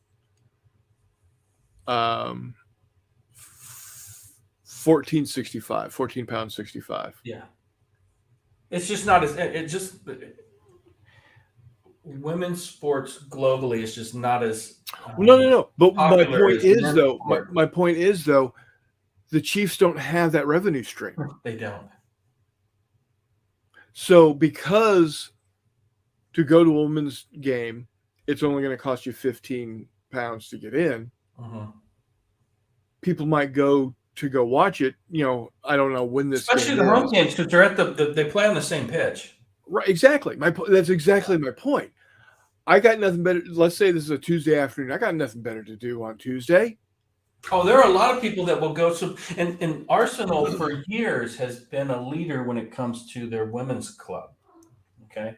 14.65, £14.65.
Yeah. It's just not as it just women's sports globally is just not as
No. But my
popular
point
as
is
men's
though,
sport.
my point is though, the Chiefs don't have that revenue stream.
They don't.
So because to go to a women's game, it's only going to cost you £15 to get in.
Mhm.
People might go watch it. You know, I don't know when this
Especially
game
the home
is.
games because they're at they play on the same pitch.
Right, exactly. That's exactly my point. I got nothing better. Let's say this is a Tuesday afternoon. I got nothing better to do on Tuesday.
Oh, there are a lot of people that will go. So, and Arsenal for years has been a leader when it comes to their women's club. Okay,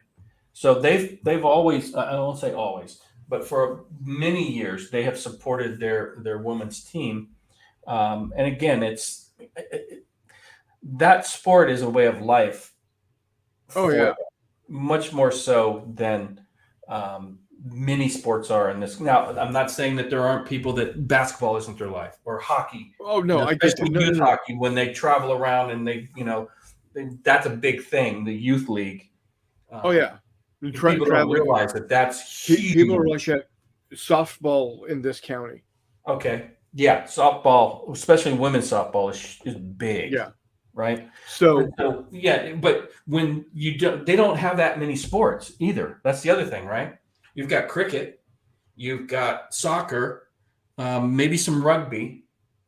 so they've always, I won't say always, but for many years they have supported their women's team. And again, that sport is a way of life.
Oh, yeah.
Much more so than many sports are in this. Now, I'm not saying that there aren't people that basketball isn't their life or hockey.
Oh no, I get
Especially youth hockey when they travel around and that's a big thing. The youth league.
Oh yeah,
People don't
traveling.
realize that's huge.
People are like at softball in this county.
Okay. Yeah, softball, especially women's softball, is big.
Yeah.
Right.
So
Yeah, but when they don't have that many sports either. That's the other thing, right? You've got cricket, you've got soccer, maybe some rugby,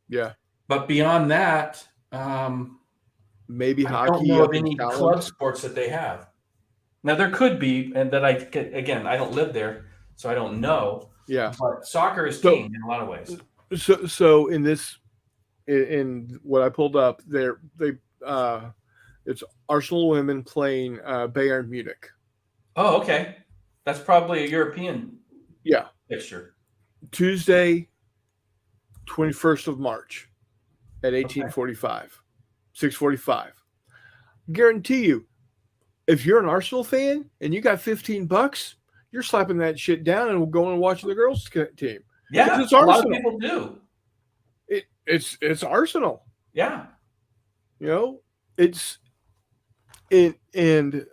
yeah,
but beyond that,
maybe
I
hockey.
don't know of
up in
any
Talent.
club sports that they have. Now there could be, and that I don't live there, so I don't know.
Yeah.
But soccer is
So-
king in a lot of ways.
So in this, in what I pulled up, it's Arsenal women playing Bayern Munich.
Oh, okay. That's probably a European
Yeah,
fixture.
Tuesday, 21st of March, at 18:45, 6:45. Guarantee you, if you're an Arsenal fan and you got $15, you're slapping that shit down and going and watching the girls' team.
Yeah,
It's
a lot of
Arsenal.
people do.
It's Arsenal.
Yeah.
You know, and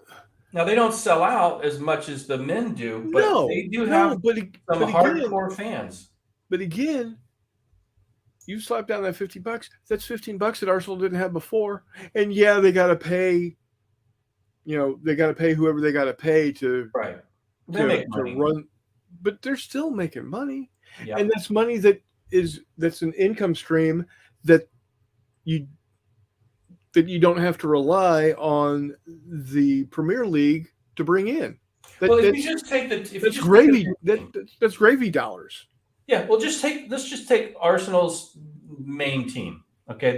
Now they don't sell out as much as the men do, but
no,
they do have
but
some
again,
hardcore fans.
but again, you slap down that $15. That's $15 that Arsenal didn't have before, and yeah, they got to pay, they got to pay whoever they got to pay to
Right. They make money.
run, but they're still making money,
Yeah.
and that's money that's an income stream that you don't have to rely on the Premier League to bring in.
Well, if you just take
that's gravy. That's gravy dollars.
Yeah, well, let's just take Arsenal's main team. Okay,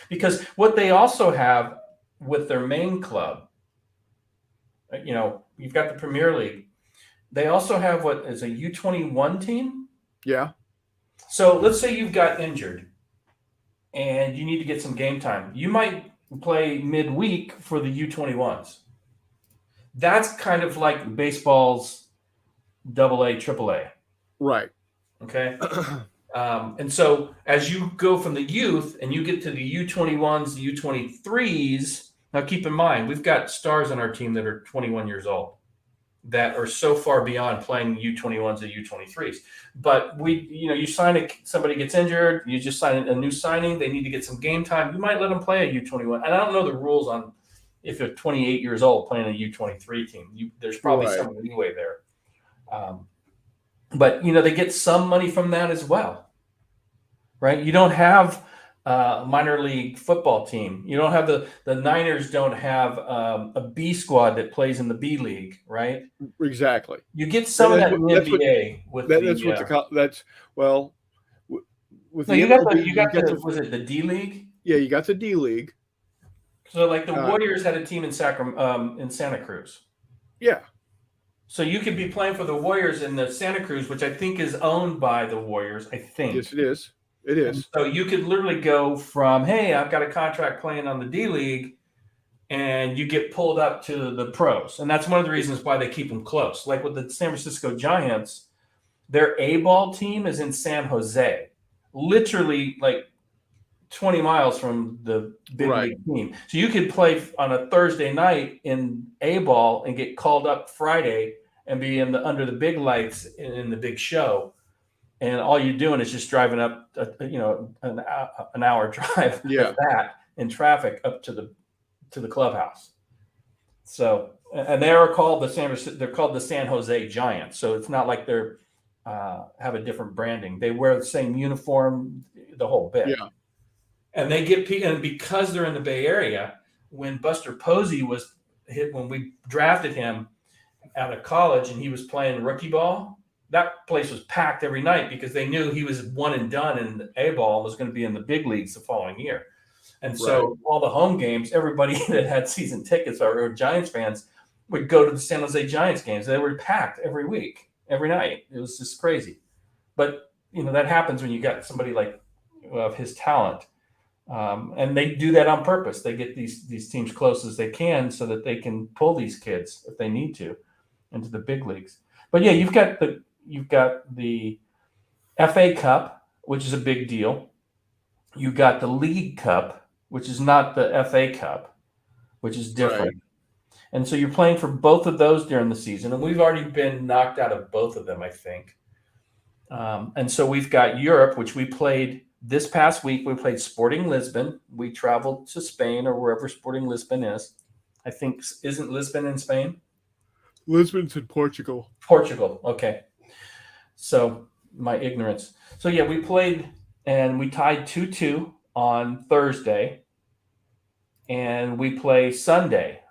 because what they also have with their main club, you've got the Premier League. They also have what is a U21 team.
Yeah.
So let's say you've got injured, and you need to get some game time. You might play midweek for the U21s. That's kind of like baseball's AA, AAA.
Right.
Okay. And so as you go from the youth and you get to the U21s, the U23s, now keep in mind, we've got stars on our team that are 21 years old that are so far beyond playing U21s and U23s. But you sign somebody gets injured, you just sign a new signing, they need to get some game time. You might let them play a U21. And I don't know the rules on if you're 28 years old playing a U23 team. There's probably some leeway there. But they get some money from that as well, right? You don't have a minor league football team. You don't have the Niners don't have a B squad that plays in the B league, right?
Exactly.
You get some of that in the NBA was it the D league?
Yeah, you got the D league.
So like the Warriors had a team in Santa Cruz.
Yeah.
So you could be playing for the Warriors in the Santa Cruz, which I think is owned by the Warriors, I think.
Yes, it is. It is.
And so you could literally go from, hey, I've got a contract playing on the D League, and you get pulled up to the pros. And that's one of the reasons why they keep them close. Like with the San Francisco Giants, their A-ball team is in San Jose, literally like 20 miles from the big league team. So you could play on a Thursday night in A-ball and get called up Friday and be under the big lights in the big show. And all you're doing is just driving up, an hour drive of that in traffic up to the clubhouse. So, and they're called the San Jose Giants. So it's not like they're have a different branding. They wear the same uniform, the whole bit.
Yeah.
And they get and because they're in the Bay Area, when Buster Posey was hit, when we drafted him out of college and he was playing rookie ball, that place was packed every night because they knew he was one and done in the A-ball and was going to be in the big leagues the following year. And so all the home games, everybody that had season tickets or Giants fans would go to the San Jose Giants games. They were packed every week, every night. It was just crazy. But, that happens when you got somebody like of his talent. And they do that on purpose. They get these teams close as they can so that they can pull these kids if they need to into the big leagues. But yeah, you've got the FA Cup, which is a big deal. You've got the League Cup, which is not the FA Cup, which is different. Right. And so you're playing for both of those during the season, and we've already been knocked out of both of them, I think. And so we've got Europe, which we played this past week. We played Sporting Lisbon. We traveled to Spain or wherever Sporting Lisbon is. I think, isn't Lisbon in Spain?
Lisbon's in Portugal.
Portugal, okay. So my ignorance. So yeah, we played and we tied 2-2 on Thursday, and we play Sunday.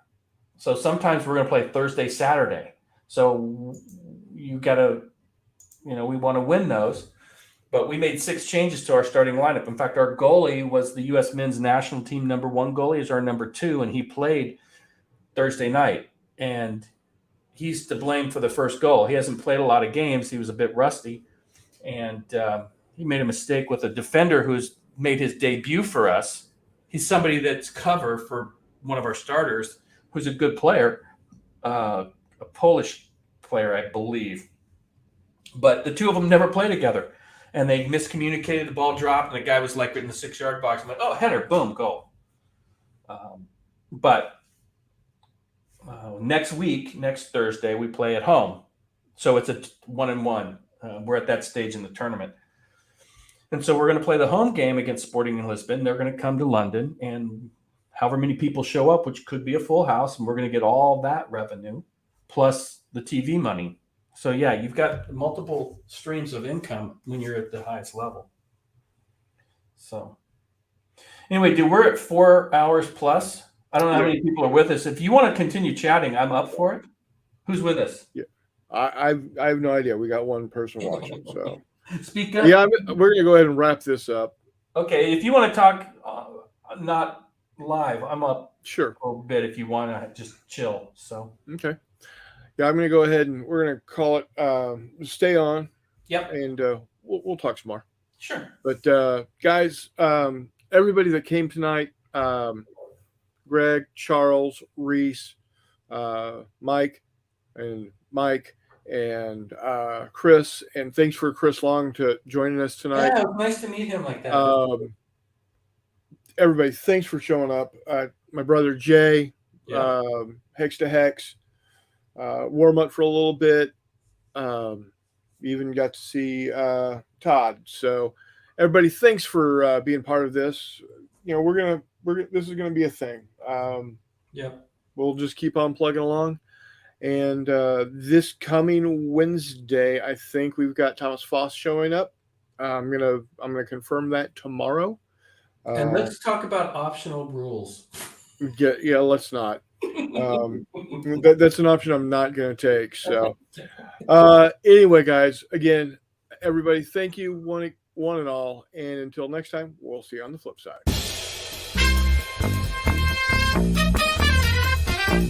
So sometimes we're going to play Thursday, Saturday. So you got to, we want to win those. But we made 6 changes to our starting lineup. In fact, our goalie was the U.S. men's national team #1 goalie, is our #2, and he played Thursday night. And he's to blame for the first goal. He hasn't played a lot of games. He was a bit rusty. And he made a mistake with a defender who's made his debut for us. He's somebody that's cover for one of our starters, who's a good player, a Polish player, I believe. But the two of them never play together. And they miscommunicated. The ball dropped, and the guy was like in the 6-yard box. I'm like, oh, header, boom, goal. But next Thursday, we play at home. So it's a 1-1. We're at that stage in the tournament. And so we're going to play the home game against Sporting in Lisbon. They're going to come to London and however many people show up, which could be a full house, and we're going to get all that revenue plus the TV money. So yeah, you've got multiple streams of income when you're at the highest level. So anyway, dude, we're at 4 hours plus. I don't know how many people are with us. If you want to continue chatting, I'm up for it. Who's with us?
Yeah, I have no idea. We got one person watching, so
Speak up.
yeah, we're gonna go ahead and wrap this up.
Okay, if you want to talk, not live, I'm up
Sure.
a little bit if you want to just chill. So
Okay. Yeah, I'm gonna go ahead and we're gonna call it. Stay on.
yep,
And we'll talk some more.
sure.
But guys, everybody that came tonight, Greg, Charles, Reese, Mike, and Chris, and thanks for Chris Long to joining us tonight.
Yeah, it was nice to meet him like that.
Everybody, thanks for showing up. My brother Jay,
Yeah.
Hex to Hex, warm up for a little bit. Even got to see Todd. So everybody, thanks for being part of this. You know, this is gonna be a thing.
Yep.
We'll just keep on plugging along. And this coming Wednesday, I think we've got Thomas Foss showing up. I'm gonna confirm that tomorrow.
And let's talk about optional rules.
Yeah, let's not. That's an option I'm not going to take. So, anyway, guys, again, everybody, thank you one and all. And until next time, we'll see you on the flip side.